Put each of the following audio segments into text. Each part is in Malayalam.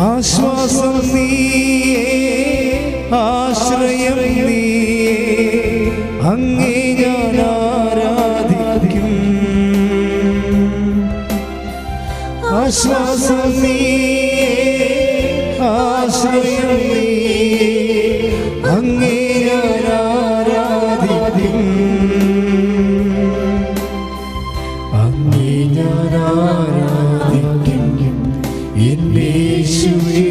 ആശ്വാസം നീയേ, ആശ്രയം നീയേ, അങ്ങേ ഞാൻ ആരാധിക്കും. ആശ്വാസം നീയേ, ആശ്രയം നീയേ, അങ്ങേ ഞാൻ ആരാധിക്കും. അങ്ങേ ഞാൻ ആരാധിക്കും എൻ്റെ യേശുവേ,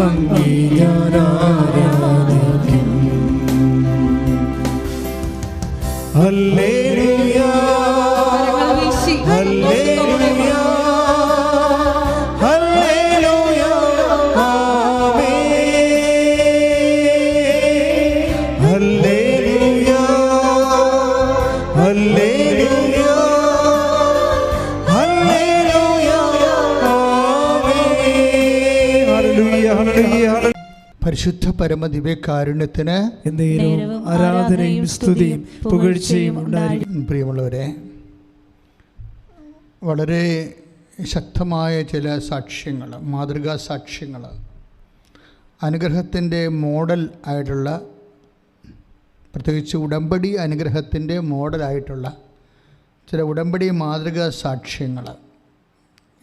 അങ്ങേ ഞാൻ ആരാധിക്കും. ഹല്ലേലൂയ, ഹല്ലേലൂയ, ഹല്ലേലൂയ, ആമേൻ. ഹല്ലേലൂയ, ഹല്ലേലൂയ, ഹല്ലേലൂയ, ആമേൻ. ഹല്ലേലൂയ, ഹല്ലേലൂയ. പരിശുദ്ധ പരമദിവ്യകാരുണ്യത്തിന് ആരാധനയും സ്തുതിയും പുകഴ്ചയും ഉണ്ടായിരിക്കും. പ്രിയമുള്ളവരെ, വളരെ ശക്തമായ ചില സാക്ഷ്യങ്ങൾ, മാതൃകാ സാക്ഷ്യങ്ങൾ, അനുഗ്രഹത്തിൻ്റെ മോഡൽ ആയിട്ടുള്ള, പ്രത്യേകിച്ച് ഉടമ്പടി അനുഗ്രഹത്തിൻ്റെ മോഡലായിട്ടുള്ള ചില ഉടമ്പടി മാതൃകാ സാക്ഷ്യങ്ങൾ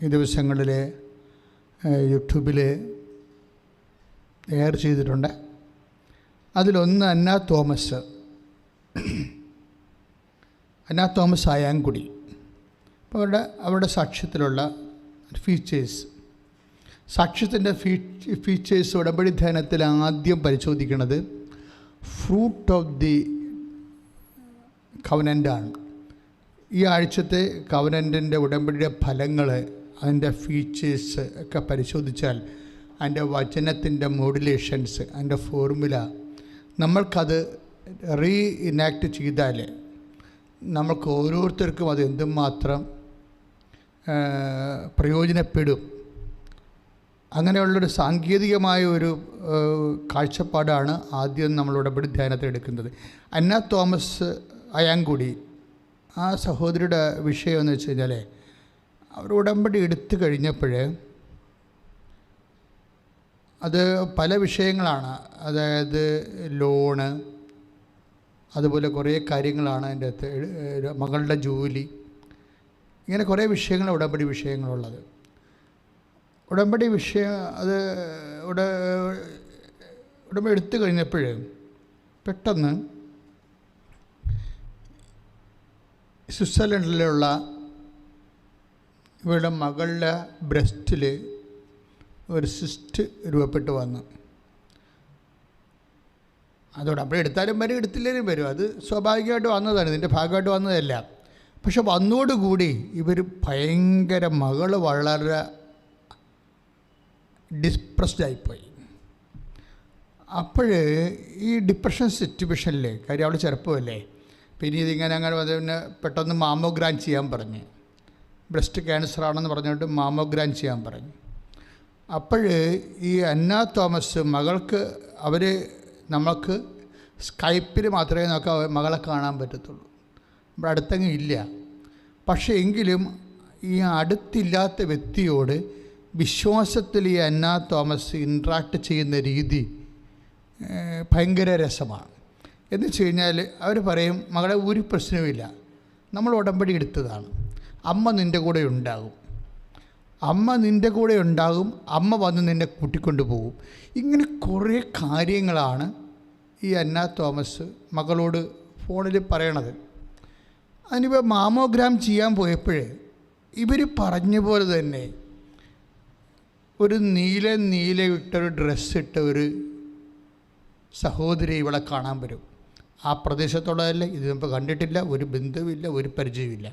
ഈ ദിവസങ്ങളിൽ യൂട്യൂബിൽ എയർ ചെയ്തിട്ടുണ്ട്. അതിലൊന്ന് അന്ന തോമസ് ആയാങ്കുടി. അപ്പോൾ അവരുടെ സാക്ഷ്യത്തിലുള്ള ഫീച്ചേഴ്സ്, സാക്ഷ്യത്തിൻ്റെ ഫീച്ചേഴ്സ് ഉടമ്പടി ധ്യാനത്തിൽ ആദ്യം പരിശോധിക്കുന്നത് ഫ്രൂട്ട് ഓഫ് ദി കവനൻ്റാണ്. ഈ ആഴ്ചത്തെ കവനൻ്റിൻ്റെ ഉടമ്പടിയുടെ ഫലങ്ങൾ, അതിൻ്റെ ഫീച്ചേഴ്സ് ഒക്കെ പരിശോധിച്ചാൽ അതിൻ്റെ വചനത്തിൻ്റെ മോഡുലേഷൻസ്, അതിൻ്റെ ഫോർമുല നമ്മൾക്കത് ഇനാക്ട് ചെയ്താൽ നമ്മൾക്ക് ഓരോരുത്തർക്കും അത് എന്തുമാത്രം പ്രയോജനപ്പെടും. അങ്ങനെയുള്ളൊരു സാങ്കേതികമായ ഒരു കാഴ്ചപ്പാടാണ് ആദ്യം നമ്മൾ ഉടമ്പടി ധ്യാനത്തിൽ എടുക്കുന്നത്. അന്ന തോമസ് അയാങ്കുടി, ആ സഹോദരിയുടെ വിഷയം എന്ന് വെച്ച് കഴിഞ്ഞാൽ, അവർ ഉടമ്പടി എടുത്തു കഴിഞ്ഞപ്പോൾ അത് പല വിഷയങ്ങളാണ്. അതായത് ലോണ്, അതുപോലെ കുറേ കാര്യങ്ങളാണ് അതിൻ്റെ അകത്ത്, മകളുടെ ജോലി, ഇങ്ങനെ കുറേ വിഷയങ്ങൾ ഉടമ്പടി വിഷയങ്ങളുള്ളത്. ഉടമ്പടി വിഷയം അത് ഉടമ്പടി എടുത്തു കഴിഞ്ഞപ്പോൾ പെട്ടെന്ന് സ്വിറ്റ്സർലൻഡിലുള്ള ഇവരുടെ മകളുടെ ബ്രസ്റ്റിൽ ഒരു സിസ്റ്റ് രൂപപ്പെട്ട് വന്നു. അതോടെ അപ്പോൾ എടുത്താലും വരും, എടുത്തില്ലേലും വരും, അത് സ്വാഭാവികമായിട്ട് വന്നതാണ്, ഇതിൻ്റെ ഭാഗമായിട്ട് വന്നതല്ല. പക്ഷെ വന്നോടുകൂടി ഇവർ ഭയങ്കര, മകൾ വളരെ ഡിപ്രസ്ഡായിപ്പോയി. അപ്പോൾ ഈ ഡിപ്രഷൻ സിറ്റുവേഷനിൽ, കാര്യം അവൾ ചെറുപ്പമല്ലേ, പിന്നെ ഇതിങ്ങനെ അങ്ങനെ പിന്നെ പെട്ടെന്ന് മാമോഗ്രാം ചെയ്യാൻ പറഞ്ഞ്, ബ്രസ്റ്റ് ക്യാൻസറാണെന്ന് പറഞ്ഞിട്ട് മാമോഗ്രാം ചെയ്യാൻ പറഞ്ഞു. അപ്പോൾ ഈ അന്ന തോമസ് മകൾക്ക്, നമ്മൾക്ക് സ്കൈപ്പിൽ മാത്രമേ നമുക്ക് മകളെ കാണാൻ പറ്റത്തുള്ളൂ, ഇവിടെ അടുത്തെങ്കിലും ഇല്ല. പക്ഷേ എങ്കിലും ഈ അടുത്തില്ലാത്ത വ്യക്തിയോട് വിശ്വാസത്തിൽ ഈ അന്ന തോമസ് ഇൻട്രാക്ട് ചെയ്യുന്ന രീതി ഭയങ്കര രസമാണ്. എന്ന് വെച്ച് കഴിഞ്ഞാൽ അവർ പറയും, മകളെ ഒരു പ്രശ്നവുമില്ല, നമ്മൾ ഉടമ്പടി എടുത്തതാണ്, അമ്മ നിൻ്റെ കൂടെ ഉണ്ടാകും, അമ്മ നിൻ്റെ കൂടെ ഉണ്ടാകും, അമ്മ വന്ന് നിന്നെ കൂട്ടിക്കൊണ്ട് പോകും. ഇങ്ങനെ കുറേ കാര്യങ്ങളാണ് ഈ അന്ന തോമസ് മകളോട് ഫോണിൽ പറയണത്. അതിനിപ്പോൾ മാമോഗ്രാം ചെയ്യാൻ പോയപ്പോൾ ഇവർ പറഞ്ഞ പോലെ തന്നെ ഒരു നീല ഇട്ടൊരു ഡ്രസ്സിട്ട ഒരു സഹോദരി ഇവളെ കാണാൻ വരും. ആ പ്രദേശത്തുള്ളതല്ലേ, ഇത് നമുക്ക് കണ്ടിട്ടില്ല, ഒരു ബന്ധവുമില്ല, ഒരു പരിചയമില്ല.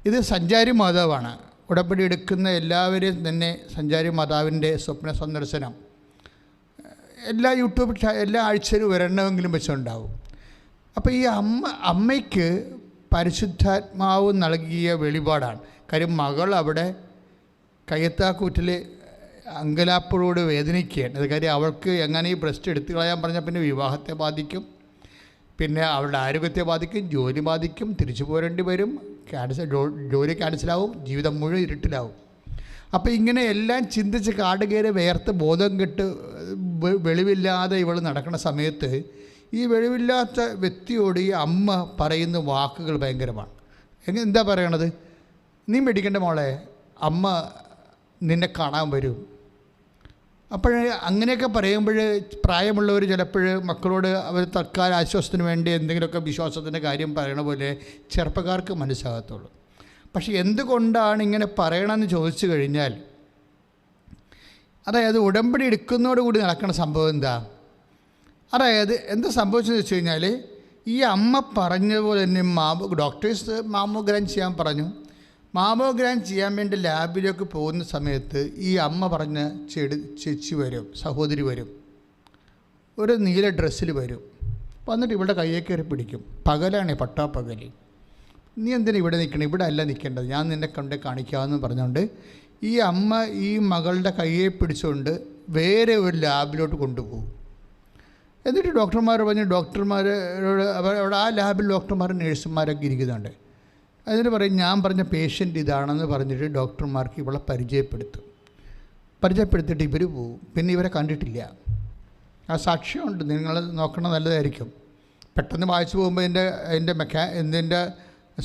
ഇത് സഞ്ചാരി മാതാവാണ്. ഉടമ്പടി എടുക്കുന്ന എല്ലാവരെയും തന്നെ സഞ്ചാരി മാതാവിൻ്റെ സ്വപ്ന സന്ദർശനം എല്ലാ എല്ലാ ആഴ്ചയിലും ഒരെണ്ണമെങ്കിലും വെച്ചുണ്ടാവും. അപ്പോൾ ഈ അമ്മയ്ക്ക് പരിശുദ്ധാത്മാവ് നൽകിയ വെളിപാടാണ്. കാര്യം മകൾ അവിടെ കയ്യത്താക്കൂറ്റിൽ അങ്കലാപ്പോട് വേദനിക്കുകയാണ്. അത് കാര്യം അവൾക്ക് എങ്ങനെ ഈ ബ്രസ്റ്റ് എടുത്തു കളയാൻ പറഞ്ഞാൽ പിന്നെ വിവാഹത്തെ ബാധിക്കും, പിന്നെ അവളുടെ ആരോഗ്യത്തെ ബാധിക്കും, ജോലി ബാധിക്കും, തിരിച്ചു പോരേണ്ടി വരും, ജോലി ക്യാൻസലാവും, ജീവിതം മുഴുവൻ ഇരുട്ടിലാവും. അപ്പോൾ ഇങ്ങനെ എല്ലാം ചിന്തിച്ച് കാട് കയറി വേർത്ത് ബോധം കെട്ട് വെളിവില്ലാതെ ഇവൾ നടക്കുന്ന സമയത്ത് ഈ വെളിവില്ലാത്ത വ്യക്തിയോട് ഈ അമ്മ പറയുന്ന വാക്കുകൾ ഭയങ്കരമാണ്. എന്താ പറയണത്? നീ മേടിക്കേണ്ട മോളെ, അമ്മ നിന്നെ കാണാൻ വരും. അപ്പോൾ അങ്ങനെയൊക്കെ പറയുമ്പോൾ പ്രായമുള്ളവർ ചിലപ്പോൾ മക്കളോട് അവർ തൽക്കാല ആശ്വാസത്തിന് വേണ്ടി എന്തെങ്കിലുമൊക്കെ വിശ്വാസത്തിൻ്റെ കാര്യം പറയണ പോലെ ചെറുപ്പക്കാർക്ക് മനസ്സിലാകത്തുള്ളൂ. പക്ഷെ എന്തുകൊണ്ടാണ് ഇങ്ങനെ പറയണമെന്ന് ചോദിച്ചു കഴിഞ്ഞാൽ, അതായത് ഉടമ്പടി എടുക്കുന്നതോടുകൂടി നടക്കുന്ന സംഭവം എന്താ? അതായത് എന്താ സംഭവിച്ചതെന്ന് വെച്ച് കഴിഞ്ഞാൽ, ഈ അമ്മ പറഞ്ഞതുപോലെ തന്നെ ഡോക്ടേഴ്സ് മാമോഗ്രാം ചെയ്യാൻ പറഞ്ഞു. മാമോഗ്രാം ചെയ്യാൻ വേണ്ടി ലാബിലേക്ക് പോകുന്ന സമയത്ത് ഈ അമ്മ പറഞ്ഞ ചേച്ചി വരും, സഹോദരി വരും, ഒരു നീല ഡ്രസ്സിൽ വരും. വന്നിട്ട് ഇവിടെ കയ്യെ കയറി പിടിക്കും. പകലാണ്, പട്ടാപ്പകൽ. നീ എന്തിനാ ഇവിടെ നിൽക്കണം? ഇവിടെ അല്ല നിൽക്കേണ്ടത്, ഞാൻ നിന്നെ കൊണ്ട് കാണിക്കാമെന്ന് പറഞ്ഞുകൊണ്ട് ഈ അമ്മ ഈ മകളുടെ കയ്യെ പിടിച്ചുകൊണ്ട് വേറെ ഒരു ലാബിലോട്ട് കൊണ്ടുപോകും. എന്നിട്ട് ഡോക്ടർമാർ പറഞ്ഞ് ഡോക്ടർമാരോട് അവിടെ ആ ലാബിൽ ഡോക്ടർമാരും നേഴ്സുമാരൊക്കെ ഇരിക്കുന്നുണ്ട്. അതിന് പറയും ഞാൻ പറഞ്ഞ പേഷ്യൻ്റ് ഇതാണെന്ന് പറഞ്ഞിട്ട് ഡോക്ടർമാർക്ക് ഇവളെ പരിചയപ്പെടുത്തിയിട്ട് ഇവർ പോവും. പിന്നെ ഇവരെ കണ്ടിട്ടില്ല. ആ സാക്ഷ്യമുണ്ട്, നിങ്ങൾ നോക്കണം, നല്ലതായിരിക്കും. പെട്ടെന്ന് വായിച്ചു പോകുമ്പോൾ ഇതിൻ്റെ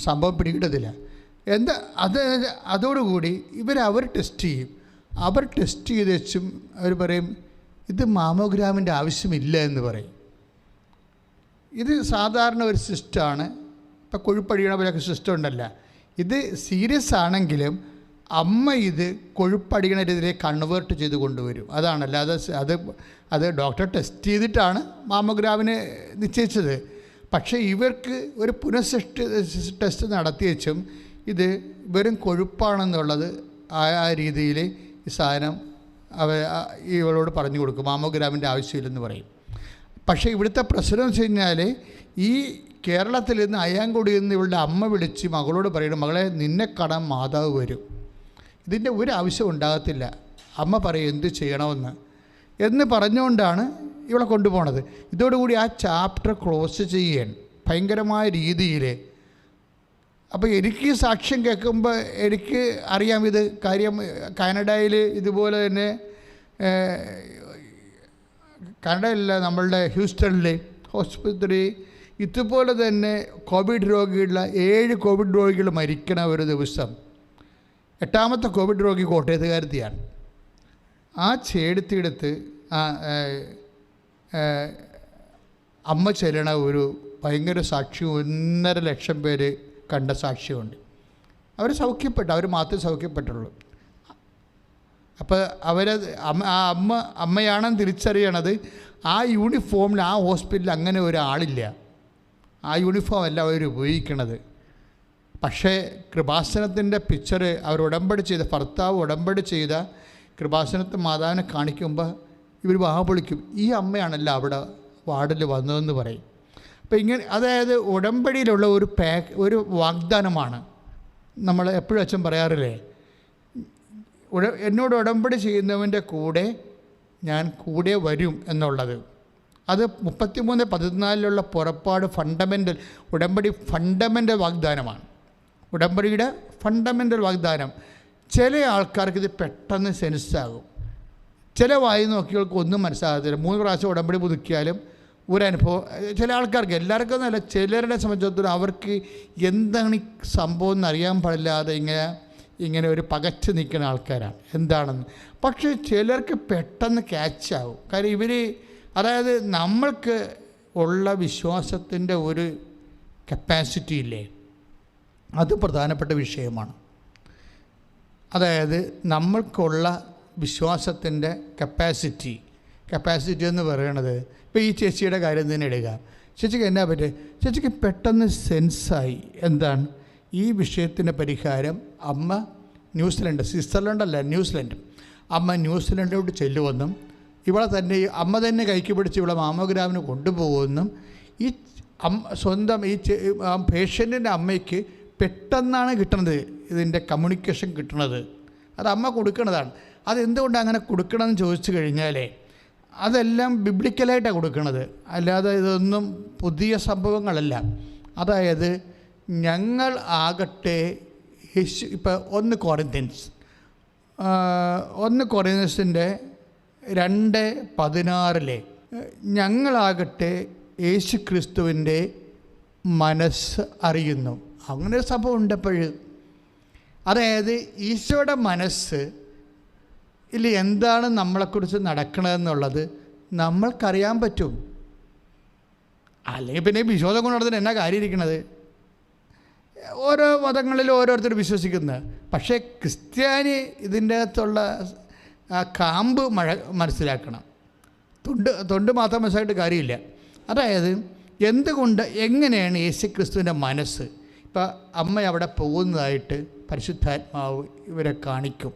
സംഭവം പിടികിട്ടത്തില്ല. അതോടുകൂടി അവർ ടെസ്റ്റ് ചെയ്യും. അവർ ടെസ്റ്റ് ചെയ്ത് വെച്ചും അവർ പറയും ഇത് മാമോഗ്രാമിൻ്റെ ആവശ്യമില്ല എന്ന് പറയും. ഇത് സാധാരണ ഒരു സിസ്റ്റമാണ്. ഇപ്പം കൊഴുപ്പടിയണ പോലെയൊക്കെ സിസ്റ്റം ഉണ്ടല്ല. ഇത് സീരിയസ് ആണെങ്കിലും അമ്മ ഇത് കൊഴുപ്പടിയണതിരെ കൺവേർട്ട് ചെയ്ത് കൊണ്ടുവരും. അതാണല്ല, അത് ഡോക്ടർ ടെസ്റ്റ് ചെയ്തിട്ടാണ് മാമോഗ്രാമിന് നിശ്ചയിച്ചത്. പക്ഷേ ഇവർക്ക് ഒരു പുനഃസൃഷ്ടി ടെസ്റ്റ് നടത്തി വെച്ചും ഇത് വെറും കൊഴുപ്പാണെന്നുള്ളത് ആ രീതിയിൽ ഈ സാധനം ഇവളോട് പറഞ്ഞു കൊടുക്കും. മാമോഗ്രാമിൻ്റെ ആവശ്യമില്ലെന്ന് പറയും. പക്ഷേ ഇവിടുത്തെ പ്രശ്നം എന്ന് വെച്ച് കഴിഞ്ഞാൽ, ഈ കേരളത്തിൽ നിന്ന് അയ്യാങ്കുടിയിൽ നിന്ന് ഇവളുടെ അമ്മ വിളിച്ച് മകളോട് പറയണം, മകളെ നിന്നെ കാണാൻ മാതാവ് വരും. ഇതിൻ്റെ ഒരു ആവശ്യം ഉണ്ടാകത്തില്ല. അമ്മ പറയും എന്ത് ചെയ്യണമെന്ന് എന്ന് പറഞ്ഞുകൊണ്ടാണ് ഇവളെ കൊണ്ടുപോകണത്. ഇതോടുകൂടി ആ ചാപ്റ്റർ ക്ലോസ് ചെയ്യാൻ ഭയങ്കരമായ രീതിയിൽ. അപ്പോൾ എനിക്ക് സാക്ഷ്യം കേൾക്കുമ്പോൾ എനിക്ക് അറിയാം ഇത് കാര്യം. കാനഡയിൽ ഇതുപോലെ തന്നെ, കാനഡയിലല്ല, നമ്മളുടെ ഹ്യൂസ്റ്റണിൽ ഹോസ്പിറ്റലിൽ ഇതുപോലെ തന്നെ കോവിഡ് 7 കോവിഡ് രോഗികൾ മരിക്കണ ഒരു ദിവസം. 8ാമത്തെ കോവിഡ് രോഗി കോട്ടയത്തുകാരത്തിയാണ്. ആ ചേടുത്തിയെടുത്ത് അമ്മ ചെല്ലണ ഒരു ഭയങ്കര സാക്ഷ്യം 1.5 ലക്ഷം പേര് കണ്ട സാക്ഷ്യമുണ്ട്. അവർ അവർ മാത്രമേ സൗഖ്യപ്പെട്ടുള്ളൂ. അപ്പോൾ അമ്മയാണെന്ന് തിരിച്ചറിയണത് ആ യൂണിഫോമിൽ ആ ഹോസ്പിറ്റലിൽ അങ്ങനെ ഒരാളില്ല. ആ യൂണിഫോം അല്ല അവർ ഉപയോഗിക്കണത്. പക്ഷേ കൃപാസനത്തിൻ്റെ പിക്ചർ അവർ ഭർത്താവ് ഉടമ്പടി ചെയ്ത കൃപാസനത്തെ മാതാവിനെ കാണിക്കുമ്പോൾ ഇവർ പൊളിക്കും. ഈ അമ്മയാണല്ലോ അവിടെ വാർഡിൽ വന്നതെന്ന് പറയും. അപ്പോൾ ഇങ്ങനെ, അതായത് ഉടമ്പടിയിലുള്ള ഒരു വാഗ്ദാനമാണ്. നമ്മൾ എപ്പോഴും അച്ഛൻ പറയാറില്ലേ, എന്നോട് ഉടമ്പടി ചെയ്യുന്നവൻ്റെ കൂടെ ഞാൻ കൂടെ വരും എന്നുള്ളത്. അത് 33:14 പുറപ്പാട് ഉടമ്പടി ഫണ്ടമെൻ്റൽ വാഗ്ദാനമാണ്. ഉടമ്പടിയുടെ ഫണ്ടമെൻ്റൽ വാഗ്ദാനം. ചില ആൾക്കാർക്ക് ഇത് പെട്ടെന്ന് സെൻസാകും. ചില വായി നോക്കിയവർക്ക് ഒന്നും മനസ്സിലാകത്തില്ല. 3 പ്രാവശ്യം ഉടമ്പടി പുതുക്കിയാലും ഒരനുഭവം. ചില ആൾക്കാർക്ക്, എല്ലാവർക്കും എന്നല്ല, ചിലരുടെ സംബന്ധിച്ചിടത്തോളം അവർക്ക് എന്താണ് ഈ സംഭവം എന്നറിയാൻ പാടില്ലാതെ ഇങ്ങനെ ഒരു പകച്ച് നിൽക്കുന്ന ആൾക്കാരാണ് എന്താണെന്ന്. പക്ഷേ ചിലർക്ക് പെട്ടെന്ന് ക്യാച്ചാവും. കാര്യം അതായത് നമ്മൾക്ക് ഉള്ള വിശ്വാസത്തിൻ്റെ ഒരു കപ്പാസിറ്റി ഇല്ലേ, അത് പ്രധാനപ്പെട്ട വിഷയമാണ്. അതായത് നമ്മൾക്കുള്ള വിശ്വാസത്തിൻ്റെ കപ്പാസിറ്റി എന്ന് പറയണത്, ഇപ്പോൾ ഈ ചേച്ചിയുടെ കാര്യം തന്നെ എടുക്കുക. ചേച്ചിക്ക് എന്നാ പറ്റുക? ചേച്ചിക്ക് പെട്ടെന്ന് സെൻസായി എന്താണ് ഈ വിഷയത്തിൻ്റെ പരിഹാരം. അമ്മ ന്യൂസിലൻഡ് അമ്മ ന്യൂസിലൻഡിലോട്ട് ചെല്ലുമെന്നും അമ്മ തന്നെ കൈക്ക് പിടിച്ച് ഇവിടെ മാമോഗ്രാമിന് കൊണ്ടുപോകുമെന്നും ഈ സ്വന്തം പേഷ്യൻറ്റിൻ്റെ അമ്മയ്ക്ക് പെട്ടെന്നാണ് കിട്ടുന്നത്. ഇതിൻ്റെ കമ്മ്യൂണിക്കേഷൻ കിട്ടുന്നത് അത് അമ്മ കൊടുക്കുന്നതാണ്. അതെന്തുകൊണ്ടാണ് അങ്ങനെ കൊടുക്കണമെന്ന് ചോദിച്ചു കഴിഞ്ഞാൽ, അതെല്ലാം ബിബ്ലിക്കലായിട്ടാണ് കൊടുക്കുന്നത്, അല്ലാതെ ഇതൊന്നും പുതിയ സംഭവങ്ങളല്ല. അതായത് ഞങ്ങൾ ആകട്ടെ ഇപ്പോൾ 1 Corinthians 1 കൊറിന്ത്യൻസിൻ്റെ 2:16 ഞങ്ങളാകട്ടെ യേശു ക്രിസ്തുവിൻ്റെ മനസ്സ് അറിയുന്നു. അങ്ങനെ ഒരു സംഭവം ഉണ്ടപ്പോഴ്, അതായത് ഈശോയുടെ മനസ്സ് ഇല്ല എന്താണ് നമ്മളെക്കുറിച്ച് നടക്കണതെന്നുള്ളത് നമ്മൾക്കറിയാൻ പറ്റും. അല്ലെങ്കിൽ പിന്നെ വിശ്വാസം കൊണ്ടുനടത്തിന് എന്നാ കാര്യം ഇരിക്കണത്? ഓരോ മതങ്ങളിലും ഓരോരുത്തർ വിശ്വസിക്കുന്നത്. പക്ഷേ ക്രിസ്ത്യാനി ഇതിൻ്റെ അകത്തുള്ള കാമ്പ് മനസ്സിലാക്കണം. തൊണ്ട് മാത്രം മനസ്സിലായിട്ട് കാര്യമില്ല. അതായത് എന്തുകൊണ്ട്, എങ്ങനെയാണ് യേശുക്രിസ്തുവിൻ്റെ മനസ്സ്? ഇപ്പം അമ്മ അവിടെ പോകുന്നതായിട്ട് പരിശുദ്ധാത്മാവ് ഇവരെ കാണിക്കും.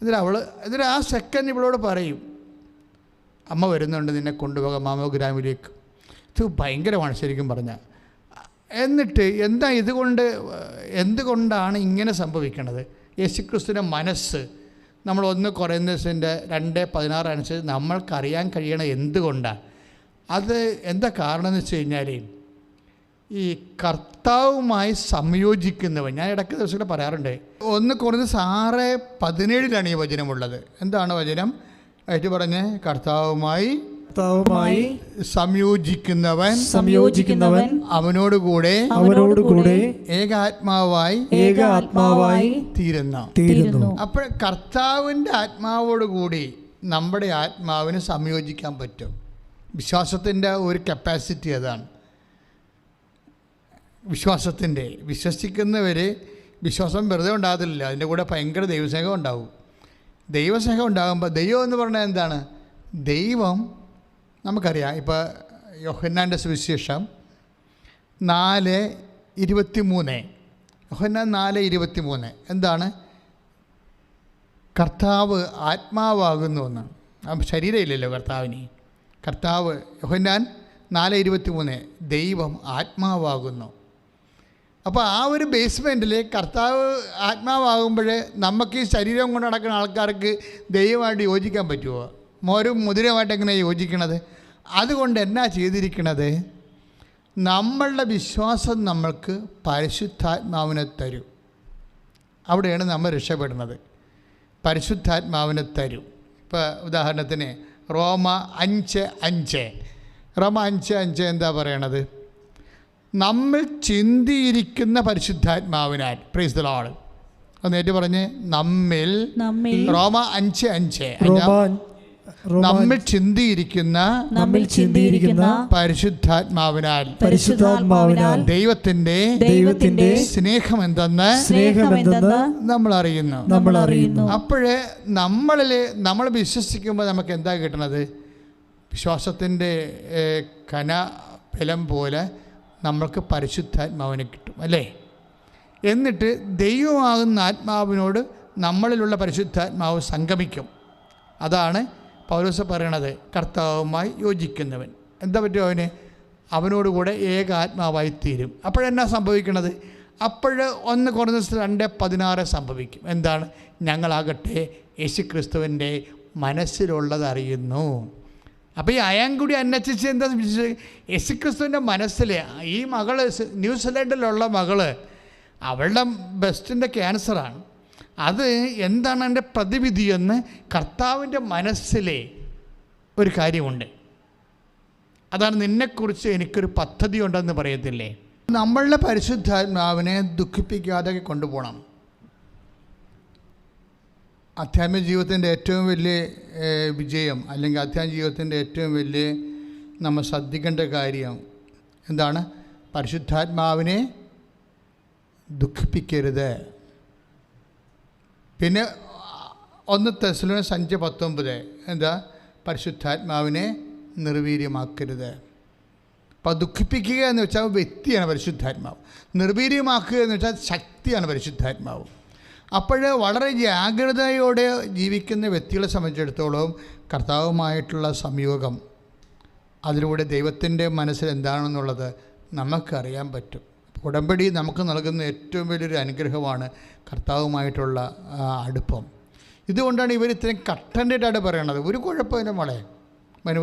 എന്നിട്ട് ആ സെക്കൻഡ് ഇവളോട് പറയും, അമ്മ വരുന്നുണ്ട്, നിന്നെ കൊണ്ടുപോകാം മാമോഗ്രാമിലേക്ക്. ഇത് ഭയങ്കരമാണ് ശരിക്കും പറഞ്ഞാൽ. എന്നിട്ട് എന്തുകൊണ്ടാണ് ഇങ്ങനെ സംഭവിക്കുന്നത്? യേശുക്രിസ്തുവിൻ്റെ മനസ്സ് നമ്മൾ 1 കൊറിന്ത്യൻസിൻ്റെ 2:16 അനുസരിച്ച് നമ്മൾക്കറിയാൻ കഴിയണ എന്തുകൊണ്ടാണ്? അത് എന്താ കാരണം എന്ന് വെച്ച് കഴിഞ്ഞാൽ, ഈ കർത്താവുമായി സംയോജിക്കുന്നവൻ, ഞാൻ ഇടയ്ക്ക് ദിവസങ്ങൾ പറയാറുണ്ട്, 1 കൊറിന്ത്യൻസ് 6:17 ഈ വചനമുള്ളത്. എന്താണ് വചനം? ആയിട്ട് പറഞ്ഞ്, കർത്താവുമായി സംയോജിക്കുന്നവൻ അവനോടുകൂടെ ഏകാത്മാവായി തീരുന്നു. അപ്പോൾ കർത്താവിൻ്റെ ആത്മാവോടുകൂടി നമ്മുടെ ആത്മാവിന് സംയോജിക്കാൻ പറ്റും. വിശ്വാസത്തിൻ്റെ ഒരു കപ്പാസിറ്റി അതാണ്. വിശ്വസിക്കുന്നവർ വിശ്വാസം വെറുതെ ഉണ്ടാകത്തില്ല, അതിൻ്റെ കൂടെ ഭയങ്കര ദൈവസ്നേഹം ഉണ്ടാവും. ദൈവസ്നേഹം ഉണ്ടാകുമ്പോൾ, ദൈവം എന്ന് പറഞ്ഞാൽ എന്താണ്? ദൈവം നമുക്കറിയാം. ഇപ്പോൾ യോഹന്നാൻ്റെ സുവിശേഷം 4:23, യോഹന്നാൻ 4:23 എന്താണ്? കർത്താവ് ആത്മാവാകുന്നു എന്നാണ്. ശരീരമില്ലല്ലോ കർത്താവിന്. കർത്താവ്, യോഹന്നാൻ 4:23, ദൈവം ആത്മാവാകുന്നു. അപ്പോൾ ആ ഒരു ബേസ്മെൻറ്റിൽ കർത്താവ് ആത്മാവാകുമ്പോൾ നമുക്ക് ഈ ശരീരം കൊണ്ട് നടക്കുന്ന ആൾക്കാർക്ക് ദൈവമായിട്ട് യോജിക്കാൻ പറ്റുമോ? മുതിരമായിട്ട് എങ്ങനെയാണ് യോജിക്കണത്? അതുകൊണ്ട് എന്നാ ചെയ്തിരിക്കണത്? നമ്മളുടെ വിശ്വാസം നമ്മൾക്ക് പരിശുദ്ധാത്മാവിനെ തരും. അവിടെയാണ് നമ്മൾ രക്ഷപ്പെടുന്നത്. പരിശുദ്ധാത്മാവിനെ തരും. ഇപ്പോൾ ഉദാഹരണത്തിന് റോമ 5:5 എന്താ പറയണത്? നമ്മൾ ചിന്തിയിരിക്കുന്ന പരിശുദ്ധാത്മാവിനാൽ. Price the Lord. ഒന്നേറ്റ് പറഞ്ഞ്, നമ്മിൽ. റോമ 5:5 നമ്മൾ ചിന്തിയിരിക്കുന്ന പരിശുദ്ധാത്മാവിനാൽ ദൈവത്തിന്റെ സ്നേഹം എന്തെന്ന് നമ്മൾ അറിയുന്നു. അപ്പോഴേ നമ്മൾ വിശ്വസിക്കുമ്പോൾ നമുക്ക് എന്താ കിട്ടണത്? വിശ്വാസത്തിൻ്റെ ബലം പോലെ നമ്മൾക്ക് പരിശുദ്ധാത്മാവിനെ കിട്ടും, അല്ലേ? എന്നിട്ട് ദൈവമാകുന്ന ആത്മാവിനോട് നമ്മളിലുള്ള പരിശുദ്ധാത്മാവ് സംഗമിക്കും. അതാണ് പൗലോസ് പറയണത്, കർത്താവുമായി യോജിക്കുന്നവൻ. എന്താ പറ്റും? അവനോടുകൂടെ ഏകാത്മാവായി തീരും. അപ്പോഴെന്നാ സംഭവിക്കണത്? 1 കൊറിന്ത്യൻസ് 2:16 സംഭവിക്കും. എന്താണ്? ഞങ്ങളാകട്ടെ യേശുക്രിസ്തുവിൻ്റെ മനസ്സിലുള്ളത് അറിയുന്നു. അപ്പോൾ ഈ അയാൻകുടി അന്നച്ചിച്ച് എന്താ? യേശുക്രിസ്തുവിൻ്റെ മനസ്സിൽ ഈ മകള്, ന്യൂസിലൻഡിലുള്ള മകള്, അവളുടെ ബ്രസ്റ്റിൻ്റെ ക്യാൻസറാണ്. അത് എന്താണ് അതിൻ്റെ പ്രതിവിധിയെന്ന് കർത്താവിൻ്റെ മനസ്സിലെ ഒരു കാര്യമുണ്ട്. അതാണ്, നിന്നെക്കുറിച്ച് എനിക്കൊരു പദ്ധതി ഉണ്ടെന്ന് പറയത്തില്ലേ? നമ്മളുടെ പരിശുദ്ധാത്മാവിനെ ദുഃഖിപ്പിക്കാതെ കൊണ്ടുപോകണം. ആധ്യാത്മിക ജീവിതത്തിൻ്റെ ഏറ്റവും വലിയ വിജയം, അല്ലെങ്കിൽ ആധ്യാത്മിക ജീവിതത്തിൻ്റെ ഏറ്റവും വലിയ നമ്മൾ ശ്രദ്ധിക്കേണ്ട കാര്യം എന്താണ്? പരിശുദ്ധാത്മാവിനെ ദുഃഖിപ്പിക്കരുത്. പിന്നെ 1 തെസ്സലോനിക്കർ 5:19 എന്താ? പരിശുദ്ധാത്മാവിനെ നിർവീര്യമാക്കരുത്. അപ്പോൾ ദുഃഖിപ്പിക്കുക എന്ന് വെച്ചാൽ വ്യക്തിയാണ് പരിശുദ്ധാത്മാവ്. നിർവീര്യമാക്കുക എന്ന് വെച്ചാൽ ശക്തിയാണ് പരിശുദ്ധാത്മാവ്. അപ്പോൾ വളരെ ജാഗ്രതയോടെ ജീവിക്കുന്ന വ്യക്തികളെ സംബന്ധിച്ചിടത്തോളം കർത്താവുമായിട്ടുള്ള സംയോഗം, അതിലൂടെ ദൈവത്തിൻ്റെ മനസ്സിൽ എന്താണെന്നുള്ളത് നമുക്കറിയാൻ പറ്റും. ഉടമ്പടി നമുക്ക് നൽകുന്ന ഏറ്റവും വലിയൊരു അനുഗ്രഹമാണ് കർത്താവുമായിട്ടുള്ള അടുപ്പം. ഇതുകൊണ്ടാണ് ഇവർ ഇത്രയും കട്ടൻ്റെഡായിട്ട് പറയണത്. ഒരു കുഴപ്പമില്ല മോളെ,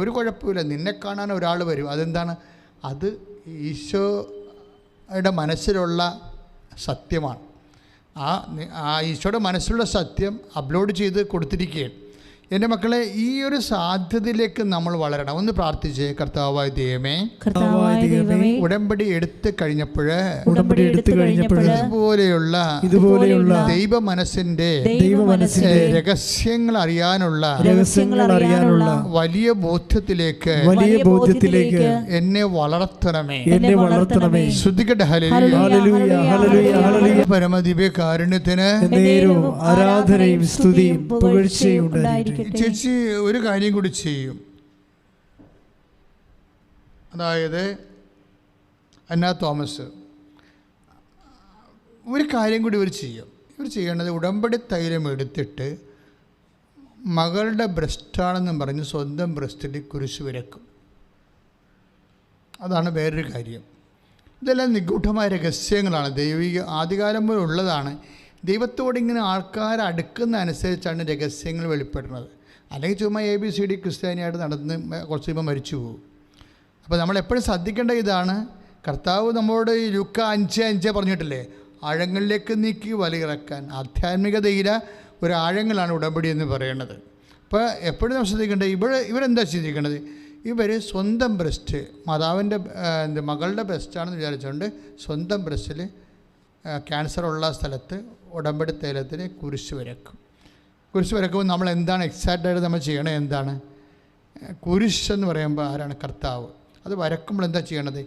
ഒരു കുഴപ്പമില്ല, നിന്നെ കാണാൻ ഒരാൾ വരും. അതെന്താണ്? അത് ഈശോയുടെ മനസ്സിലുള്ള സത്യമാണ്. ആ ഈശോയുടെ മനസ്സിലുള്ള സത്യം അപ്ലോഡ് ചെയ്ത് കൊടുത്തിരിക്കുകയാണ്. എൻ്റെ മക്കളെ, ഈ ഒരു സാധ്യതയിലേക്ക് നമ്മൾ വളരണം. ഒന്ന് പ്രാർത്ഥിച്ചേ. കർത്താവായ ദൈവമേ, ഉടമ്പടി എടുത്തു കഴിഞ്ഞപ്പോൾ ഇതുപോലെയുള്ള ദൈവ മനസ്സിന്റെ രഹസ്യങ്ങൾ അറിയാനുള്ള വലിയ ബോധ്യത്തിലേക്ക് എന്നെ വളർത്തണമേ. ശ്രദ്ധിക്കട്ടെ. പരമദിവ്യ കാരുണ്യത്തിന് ആരാധനയും സ്തുതിയും പുകഴ്ചയും ഉണ്ടായിരിക്കട്ടെ. ചേച്ചി ഒരു കാര്യം കൂടി ചെയ്യും. അതായത് അന്ന തോമസ് ഒരു കാര്യം കൂടി ഇവർ ചെയ്യും. ഇവർ ചെയ്യേണ്ടത് ഉടമ്പടി തൈലം എടുത്തിട്ട് മകളുടെ ബ്രസ്റ്റാണെന്നും പറഞ്ഞ് സ്വന്തം ബ്രസ്റ്റിൽ കുരിശ് വരക്കും. അതാണ് വേറൊരു കാര്യം. ഇതെല്ലാം നിഗൂഢമായ രഹസ്യങ്ങളാണ്. ദൈവിക ആദ്യകാലം മുതൽ ഉള്ളതാണ്. ദൈവത്തോട് ഇങ്ങനെ ആൾക്കാർ അടുക്കുന്ന അനുസരിച്ചാണ് രഹസ്യങ്ങൾ വെളിപ്പെടുന്നത്. അല്ലെങ്കിൽ ചുമ്മാ ABCD ക്രിസ്ത്യാനിയായിട്ട് നടന്ന് കുറച്ച് കഴിയുമ്പോൾ മരിച്ചു പോകും. അപ്പോൾ നമ്മളെപ്പോഴും ശ്രദ്ധിക്കേണ്ട ഇതാണ്. കർത്താവ് നമ്മളോട് ഈ ലൂക്ക 5:5 പറഞ്ഞിട്ടില്ലേ, ആഴങ്ങളിലേക്ക് നീക്കി വലിയിറക്കാൻ. ആധ്യാത്മികതയിലെ ഒരു ആഴങ്ങളാണ് ഉടമ്പടി എന്ന് പറയുന്നത്. അപ്പോൾ എപ്പോഴും നമ്മൾ ശ്രദ്ധിക്കേണ്ടത്, ഇവരെന്താ ചെയ്തിരിക്കേണ്ടത്? ഇവർ സ്വന്തം ബ്രസ്റ്റ്, മാതാവിൻ്റെ മകളുടെ ബ്രസ്റ്റാണെന്ന് വിചാരിച്ചുകൊണ്ട് സ്വന്തം ബ്രസ്റ്റിൽ ക്യാൻസറുള്ള സ്ഥലത്ത് ഉടമ്പടി തൈലത്തിന് കുരിശ് വരക്കും. കുരിശ് വരക്കുമ്പോൾ നമ്മൾ എന്താണ് എക്സാക്റ്റായിട്ട് നമ്മൾ ചെയ്യണത്? എന്താണ് കുരിശ് എന്ന് പറയുമ്പോൾ ആരാണ്? കർത്താവ്. അത് വരക്കുമ്പോൾ എന്താ ചെയ്യണത്?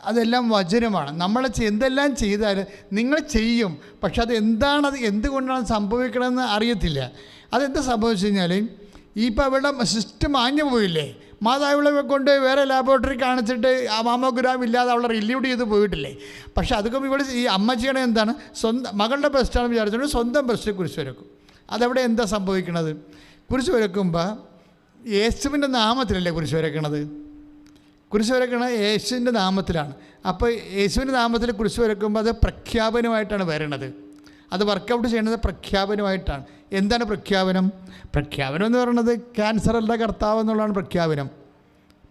അതെല്ലാം വചനമാണ്. നമ്മൾ എന്തെല്ലാം ചെയ്താലും നിങ്ങൾ ചെയ്യും, പക്ഷെ അത് എന്താണത്, എന്തുകൊണ്ടാണ് സംഭവിക്കണമെന്ന് അറിയത്തില്ല. അതെന്താ സംഭവിച്ചു കഴിഞ്ഞാൽ, ഇപ്പോൾ ഇവിടെ സിസ്റ്റം മാഞ്ഞു പോയില്ലേ? മാതാവിളെ കൊണ്ട് വേറെ ലാബോറട്ടറി കാണിച്ചിട്ട് ആ മാമോഗ്രാം ഇല്ലാതെ അവളെ റിലീവ് ചെയ്ത് പോയിട്ടില്ലേ? പക്ഷേ അതൊക്കെ ഇവിടെ ഈ അമ്മ ചെയ്യണത് എന്താണ്? സ്വന്തം മകളുടെ ബ്രസ്റ്റാണെന്ന് വിചാരിച്ചുകൊണ്ട് സ്വന്തം ബ്രസ്റ്റിൽ കുരിശ് വരക്കും. അതെവിടെ എന്താ സംഭവിക്കണത്? കുരിശ് വരക്കുമ്പോൾ യേശുവിൻ്റെ നാമത്തിലല്ലേ കുരിശ് വരക്കണത്? കുരിശ് വരക്കണത് യേശുവിൻ്റെ നാമത്തിലാണ്. അപ്പോൾ യേശുവിൻ്റെ നാമത്തിൽ കുരിശ് വരക്കുമ്പോൾ അത് പ്രഖ്യാപനമായിട്ടാണ് വരണത്. അത് വർക്കൗട്ട് ചെയ്യുന്നത് പ്രഖ്യാപനമായിട്ടാണ്. എന്താണ് പ്രഖ്യാപനം? പ്രഖ്യാപനം എന്ന് പറയുന്നത് ക്യാൻസറല്ല കർത്താവ് എന്നുള്ളതാണ് പ്രഖ്യാപനം.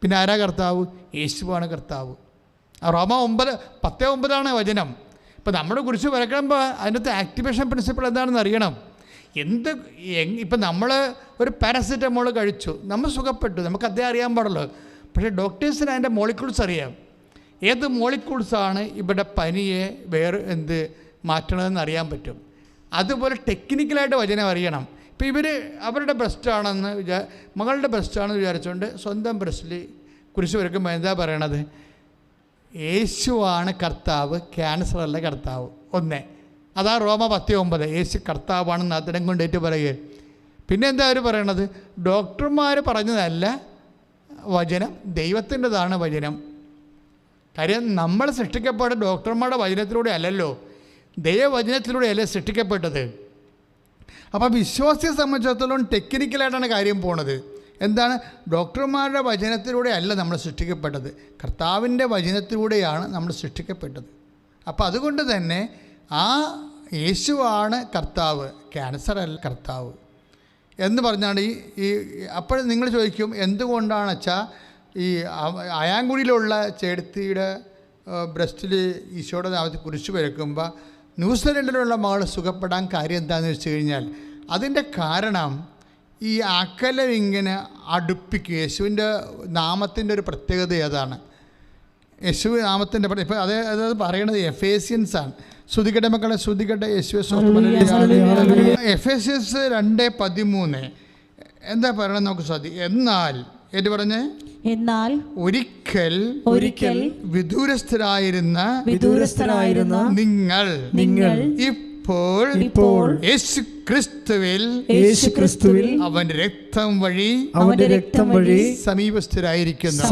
പിന്നെ ആരാ കർത്താവ്? യേശുവാണ് കർത്താവ്. റോമ 10:9 വചനം. ഇപ്പോൾ നമ്മൾ കുരിശ് വരക്കുമ്പോൾ അതിനകത്ത് ആക്ടിവേഷൻ പ്രിൻസിപ്പിൾ എന്താണെന്ന് അറിയണം. ഇപ്പം നമ്മൾ ഒരു പാരസിറ്റമോൾ കഴിച്ചു, നമ്മൾ സുഖപ്പെട്ടു, നമുക്ക് അതേ അറിയാൻ പാടുള്ളൂ. പക്ഷേ ഡോക്ടേഴ്സിന് അതിൻ്റെ മോളിക്യൂൾസ് അറിയാം. ഏത് മോളിക്യൂൾസാണ് ഇവിടെ പനിയെ മാറ്റണമെന്ന് അറിയാൻ പറ്റും. അതുപോലെ ടെക്നിക്കലായിട്ട് വചനം അറിയണം. ഇപ്പോൾ അവരുടെ ബ്രസ്റ്റാണെന്ന് മകളുടെ ബ്രസ്റ്റാണെന്ന് വിചാരിച്ചുകൊണ്ട് സ്വന്തം ബ്രസ്റ്റിൽ കുരിശ് വരക്കുമ്പോൾ എന്താ പറയണത്? യേശുവാണ് കർത്താവ്, ക്യാൻസറല്ല കർത്താവ്. അതാ റോമ 10:9. യേശു കർത്താവാണെന്ന് അതിനം കൊണ്ടേറ്റ് പറയുക. പിന്നെ എന്താ അവർ പറയണത്? ഡോക്ടർമാർ പറഞ്ഞതല്ല വചനം, ദൈവത്തിൻ്റെതാണ് വചനം. കാര്യം നമ്മൾ സൃഷ്ടിക്കപ്പെട്ട ഡോക്ടർമാരുടെ വചനത്തിലൂടെ അല്ലല്ലോ, ദൈവവചനത്തിലൂടെയല്ലേ സൃഷ്ടിക്കപ്പെട്ടത്. അപ്പോൾ വിശ്വാസിയെ സംബന്ധിച്ചിടത്തോളം ടെക്നിക്കലായിട്ടാണ് കാര്യം പോണത്. എന്താണ്? ഡോക്ടർമാരുടെ വചനത്തിലൂടെ അല്ല നമ്മൾ സൃഷ്ടിക്കപ്പെട്ടത്, കർത്താവിൻ്റെ വചനത്തിലൂടെയാണ് നമ്മൾ സൃഷ്ടിക്കപ്പെട്ടത്. അപ്പോൾ അതുകൊണ്ട് തന്നെ ആ യേശുവാണ് കർത്താവ്, ക്യാൻസർ അല്ല കർത്താവ് എന്ന് പറഞ്ഞാണ് അപ്പോൾ നിങ്ങൾ ചോദിക്കും, എന്തുകൊണ്ടാണ് വെച്ചാൽ ഈ അയാങ്കുടിയിലുള്ള ചേടത്തിയുടെ ബ്രസ്റ്റിൽ ഈശോയുടെ നാമത്തിൽ കുരിശ് വരക്കുമ്പോൾ ന്യൂസിലൻഡിലുള്ള മകൾ സുഖപ്പെടാൻ കാര്യം എന്താണെന്ന് വെച്ച് കഴിഞ്ഞാൽ, അതിൻ്റെ കാരണം ഈ അകലം ഇങ്ങനെ അടുപ്പിക്കും. യേശുവിൻ്റെ നാമത്തിൻ്റെ ഒരു പ്രത്യേകത അതാണ്. യേശു നാമത്തിൻ്റെ ഇപ്പോൾ അതായത് പറയണത് എഫേസ്യൻസാണ്. ശ്രുതിക്കട്ടെ മക്കളെ, ശ്രുതിക്കട്ടെ. എഫേസ്യൻസ് 2:13 എന്താ പറയണത് നമുക്ക് ശ്രദ്ധിക്കാം. എന്നാൽ ഒരിക്കൽ വിദൂരസ്ഥരായിരുന്ന നിങ്ങൾ ഇപ്പോൾ യേശുക്രിസ്തുവിൽ അവന്റെ രക്തം വഴി സമീപസ്ഥരായിരിക്കുന്നു.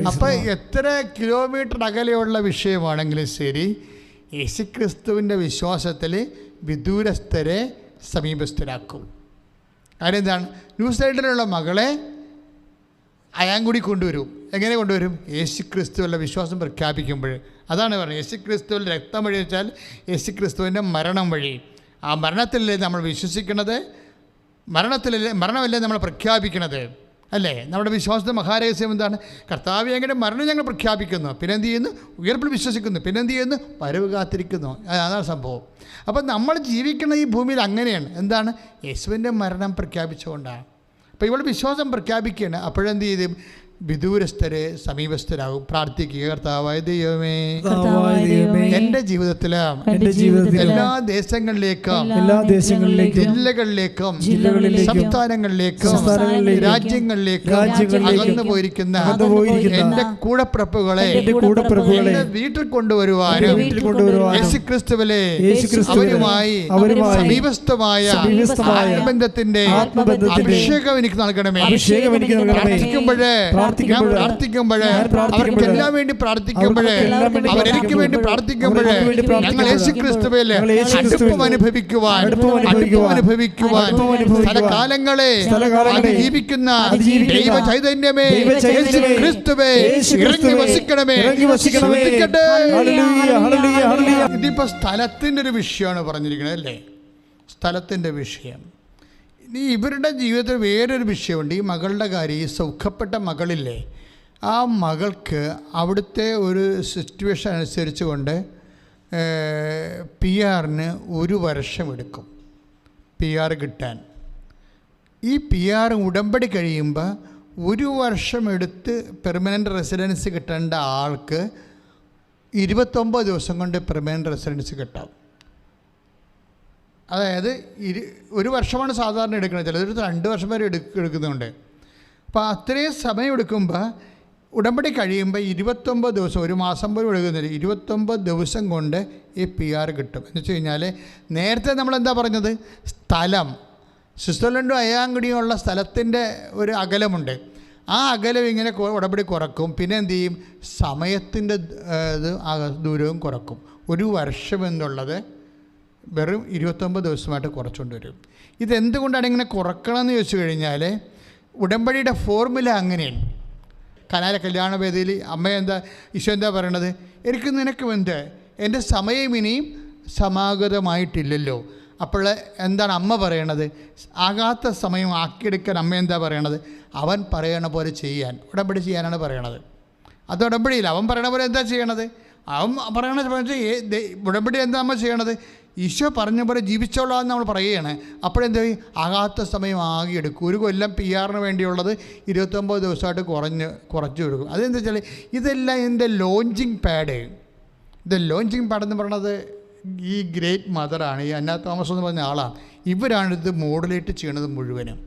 അപ്പൊ എത്ര കിലോമീറ്റർ അകലെയുള്ള വിഷയമാണെങ്കിലും ശരി, യേശുക്രിസ്തുവിൻ്റെ വിശ്വാസത്തിൽ വിദൂരസ്ഥരെ സമീപസ്ഥരാക്കും. കാര്യം എന്താണ്? ന്യൂസിലൻഡിലുള്ള മകളെ അയാങ്കുടി കൊണ്ടുവരും. എങ്ങനെ കൊണ്ടുവരും? യേശുക്രിസ്തുവിലുള്ള വിശ്വാസം പ്രഖ്യാപിക്കുമ്പോൾ. അതാണ് പറയുന്നത്, യേശുക്രിസ്തുവിൽ രക്തം വഴി വെച്ചാൽ യേശുക്രിസ്തുവിൻ്റെ മരണം വഴി. ആ മരണത്തിലല്ലേ നമ്മൾ വിശ്വസിക്കുന്നത്, മരണമല്ലേ നമ്മൾ പ്രഖ്യാപിക്കുന്നത്. അല്ലേ? നമ്മുടെ വിശ്വാസത്തെ മഹാരഹസ്യം എന്താണ്? കർത്താവ് എങ്ങനെ മരണം ഞങ്ങൾ പ്രഖ്യാപിക്കുന്നു, പിന്നെ എന്ത് ചെയ്യുന്നു? ഉയർപ്പിൽ വിശ്വസിക്കുന്നു, പിന്നെ എന്ത് ചെയ്യുന്നു? വരവ് കാത്തിരിക്കുന്നു. അതാണ് സംഭവം. അപ്പം നമ്മൾ ജീവിക്കുന്ന ഈ ഭൂമിയിൽ അങ്ങനെയാണ്. എന്താണ്? യേശുവിൻ്റെ മരണം പ്രഖ്യാപിച്ചുകൊണ്ടാണ്. അപ്പോൾ ഇവിടെ വിശ്വാസം പ്രഖ്യാപിക്കുകയാണ്. അപ്പോഴെന്ത് ചെയ്യും? വിദൂരസ്ഥരെ സമീപസ്ഥരാകും. പ്രാർത്ഥിക്കുക, കർത്താവായ ദൈവമേ, എൻ്റെ ജീവിതത്തിലും എല്ലാ ദേശങ്ങളിലേക്കും ജില്ലകളിലേക്കും സംസ്ഥാനങ്ങളിലേക്കും രാജ്യങ്ങളിലേക്കും അകന്നു പോയിരിക്കുന്ന എൻ്റെ കൂടപ്പിറപ്പുകളെ എൻ്റെ വീട്ടിൽ കൊണ്ടുവരുവാനും യേശുക്രിസ്തുവിലെ അവരുമായി സമീപസ്ഥമായ ആത്മബന്ധത്തിന്റെ അഭിഷേകം എനിക്ക് നൽകണമേ. പ്രാർത്ഥിക്കുമ്പോഴേ അവർക്കെല്ലാം വേണ്ടി പ്രാർത്ഥിക്കുമ്പോഴേ അവരെനിക്ക് വേണ്ടി പ്രാർത്ഥിക്കുമ്പോഴേ ഞങ്ങൾ യേശുക്രിസ്തുവിൽ അടുപ്പം അനുഭവിക്കുവാൻ സ്ഥലകാലങ്ങളെ അതിജീവിക്കുന്ന ദൈവ ചൈതന്യമേ, യേശുക്രിസ്തുവേ ഇറങ്ങി വസിക്കണമേ. ഇതിപ്പോ സ്ഥലത്തിന്റെ ഒരു വിഷയമാണ് പറഞ്ഞിരിക്കുന്നത് അല്ലേ? സ്ഥലത്തിന്റെ വിഷയം. ഇനി ഇവരുടെ ജീവിതത്തിൽ വേറൊരു വിഷയമുണ്ട്. ഈ മകളുടെ കാര്യം, ഈ സൗഖ്യപ്പെട്ട മകളില്ലേ, ആ മകൾക്ക് അവിടുത്തെ ഒരു സിറ്റുവേഷൻ അനുസരിച്ച് കൊണ്ട് PR-ന് 1 വർഷം എടുക്കും PR കിട്ടാൻ. ഈ PR ഉടമ്പടി കഴിയുമ്പോൾ 1 വർഷം എടുത്ത് പെർമനൻ്റ് റെസിഡൻസ് കിട്ടേണ്ട ആൾക്ക് 29 ദിവസം കൊണ്ട് പെർമനൻ്റ് റെസിഡൻസ് കിട്ടാം. അതായത് 1 വർഷമാണ് സാധാരണ എടുക്കുന്നത്, ചിലർ 2 വർഷം വരെ എടുക്കുന്നുണ്ട്. അപ്പോൾ അത്രയും സമയം എടുക്കുമ്പോൾ ഉടമ്പടി കഴിയുമ്പോൾ 29 ദിവസം, 1 മാസം പോലും എടുക്കുന്നില്ല, 29 ദിവസം കൊണ്ട് ഈ PR കിട്ടും. എന്ന് വെച്ച് കഴിഞ്ഞാൽ നേരത്തെ നമ്മളെന്താ പറഞ്ഞത്? സ്ഥലം, സ്വിറ്റ്സർലൻഡും അയാങ്കുടിയുമുള്ള സ്ഥലത്തിൻ്റെ ഒരു അകലമുണ്ട്. ആ അകലം ഇങ്ങനെ ഉടമ്പടി കുറക്കും. പിന്നെ എന്തു ചെയ്യും? സമയത്തിൻ്റെ ദൂരവും കുറക്കും. 1 വർഷം എന്നുള്ളത് വെറും 29 ദിവസമായിട്ട് കുറച്ചുകൊണ്ട് വരും. ഇതെന്തുകൊണ്ടാണ് ഇങ്ങനെ കുറക്കണമെന്ന് ചോദിച്ചു കഴിഞ്ഞാൽ ഉടമ്പടിയുടെ ഫോർമുല അങ്ങനെയാണ്. കനാല കല്യാണ വേദിയിൽ ഈശോ എന്താ പറയണത്? എനിക്ക് നിനക്ക് എന്ത്, എൻ്റെ സമയം ഇനിയും സമാഗതമായിട്ടില്ലല്ലോ. അപ്പോൾ എന്താണ് അമ്മ പറയണത്? ആകാത്ത സമയം ആക്കിയെടുക്കാൻ അമ്മ എന്താ പറയണത്? അവൻ പറയണ പോലെ ചെയ്യാൻ, ഉടമ്പടി ചെയ്യാനാണ് പറയണത്. അത് ഉടമ്പടിയില്ല. അവൻ പറയണ പോലെ എന്താ ചെയ്യണത്? അവൻ പറയണ ഉടമ്പടി എന്താ അമ്മ ചെയ്യണത്? ഈശോ പറഞ്ഞ പോലെ ജീവിച്ചോളാം നമ്മൾ പറയുകയാണ്. അപ്പോഴെന്താ? ആകാത്ത സമയം ആകെ എടുക്കും. 1 കൊല്ലം PR-ന് വേണ്ടിയുള്ളത് 29 ദിവസമായിട്ട് കുറച്ച് കൊടുക്കും. അതെന്താ വെച്ചാൽ ഇതെല്ലാം ഇതിൻ്റെ ലോഞ്ചിങ് പാഡ്. ഇത് ലോഞ്ചിങ് പാഡ് എന്ന് പറയുന്നത് ഈ ഗ്രേറ്റ് മദറാണ്, ഈ അന്ന തോമസ് എന്ന് പറഞ്ഞ ആളാണ്. ഇവരാണ് ഇത് മോഡുലേറ്റ് ചെയ്യണത് മുഴുവനും.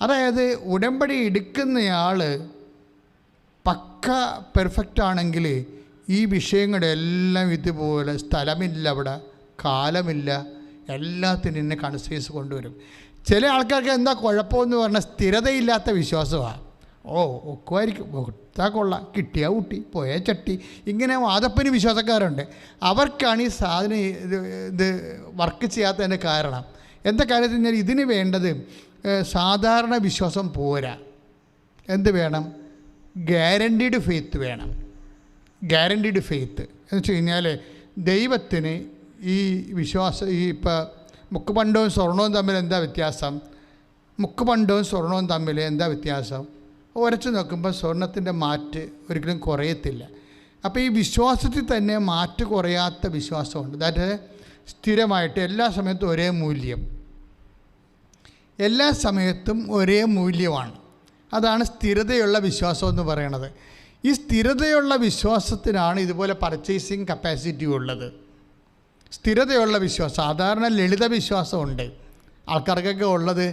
അതായത് ഉടമ്പടി എടുക്കുന്നയാൾ പക്ക പെർഫെക്റ്റ് ആണെങ്കിൽ ഈ വിഷയങ്ങളുടെ എല്ലാം ഇതുപോലെ സ്ഥലമില്ല, അവിടെ കാലമില്ല, എല്ലാത്തിനും എന്നെ കൺസൈസ് കൊണ്ടുവരും. ചില ആൾക്കാർക്ക് എന്താ കുഴപ്പമെന്ന് പറഞ്ഞാൽ സ്ഥിരതയില്ലാത്ത വിശ്വാസമാണ്. ഒക്കുമായിരിക്കും, കൊടുത്താൽ കൊള്ളാം, കിട്ടിയാൽ ഊട്ടി, പോയാൽ ചട്ടി, ഇങ്ങനെ വാദപ്പന് വിശ്വാസക്കാരുണ്ട്. അവർക്കാണ് ഈ സാധനം ഇത് വർക്ക് ചെയ്യാത്തതിൻ്റെ കാരണം. എന്താ കാര്യത്തിൽ കഴിഞ്ഞാൽ ഇതിന് വേണ്ടത് സാധാരണ വിശ്വാസം പോരാ. എന്ത് വേണം? ഗ്യാരൻറ്റീഡ് ഫെയ്ത്ത് വേണം. ഗ്യാരൻറ്റീഡ് ഫെയ്ത്ത് എന്ന് വെച്ച് കഴിഞ്ഞാൽ ദൈവത്തിന് ഈ വിശ്വാസം, ഈ ഇപ്പോൾ മുക്കുപണ്ടവും സ്വർണവും തമ്മിൽ എന്താ വ്യത്യാസം? മുക്കുപണ്ടവും സ്വർണവും തമ്മിൽ എന്താ വ്യത്യാസം? ഉരച്ച് നോക്കുമ്പോൾ സ്വർണത്തിൻ്റെ മാറ്റ് ഒരിക്കലും കുറയത്തില്ല. അപ്പോൾ ഈ വിശ്വാസത്തിൽ തന്നെ മാറ്റ് കുറയാത്ത വിശ്വാസമുണ്ട്. അതായത് സ്ഥിരമായിട്ട് എല്ലാ സമയത്തും ഒരേ മൂല്യം, എല്ലാ സമയത്തും ഒരേ മൂല്യമാണ്. അതാണ് സ്ഥിരതയുള്ള വിശ്വാസം എന്ന് പറയണത്. ഈ സ്ഥിരതയുള്ള വിശ്വാസത്തിനാണ് ഇതുപോലെ പർച്ചേസിങ് കപ്പാസിറ്റി ഉള്ളത്. സ്ഥിരതയുള്ള വിശ്വാസം, സാധാരണ ലളിത വിശ്വാസമുണ്ട് ആൾക്കാർക്കൊക്കെ ഉള്ളത്.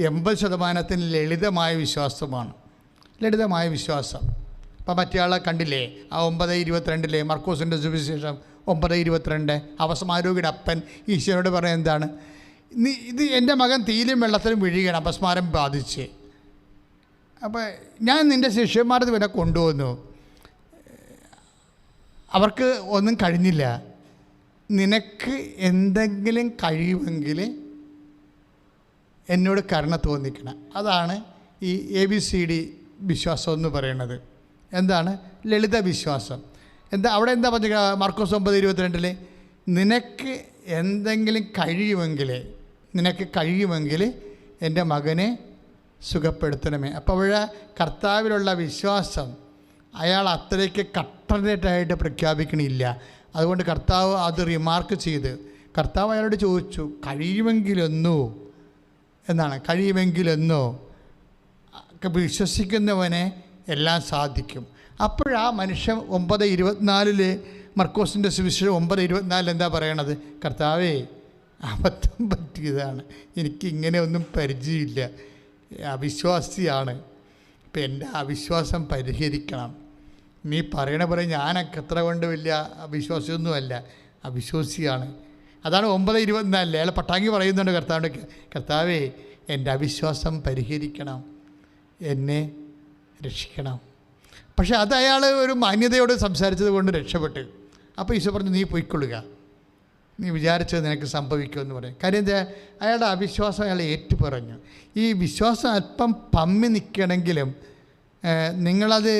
80% ലളിതമായ വിശ്വാസമാണ്. ലളിതമായ വിശ്വാസം. അപ്പം മറ്റേ ആളെ കണ്ടില്ലേ? ആ 9:22 മർക്കോസിൻ്റെ സുവിശേഷം 9:22 അപസ്മാരോഗിയുടെ അപ്പൻ ഈശോയോട് പറയുന്നത് എന്താണ്? ഇത് എൻ്റെ മകൻ തീയിലും വെള്ളത്തിലും വീഴുകയാണ്, അപസ്മാരം ബാധിച്ച്. അപ്പോൾ ഞാൻ നിൻ്റെ ശിഷ്യന്മാരത് വരെ കൊണ്ടുവന്നു, അവർക്ക് ഒന്നും കഴിഞ്ഞില്ല. നിനക്ക് എന്തെങ്കിലും കഴിയുമെങ്കിൽ എന്നോട് കരുണ തോന്നിക്കണം. അതാണ് ഈ ABCD വിശ്വാസം എന്ന് പറയുന്നത്. എന്താണ്? ലളിത വിശ്വാസം. എന്താ അവിടെ എന്താ പറഞ്ഞ മർക്കോസ് 9:22 നിനക്ക് എന്തെങ്കിലും കഴിയുമെങ്കിൽ എൻ്റെ മകനെ സുഖപ്പെടുത്തണമേ. അപ്പോൾ അവിടെ കർത്താവിലുള്ള വിശ്വാസം അയാൾ അത്രയ്ക്ക് കട്ടറായിട്ട് പ്രഖ്യാപിക്കണില്ല. അതുകൊണ്ട് കർത്താവ് അത് റിമാർക്ക് ചെയ്ത് കർത്താവ് അയാളോട് ചോദിച്ചു, കഴിയുമെങ്കിലെന്നോ എന്നാണ്, കഴിയുമെങ്കിലെന്നോ വിശ്വസിക്കുന്നവനെ എല്ലാം സാധിക്കും. അപ്പോഴാ മനുഷ്യൻ 9:24 മർക്കോസിൻ്റെ സുവിശേഷം 9:24 എന്താ പറയണത്? കർത്താവേ, അബദ്ധം പറ്റിയതാണ്, എനിക്ക് ഇങ്ങനെ ഒന്നും പരിചയമില്ല, അവിശ്വാസിയാണ്, ഇപ്പം എൻ്റെ അവിശ്വാസം പരിഹരിക്കണം. നീ പറയണ പോലെ ഞാനൊക്കെ എത്ര കൊണ്ട് വലിയ അവിശ്വാസിയൊന്നുമല്ല, അവിശ്വാസിയാണ്. അതാണ് 9:24. അയാൾ പട്ടാങ്കി പറയുന്നുണ്ട് കർത്താവിൻ്റെ, കർത്താവേ എൻ്റെ അവിശ്വാസം പരിഹരിക്കണം, എന്നെ രക്ഷിക്കണം. പക്ഷെ അത് അയാൾ ഒരു മാന്യതയോട് സംസാരിച്ചത് കൊണ്ട് രക്ഷപ്പെട്ട്. അപ്പോൾ ഈശോ പറഞ്ഞു, നീ പോയിക്കൊള്ളുക, നീ വിചാരിച്ചത് നിനക്ക് സംഭവിക്കുമെന്ന് പറയും. കാര്യം എന്താ? അയാളുടെ അവിശ്വാസം അയാൾ ഏറ്റുപറഞ്ഞു. ഈ വിശ്വാസം അല്പം പമ്മി നിൽക്കണമെങ്കിലും നിങ്ങളത്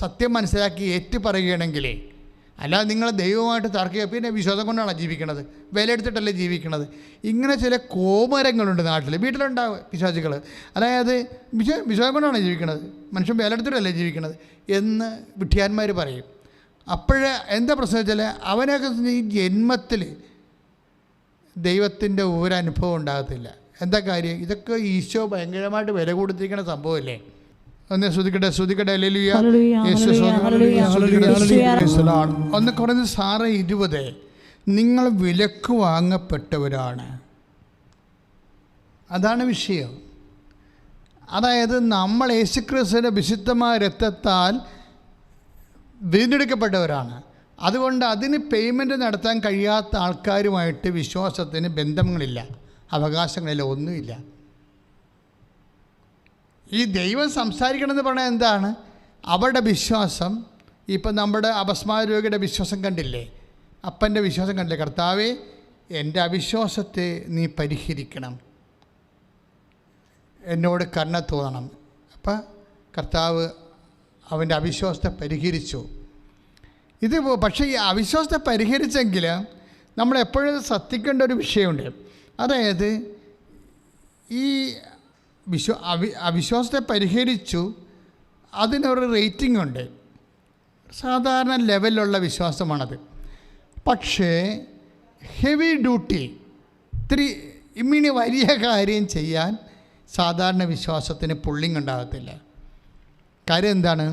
സത്യം മനസ്സിലാക്കി ഏറ്റുപറയുകയാണെങ്കിലേ, അല്ലാതെ നിങ്ങൾ ദൈവമായിട്ട് തർക്കുക, പിന്നെ വിശ്വാസം കൊണ്ടാണ് ജീവിക്കണത്, വിലയെടുത്തിട്ടല്ലേ ജീവിക്കണത്. ഇങ്ങനെ ചില കോമരങ്ങളുണ്ട് നാട്ടിൽ, വീട്ടിലുണ്ടാവും വിശ്വാസികൾ. അതായത് വിശ്വാസം കൊണ്ടാണ് ജീവിക്കണത്, മനുഷ്യൻ വിലയെടുത്തിട്ടല്ലേ ജീവിക്കണത് എന്ന് വിഡ്ഢിയാന്മാർ പറയും. അപ്പോഴേ എന്താ പ്രശ്നം വെച്ചാൽ അവനൊക്കെ ഈ ജന്മത്തിൽ ദൈവത്തിൻ്റെ ഒരനുഭവം ഉണ്ടാകത്തില്ല. എന്താ കാര്യം? ഇതൊക്കെ ഈശോ ഭയങ്കരമായിട്ട് വില കൊടുത്തിരിക്കുന്ന സംഭവമല്ലേ. ഒന്ന് ശ്രദ്ധിക്കട്ടെ, ശ്രദ്ധിക്കട്ടെ. ഹല്ലേലൂയ, ഒന്ന് കുറഞ്ഞ 6:20 നിങ്ങൾ വിലക്ക് വാങ്ങപ്പെട്ടവരാണ്. അതാണ് വിഷയം. അതായത് നമ്മൾ യേശുക്രിസ്തുവിൻ്റെ വിശുദ്ധമായ രക്തത്താൽ വീണ്ടെടുക്കപ്പെട്ടവരാണ്. അതുകൊണ്ട് അതിന് പേയ്മെൻറ്റ് നടത്താൻ കഴിയാത്ത ആൾക്കാരുമായിട്ട് വിശ്വാസത്തിന് ബന്ധങ്ങളില്ല, അവകാശങ്ങളില്ല, ഒന്നുമില്ല. ഈ ദൈവം സംസാരിക്കണമെന്ന് പറഞ്ഞാൽ എന്താണ്? അവരുടെ വിശ്വാസം. ഇപ്പം നമ്മുടെ അപസ്മാര രോഗിയുടെ വിശ്വാസം കണ്ടില്ലേ, അപ്പൻ്റെ വിശ്വാസം കണ്ടില്ലേ? കർത്താവേ, എൻ്റെ അവിശ്വാസത്തെ നീ പരിഹരിക്കണം, എന്നോട് കരുണ തോന്നണം. അപ്പം കർത്താവ് അവൻ്റെ അവിശ്വാസത്തെ പരിഹരിച്ചു. ഇത് പക്ഷേ ഈ അവിശ്വാസത്തെ പരിഹരിച്ചെങ്കിൽ നമ്മളെപ്പോഴും ശ്രദ്ധിക്കേണ്ട ഒരു വിഷയമുണ്ട്. അതായത് ഈ അവിശ്വാസത്തെ പരിഹരിച്ചു, അതിനൊരു റേറ്റിംഗ് ഉണ്ട്, സാധാരണ ലെവലിലുള്ള വിശ്വാസമാണത്. പക്ഷേ ഹെവി ഡ്യൂട്ടി, ഇത്തിരി ഇമ്മിനി വലിയ കാര്യം ചെയ്യാൻ സാധാരണ വിശ്വാസത്തിന് പുള്ളിങ് ഉണ്ടാകത്തില്ല. കാര്യം എന്താണ്?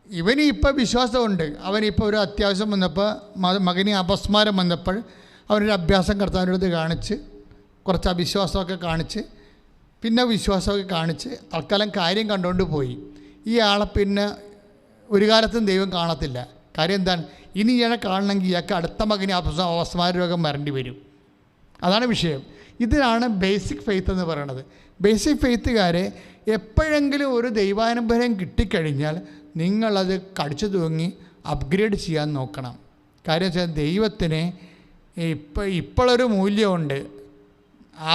ഇവന് ഇപ്പോൾ വിശ്വാസമുണ്ട്, അവനിപ്പോൾ ഒരു അത്യാവശ്യം വന്നപ്പോൾ, മകന് അപസ്മാരം വന്നപ്പോൾ അവനൊരു അഭ്യാസം കർത്താവിൻ്റെ അടുത്ത് കാണിച്ച്, കുറച്ച് അവിശ്വാസമൊക്കെ കാണിച്ച്, പിന്നെ വിശ്വാസമൊക്കെ കാണിച്ച് തൽക്കാലം കാര്യം കണ്ടുകൊണ്ട് പോയി. ഈ ആളെ പിന്നെ ഒരു കാലത്തും ദൈവം കാണത്തില്ല. കാര്യം എന്താണ്? ഇനി ഇയാളെ കാണണമെങ്കിൽ ഇയാൾക്ക് അടുത്ത മകന് അപസ്മാര രോഗം വരേണ്ടി വരും. അതാണ് വിഷയം. ഇതിനാണ് ബേസിക് ഫെയ്ത്ത് എന്ന് പറയുന്നത്. ബേസിക് ഫെയ്ത്തുകാരെ എപ്പോഴെങ്കിലും ഒരു ദൈവാനുഭവം കിട്ടിക്കഴിഞ്ഞാൽ നിങ്ങളത് കടിച്ചു തൂങ്ങി അപ്ഗ്രേഡ് ചെയ്യാൻ നോക്കണം. കാര്യം വെച്ചാൽ ദൈവത്തിന് ഇപ്പോഴൊരു മൂല്യമുണ്ട്,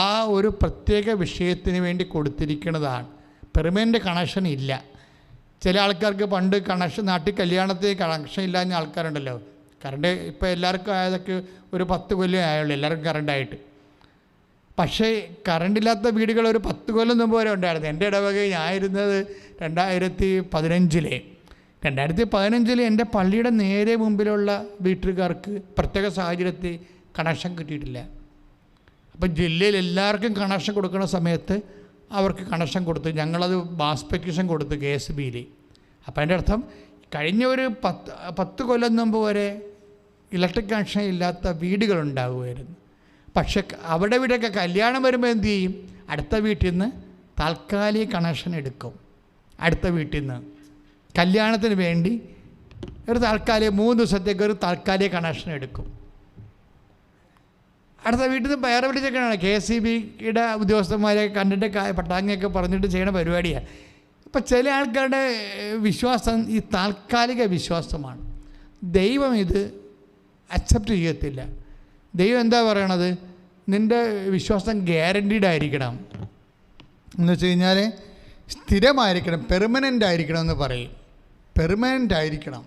ആ ഒരു പ്രത്യേക വിഷയത്തിന് വേണ്ടി കൊടുത്തിരിക്കുന്നതാണ്. പെർമനൻ്റ് കണക്ഷൻ ഇല്ല. ചില ആൾക്കാർക്ക് പണ്ട് കണക്ഷൻ, നാട്ടിൽ കല്യാണത്തിൽ കണക്ഷൻ ഇല്ലാഞ്ഞ ആൾക്കാരുണ്ടല്ലോ. കറണ്ട് ഇപ്പോൾ എല്ലാവർക്കും ആയതൊക്കെ ഒരു 10 കൊല്ലം ആയുള്ളൂ എല്ലാവർക്കും കറണ്ടായിട്ട്. പക്ഷേ കറണ്ടില്ലാത്ത വീടുകൾ ഒരു 10 കൊല്ലം മുമ്പ് വരെ ഉണ്ടായിരുന്നു. എൻ്റെ ഇടവകയിൽ ഞാനിരുന്നത് 2015. 2015 എൻ്റെ പള്ളിയുടെ നേരെ മുമ്പിലുള്ള വീട്ടുകാർക്ക് പ്രത്യേക സാഹചര്യത്തിൽ കണക്ഷൻ കിട്ടിയിട്ടില്ല. അപ്പം ജില്ലയിൽ എല്ലാവർക്കും കണക്ഷൻ കൊടുക്കുന്ന സമയത്ത് അവർക്ക് കണക്ഷൻ കൊടുത്ത് ഞങ്ങളത് മാസ് പെറ്റീഷൻ കൊടുത്ത് KSBയിൽ. അപ്പം അതിൻ്റെ അർത്ഥം കഴിഞ്ഞ ഒരു 10 കൊല്ലം മുമ്പ് വരെ ഇലക്ട്രിക് കണക്ഷൻ ഇല്ലാത്ത വീടുകളുണ്ടാകുമായിരുന്നു. പക്ഷെ അവിടെ ഇവിടെയൊക്കെ കല്യാണം വരുമ്പോൾ എന്തു ചെയ്യും? അടുത്ത വീട്ടിൽ നിന്ന് താൽക്കാലിക കണക്ഷൻ എടുക്കും. അടുത്ത വീട്ടിൽ നിന്ന് കല്യാണത്തിന് വേണ്ടി ഒരു താൽക്കാലിക 3 ദിവസത്തേക്ക് ഒരു താൽക്കാലിക കണക്ഷൻ എടുക്കും. അടുത്ത വീട്ടിൽ നിന്ന് വേറെ വിളിച്ചൊക്കെയാണ് KSBയുടെ ഉദ്യോഗസ്ഥന്മാരെ കണ്ടിട്ട് പട്ടാങ്ങിയൊക്കെ പറഞ്ഞിട്ട് ചെയ്യണ പരിപാടിയാണ്. അപ്പം ചില ആൾക്കാരുടെ വിശ്വാസം ഈ താൽക്കാലിക വിശ്വാസമാണ്. ദൈവം ഇത് അക്സെപ്റ്റ് ചെയ്യത്തില്ല. ദൈവം എന്താ പറയണത്? നിൻ്റെ വിശ്വാസം ഗ്യാരൻറ്റീഡ് ആയിരിക്കണം എന്ന് വെച്ച് കഴിഞ്ഞാൽ സ്ഥിരമായിരിക്കണം, പെർമനൻ്റ് ആയിരിക്കണം എന്ന് പറയും. പെർമനൻ്റ് ആയിരിക്കണം.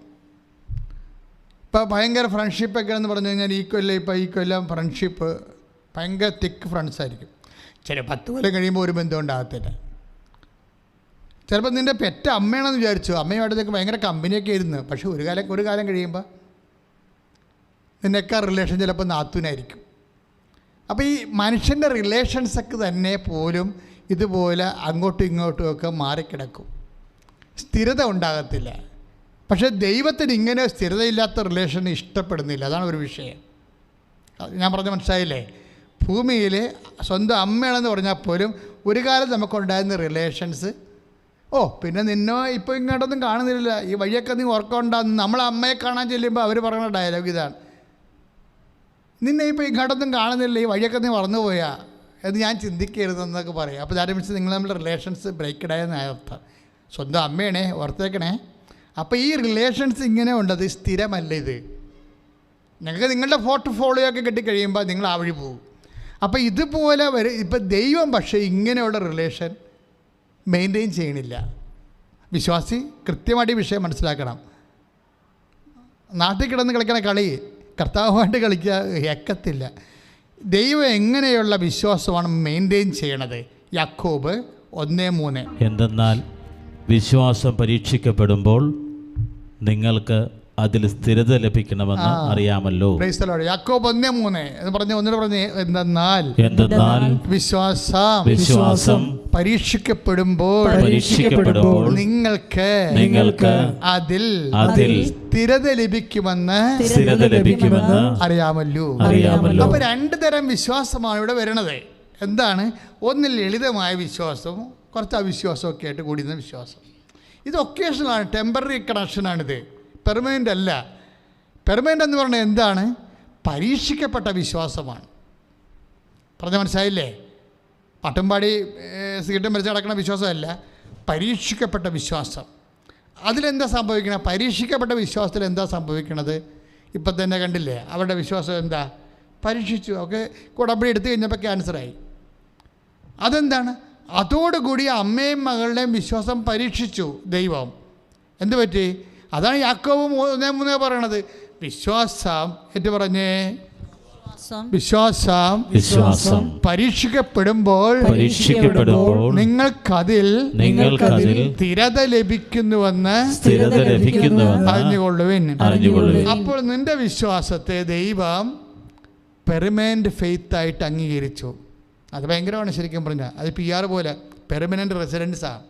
ഇപ്പോൾ ഭയങ്കര ഫ്രണ്ട്ഷിപ്പൊക്കെ എന്ന് പറഞ്ഞു കഴിഞ്ഞാൽ ഈ കൊല്ലം ഫ്രണ്ട്ഷിപ്പ് ഭയങ്കര തിക്ക് ഫ്രണ്ട്സ് ആയിരിക്കും. ചില 10 കൊല്ലം കഴിയുമ്പോൾ ഒരു ബന്ധം ഉണ്ടാകത്തില്ല. ചിലപ്പോൾ നിൻ്റെ പെറ്റ അമ്മയാണെന്ന് വിചാരിച്ചു, അമ്മയുമായിട്ടൊക്കെ ഭയങ്കര കമ്പനിയൊക്കെ ആയിരുന്നു. പക്ഷേ ഒരു കാലം കഴിയുമ്പോൾ നിന്നൊക്കെ റിലേഷൻ ചിലപ്പോൾ നാത്തൂനായിരിക്കും. അപ്പോൾ ഈ മനുഷ്യൻ്റെ റിലേഷൻസൊക്കെ തന്നെ പോലും ഇതുപോലെ അങ്ങോട്ടും ഇങ്ങോട്ടും ഒക്കെ മാറിക്കിടക്കും, സ്ഥിരത ഉണ്ടാകത്തില്ല. പക്ഷേ ദൈവത്തിന് ഇങ്ങനെ സ്ഥിരതയില്ലാത്ത റിലേഷൻ ഇഷ്ടപ്പെടുന്നില്ല. അതാണ് ഒരു വിഷയം. ഞാൻ പറഞ്ഞ മനസ്സിലായില്ലേ? ഭൂമിയിൽ സ്വന്തം അമ്മയാണെന്ന് പറഞ്ഞാൽ പോലും ഒരു കാലം നമുക്കുണ്ടായിരുന്ന റിലേഷൻസ്, പിന്നെ നിന്നോ ഇപ്പോൾ ഇങ്ങോട്ടൊന്നും കാണുന്നില്ല, ഈ വഴിയൊക്കെ നീ ഓർക്കൊണ്ടാന്ന് നമ്മളെ അമ്മയെ കാണാൻ ചെല്ലുമ്പോൾ അവർ പറയുന്ന ഡയലോഗ് ഇതാണ്: നിന്നെ ഇപ്പോൾ ഇങ്ങോട്ടൊന്നും കാണുന്നില്ല, ഈ വഴിയൊക്കെ നീ മറന്നുപോയാ എന്ന് ഞാൻ ചിന്തിക്കരുതെന്നൊക്കെ പറയും. അപ്പോൾ ദാറ്റ് മീൻസ് നിങ്ങൾ നമ്മുടെ റിലേഷൻസ് ബ്രേക്കഡായെന്ന് അർത്ഥം. സ്വന്തം അമ്മയാണേ, ഓർത്തേക്കണേ. അപ്പോൾ ഈ റിലേഷൻസ് ഇങ്ങനെ ഉണ്ടത് സ്ഥിരമല്ല. ഇത് നിങ്ങൾക്ക് നിങ്ങളുടെ പോർട്ട്ഫോളിയോ ഒക്കെ കിട്ടിക്കഴിയുമ്പോൾ നിങ്ങൾ ആ വഴി പോകും. അപ്പോൾ ഇതുപോലെ ഇപ്പം ദൈവം പക്ഷേ ഇങ്ങനെയുള്ള റിലേഷൻ മെയിൻറ്റെയിൻ ചെയ്യണില്ല. വിശ്വാസി കൃത്യമായിട്ട് ഈ വിഷയം മനസ്സിലാക്കണം. നാട്ടിൽ കിടന്ന് കളിക്കണ കളി കർത്താവുമായിട്ട് കളിക്കുക ഏക്കത്തില്ല. ദൈവം എങ്ങനെയുള്ള വിശ്വാസമാണ് മെയിൻറ്റെയിൻ ചെയ്യണത്? യാക്കോബ് 1:3. എന്തെന്നാൽ വിശ്വാസം പരീക്ഷിക്കപ്പെടുമ്പോൾ നിങ്ങൾക്ക് അതിൽ സ്ഥിരത ലഭിക്കണമെന്ന് അറിയാമല്ലോ. യാക്കോബ് 1:3 എന്ന് പറഞ്ഞ് എന്തെന്നാൽ വിശ്വാസം പരീക്ഷിക്കപ്പെടുമ്പോൾ നിങ്ങൾക്ക് അതിൽ സ്ഥിരത ലഭിക്കുമെന്ന് അറിയാമല്ലോ. അപ്പൊ 2 തരം വിശ്വാസമാണ് ഇവിടെ വരുന്നത്. എന്താണ്? ഒന്ന് ലളിതമായ വിശ്വാസവും കുറച്ച് അവിശ്വാസവും ഒക്കെ ആയിട്ട് കൂടിയുന്ന വിശ്വാസം. ഇത് ഒക്കേഷണലാണ്, ടെമ്പററി കണക്ഷനാണിത്, പെർമനൻ്റ് അല്ല. പെർമനൻ്റ് എന്ന് പറഞ്ഞാൽ എന്താണ്? പരീക്ഷിക്കപ്പെട്ട വിശ്വാസമാണ്. പറഞ്ഞ മനസ്സിലായില്ലേ? പട്ടുംപാടി സിഗരറ്റും വലിച്ച് നടക്കുന്ന വിശ്വാസമല്ല, പരീക്ഷിക്കപ്പെട്ട വിശ്വാസം. അതിലെന്താ സംഭവിക്കണത്? പരീക്ഷിക്കപ്പെട്ട വിശ്വാസത്തിൽ എന്താ സംഭവിക്കണത്? ഇപ്പം തന്നെ കണ്ടില്ലേ അവരുടെ വിശ്വാസം എന്താ? പരീക്ഷിച്ചു, ഒക്കെ കുടമ്പടി എടുത്തു കഴിഞ്ഞപ്പോൾ ക്യാൻസറായി. അതെന്താണ്? അതോടുകൂടി അമ്മയും മകളുടെയും വിശ്വാസം പരീക്ഷിച്ചു ദൈവം. എന്ത് പറ്റി? അതാണ് യാക്കോബ് 1:3 പറയണത്. വിശ്വാസം എന്ന് പറഞ്ഞേ, വിശ്വാസം പരീക്ഷിക്കപ്പെടുമ്പോൾ നിങ്ങൾക്കതിൽ സ്ഥിരത ലഭിക്കുന്നുവെന്ന് അറിഞ്ഞുകൊള്ളുവിൻ. അപ്പോൾ നിന്റെ വിശ്വാസത്തെ ദൈവം പെർമനന്റ് ഫെയ്ത്ത് ആയിട്ട് അംഗീകരിച്ചു. അത് ഭയങ്കരമാണ് ശരിക്കും പറഞ്ഞാൽ. അത് PR പോലെ പെർമനന്റ് റെസിഡൻസാണ്.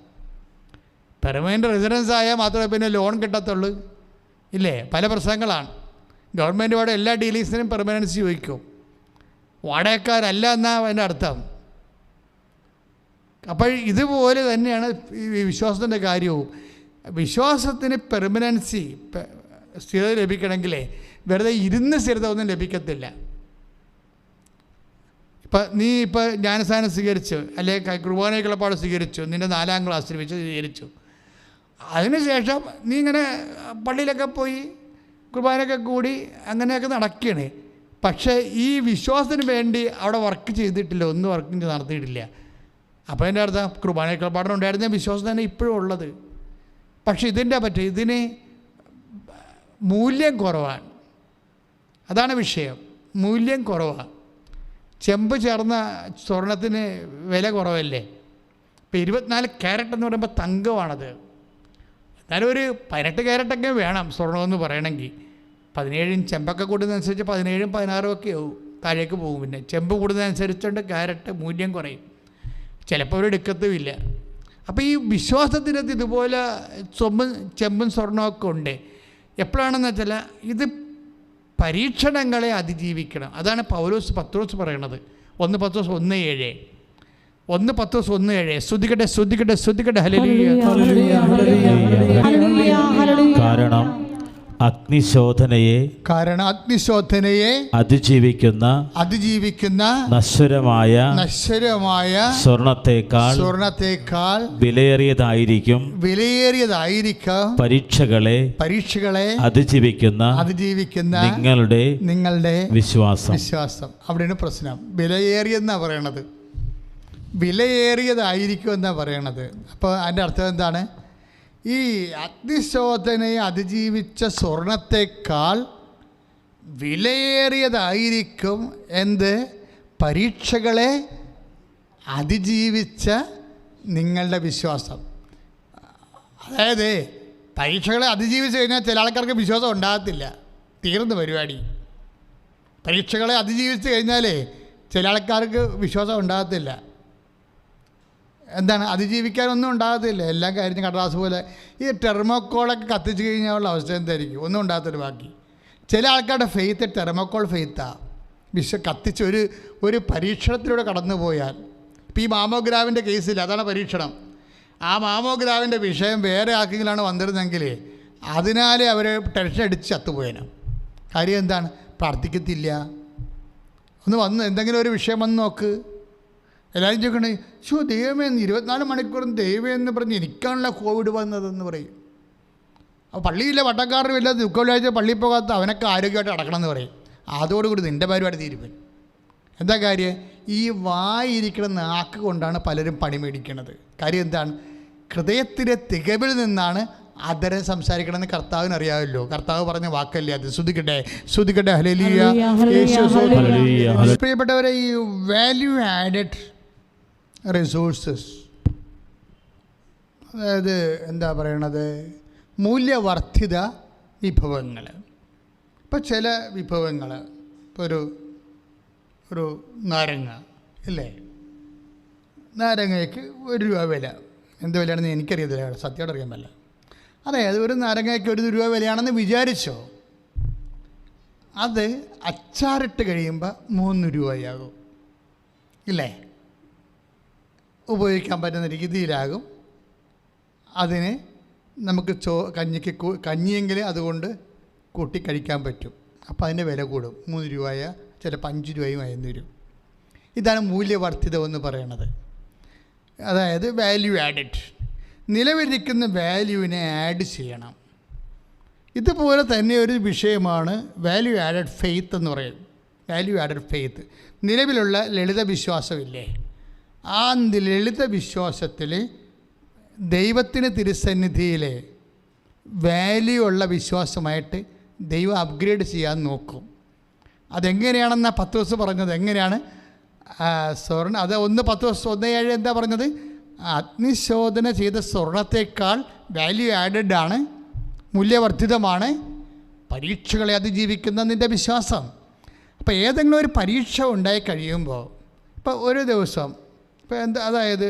പെർമനന്റ് റെസിഡൻസ് ആയാൽ മാത്രമേ പിന്നെ ലോൺ കിട്ടത്തുള്ളൂ, ഇല്ലേ? പല പ്രശ്നങ്ങളാണ്. ഗവൺമെൻറ് വാടക എല്ലാ ഡീലിങ്സിനും പെർമനൻസി ചോദിക്കും. വാടകക്കാരല്ല എന്നാണ് അതിൻ്റെ അർത്ഥം. അപ്പോൾ ഇതുപോലെ തന്നെയാണ് ഈ വിശ്വാസത്തിൻ്റെ കാര്യവും. വിശ്വാസത്തിന് പെർമനൻസി, സ്ഥിരത ലഭിക്കണമെങ്കിലേ വെറുതെ ഇരുന്ന് സ്ഥിരത ഒന്നും ലഭിക്കത്തില്ല. നീ ജ്ഞാനസ്നാനം സ്വീകരിച്ചു, അല്ലെങ്കിൽ കുർബാനയ്ക്കുള്ള പാട് സ്വീകരിച്ചു, നിൻ്റെ 4ാം ക്ലാസ്സിൽ വെച്ച് സ്വീകരിച്ചു. അതിനുശേഷം നീ ഇങ്ങനെ പള്ളിയിലൊക്കെ പോയി കുർബാനയൊക്കെ കൂടി അങ്ങനെയൊക്കെ നടക്കുകയാണ്. പക്ഷേ ഈ വിശ്വാസത്തിന് വേണ്ടി അവിടെ വർക്ക് ചെയ്തിട്ടില്ല, ഒന്നും വർക്ക് നടത്തിയിട്ടില്ല. അപ്പോൾ എൻ്റെ അർത്ഥം കുർബാനയ്ക്കുള്ള പാഠം ഉണ്ടായിരുന്ന വിശ്വാസം തന്നെ ഇപ്പോഴും ഉള്ളത്. പക്ഷേ ഇതിന് മൂല്യം കുറവാണ്. അതാണ് വിഷയം. മൂല്യം കുറവാണ്. ചെമ്പ് ചേർന്ന സ്വർണത്തിന് വില കുറവല്ലേ? ഇപ്പോൾ 24 ക്യാരറ്റ് എന്ന് പറയുമ്പോൾ തങ്കമാണത്. എന്നാലും ഒരു 18 ക്യാരറ്റൊക്കെ വേണം സ്വർണമെന്ന് പറയണമെങ്കിൽ. 17 ചെമ്പൊക്കെ കൂടുന്നതനുസരിച്ച് 17, 16 ഒക്കെ ആവും, താഴേക്ക് പോകും. പിന്നെ ചെമ്പ് കൂടുന്നതനുസരിച്ചുകൊണ്ട് ക്യാരറ്റ് മൂല്യം കുറയും, ചിലപ്പോൾ ഒരു എടുക്കത്തുമില്ല. അപ്പോൾ ഈ വിശ്വാസത്തിനകത്ത് ഇതുപോലെ ചെമ്പും സ്വർണമൊക്കെ ഉണ്ട്. എപ്പോഴാണെന്ന് വെച്ചാൽ ഇത് പരീക്ഷണങ്ങളെ അതിജീവിക്കണം. അതാണ് പത്രോസ് പറയണത്. 1 പത്രോസ് 1:7. 1 പത്രോസ് 1:7. സ്തുതിക്കട്ടെ ഹല്ലേലൂയ. കാരണം അഗ്നിശോധനയെ അതിജീവിക്കുന്ന നശ്വരമായ സ്വർണത്തേക്കാൾ വിലയേറിയതായിരിക്കും പരീക്ഷകളെ അതിജീവിക്കുന്ന നിങ്ങളുടെ വിശ്വാസം. അവിടെയാണ് പ്രശ്നം. വിലയേറിയെന്നാ പറയണത്, വിലയേറിയതായിരിക്കും എന്നാ പറയണത്. അപ്പോൾ അതിൻ്റെ അർത്ഥം എന്താണ്? ഈ അഗ്നിശോധനയെ അതിജീവിച്ച സ്വർണത്തേക്കാൾ വിലയേറിയതായിരിക്കും പരീക്ഷകളെ അതിജീവിച്ച നിങ്ങളുടെ വിശ്വാസം. അതായത് പരീക്ഷകളെ അതിജീവിച്ച് കഴിഞ്ഞാൽ ചില ആൾക്കാർക്ക് വിശ്വാസം ഉണ്ടാകത്തില്ല, തീർന്നു പരിപാടി. പരീക്ഷകളെ അതിജീവിച്ച് കഴിഞ്ഞാൽ ചില ആൾക്കാർക്ക് വിശ്വാസം ഉണ്ടാകത്തില്ല. എന്താണ്, അതിജീവിക്കാനൊന്നും ഉണ്ടാകത്തില്ല. എല്ലാ കാര്യത്തിനും കടലാസ് പോലെ. ഈ ടെർമോക്കോളൊക്കെ കത്തിച്ച് കഴിഞ്ഞാലുള്ള അവസ്ഥ എന്തായിരിക്കും? ഒന്നും ഉണ്ടാകത്തില്ല ബാക്കി. ചില ആൾക്കാരുടെ ഫെയ്ത്ത് ടെർമോക്കോൾ ഫെയ്ത്താണ്. കത്തിച്ച് ഒരു പരീക്ഷണത്തിലൂടെ കടന്നു പോയാൽ, ഇപ്പോൾ ഈ മാമോഗ്രാഫിൻ്റെ കേസിൽ അതാണ് പരീക്ഷണം. ആ മാമോഗ്രാഫിൻ്റെ വിഷയം വേറെ ആർക്കെങ്കിലാണ് വന്നിരുന്നെങ്കിൽ അതിനാലെ അവർ ടെൻഷൻ അടിച്ച് ചത്തുപോയേനെ. കാര്യം എന്താണ്? പ്രാർത്ഥിക്കത്തില്ല. ഒന്ന് വന്ന് എന്തെങ്കിലും ഒരു വിഷയം വന്ന് നോക്ക്. എല്ലാവരും ചോദിക്കണേ, ദൈവമേ 24 മണിക്കൂറും ദൈവമേ എന്ന് പറഞ്ഞ് എനിക്കാണല്ലോ കോവിഡ് വന്നതെന്ന് പറയും. അപ്പോൾ പള്ളിയിലെ വട്ടക്കാരനും ഇല്ല, ദുഃഖവെള്ളിയാഴ്ച പള്ളിയിൽ പോകാത്ത അവനൊക്കെ ആരോഗ്യമായിട്ട് അടക്കണമെന്ന് പറയും. അതോടുകൂടി നിൻ്റെ പരിപാടി തീരുമാനം. എന്താ കാര്യം? ഈ വായിരിക്കുന്ന നാക്ക് കൊണ്ടാണ് പലരും പണി മേടിക്കുന്നത്. കാര്യം എന്താണ്? ഹൃദയത്തിൻ്റെ തികവിൽ നിന്നാണ് അതരം സംസാരിക്കണമെന്ന് കർത്താവിന് അറിയാമല്ലോ. കർത്താവ് പറഞ്ഞ വാക്കല്ലേ അത്. ശ്രുതിക്കട്ടെ ഹല്ലേലൂയ. പ്രിയപ്പെട്ടവരെ, ഈ വാല്യൂ ആഡഡ് റിസോഴ്സസ്, അതായത് എന്താ പറയണത്, മൂല്യവർദ്ധിത വിഭവങ്ങൾ. ഇപ്പോൾ ചില വിഭവങ്ങൾ, ഇപ്പോൾ ഒരു നാരങ്ങ ഇല്ലേ, നാരങ്ങയ്ക്ക് 1 രൂപ വില. എന്ത് വിലയാണെന്ന് എനിക്കറിയത്തില്ല, സത്യമായിട്ട് അറിയാൻ പറ്റില്ല. അതായത് ഒരു നാരങ്ങയ്ക്ക് 1 രൂപ വിലയാണെന്ന് വിചാരിച്ചോ, അത് അച്ചാറിട്ട് കഴിയുമ്പോൾ 3 രൂപയാകും ഇല്ലേ? ഉപയോഗിക്കാൻ പറ്റുന്ന രീതിയിലാകും. അതിന് നമുക്ക് കഞ്ഞിയെങ്കിൽ അതുകൊണ്ട് കൂട്ടി കഴിക്കാൻ പറ്റും. അപ്പോൾ അതിൻ്റെ വില കൂടും. 3 രൂപയ ചിലപ്പോൾ 5 രൂപയും ആയെന്ന് വരും. ഇതാണ് മൂല്യവർദ്ധിതം എന്ന് പറയണത്. അതായത് വാല്യൂ ആഡഡ്. നിലവിലിരിക്കുന്ന വാല്യൂവിനെ ആഡ് ചെയ്യണം. ഇതുപോലെ തന്നെ ഒരു വിഷയമാണ് വാല്യൂ ആഡഡ് ഫെയ്ത്ത് എന്ന് പറയും. വാല്യൂ ആഡഡ് ഫെയ്ത്ത്, നിലവിലുള്ള ലളിത വിശ്വാസമില്ലേ, ആ ലളിത വിശ്വാസത്തിൽ ദൈവത്തിന് തിരുസന്നിധിയിലെ വാല്യൂ ഉള്ള വിശ്വാസമായിട്ട് ദൈവം അപ്ഗ്രേഡ് ചെയ്യാൻ നോക്കും. അതെങ്ങനെയാണെന്നാണ് പത്രോസ് പറഞ്ഞത്. എങ്ങനെയാണ്? അത് 1:10-1:7 എന്താ പറഞ്ഞത്? അഗ്നിശോധന ചെയ്ത സ്വർണത്തേക്കാൾ വാല്യൂ ആഡഡ് ആണ്, മൂല്യവർദ്ധിതമാണ് പരീക്ഷകളെ അതിജീവിക്കുന്ന നിൻ്റെ വിശ്വാസം. അപ്പോൾ ഏതെങ്കിലും ഒരു പരീക്ഷ ഉണ്ടായി കഴിയുമ്പോൾ, ഇപ്പോൾ ഒരു ദിവസം, ഇപ്പോൾ അതായത്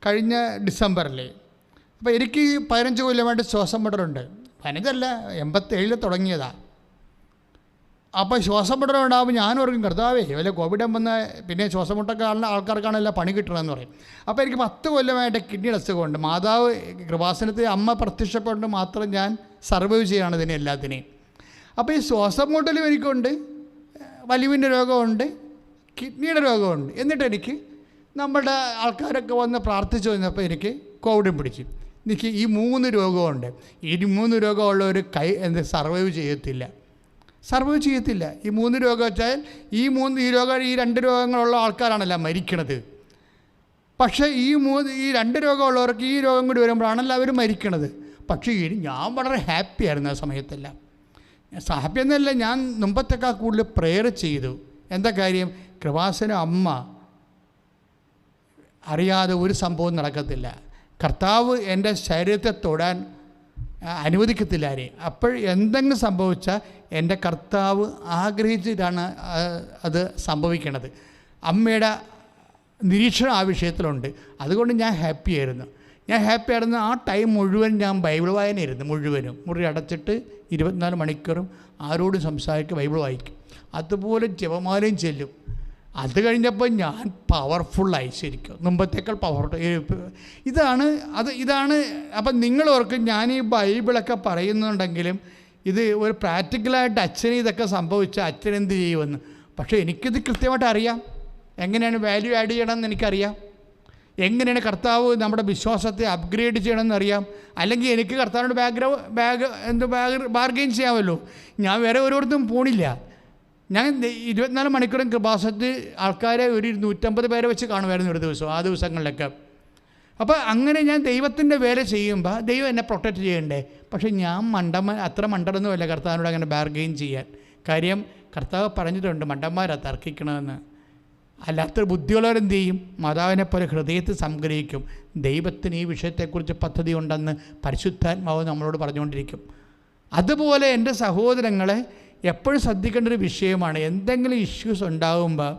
കഴിഞ്ഞ ഡിസംബറിൽ, അപ്പോൾ എനിക്ക് 15 കൊല്ലമായിട്ട് ശ്വാസം മുട്ടലുണ്ട്. 15 87 തുടങ്ങിയതാണ്. അപ്പോൾ ശ്വാസം മുട്ടൽ ഉണ്ടാകുമ്പോൾ ഞാൻ ഓർക്കും, കർത്താവേ വല്ല കോവിഡ് വന്ന പിന്നെ ശ്വാസം മുട്ടൊക്കെ ആൾക്കാർക്കാണല്ലോ പണി കിട്ടണമെന്ന് പറയും. അപ്പോൾ എനിക്ക് 10 കൊല്ലമായിട്ട് കിഡ്നി അസുഖമുണ്ട്. മാതാവ് കൃപാസനത്തിൽ അമ്മ പ്രത്യക്ഷപ്പെട്ട് മാത്രം ഞാൻ സർവൈവ് ചെയ്യുകയാണ് ഇതിനെ എല്ലാത്തിനെയും. അപ്പോൾ ഈ ശ്വാസം മുട്ടലും എനിക്കുണ്ട്, വലിവിൻ്റെ രോഗമുണ്ട്, കിഡ്നിയുടെ രോഗമുണ്ട്. എന്നിട്ട് എനിക്ക് നമ്മുടെ ആൾക്കാരൊക്കെ വന്ന് പ്രാർത്ഥിച്ചു വന്നപ്പോൾ എനിക്ക് കോവിഡും പിടിച്ചു. എനിക്ക് ഈ 3 രോഗമുണ്ട്. ഈ 3 രോഗമുള്ളവർ സർവൈവ് ചെയ്യത്തില്ല. ഈ 3 രോഗം വെച്ചാൽ ഈ 2 രോഗങ്ങളുള്ള ആൾക്കാരാണല്ലോ മരിക്കണത്. പക്ഷേ ഈ 2 രോഗമുള്ളവർക്ക് ഈ രോഗം കൂടി വരുമ്പോഴാണല്ലോ അവർ മരിക്കണത്. പക്ഷേ ഞാൻ വളരെ ഹാപ്പി ആയിരുന്നു ആ സമയത്തെല്ലാം. ഹാപ്പി എന്നല്ല, ഞാൻ മുമ്പത്തേക്കാൾ കൂടുതൽ പ്രെയർ ചെയ്തു. എന്താ കാര്യം? കൃപാസന അമ്മ അറിയാതെ ഒരു സംഭവം നടക്കത്തില്ല. കർത്താവ് എൻ്റെ ശരീരത്തെ തൊടാൻ അനുവദിക്കത്തില്ല ആരെയും. അപ്പോൾ എന്തെങ്കിലും സംഭവിച്ചാൽ എൻ്റെ കർത്താവ് ആഗ്രഹിച്ചിട്ടാണ് അത് സംഭവിക്കണത്. അമ്മയുടെ നിരീക്ഷണം ആ വിഷയത്തിലുണ്ട്. അതുകൊണ്ട് ഞാൻ ഹാപ്പി ആയിരുന്നു. ആ ടൈം മുഴുവൻ ഞാൻ ബൈബിൾ വായനയായിരുന്നു. മുഴുവനും മുറി അടച്ചിട്ട് 24 മണിക്കൂറും ആരോടും സംസാരിക്കുക, ബൈബിൾ വായിക്കും. അതുപോലെ ജപമാലയും ചെല്ലും. അത് കഴിഞ്ഞപ്പോൾ ഞാൻ പവർഫുള്ളായി, ശരിക്കും മുമ്പത്തേക്കാൾ പവർഫുൾ. ഇതാണ്. അപ്പം നിങ്ങൾ ഓർക്കും ഞാൻ ഈ ബൈബിളൊക്കെ പറയുന്നുണ്ടെങ്കിലും ഇത് ഒരു പ്രാക്ടിക്കലായിട്ട് അച്ഛന് ഇതൊക്കെ സംഭവിച്ച അച്ഛൻ എന്ത് ചെയ്യുമെന്ന്. പക്ഷേ എനിക്കിത് കൃത്യമായിട്ട് അറിയാം. എങ്ങനെയാണ് വാല്യൂ ആഡ് ചെയ്യണമെന്ന് എനിക്കറിയാം. എങ്ങനെയാണ് കർത്താവ് നമ്മുടെ വിശ്വാസത്തെ അപ്ഗ്രേഡ് ചെയ്യണമെന്നറിയാം. അല്ലെങ്കിൽ എനിക്ക് കർത്താവിനോട് ബാർഗെയിൻ ചെയ്യാമല്ലോ. ഞാൻ വേറെ ഓരോരുത്തരും പോണില്ല. ഞാൻ 24 മണിക്കൂറും കൃപാസനത്തിൽ ആൾക്കാരെ ഒരു 150 പേരെ വെച്ച് കാണുമായിരുന്നു ഒരു ദിവസം, ആ ദിവസങ്ങളിലൊക്കെ. അപ്പോൾ അങ്ങനെ ഞാൻ ദൈവത്തിൻ്റെ വേല ചെയ്യുമ്പോൾ ദൈവം എന്നെ പ്രൊട്ടക്റ്റ് ചെയ്യണ്ടേ. പക്ഷേ ഞാൻ അത്ര മണ്ടനൊന്നുമല്ല കർത്താവിനോട് അങ്ങനെ ബാർഗെയിൻ ചെയ്യാൻ. കാര്യം കർത്താവ് പറഞ്ഞിട്ടുണ്ട് മണ്ടന്മാരാ തർക്കിക്കണമെന്ന്. അല്ലാത്തൊരു ബുദ്ധിയുള്ളവരെന്ത് ചെയ്യും? മാതാവിനെ പോലെ ഹൃദയത്തിൽ സംഗ്രഹിക്കും. ദൈവത്തിന് ഈ വിഷയത്തെക്കുറിച്ച് പദ്ധതി ഉണ്ടെന്ന് പരിശുദ്ധാത്മാവ് നമ്മളോട് പറഞ്ഞുകൊണ്ടിരിക്കും. അതുപോലെ എൻ്റെ സഹോദരങ്ങളെ എപ്പോഴും ശ്രദ്ധിക്കേണ്ട ഒരു വിഷയമാണ്, എന്തെങ്കിലും ഇഷ്യൂസ് ഉണ്ടാകുമ്പോൾ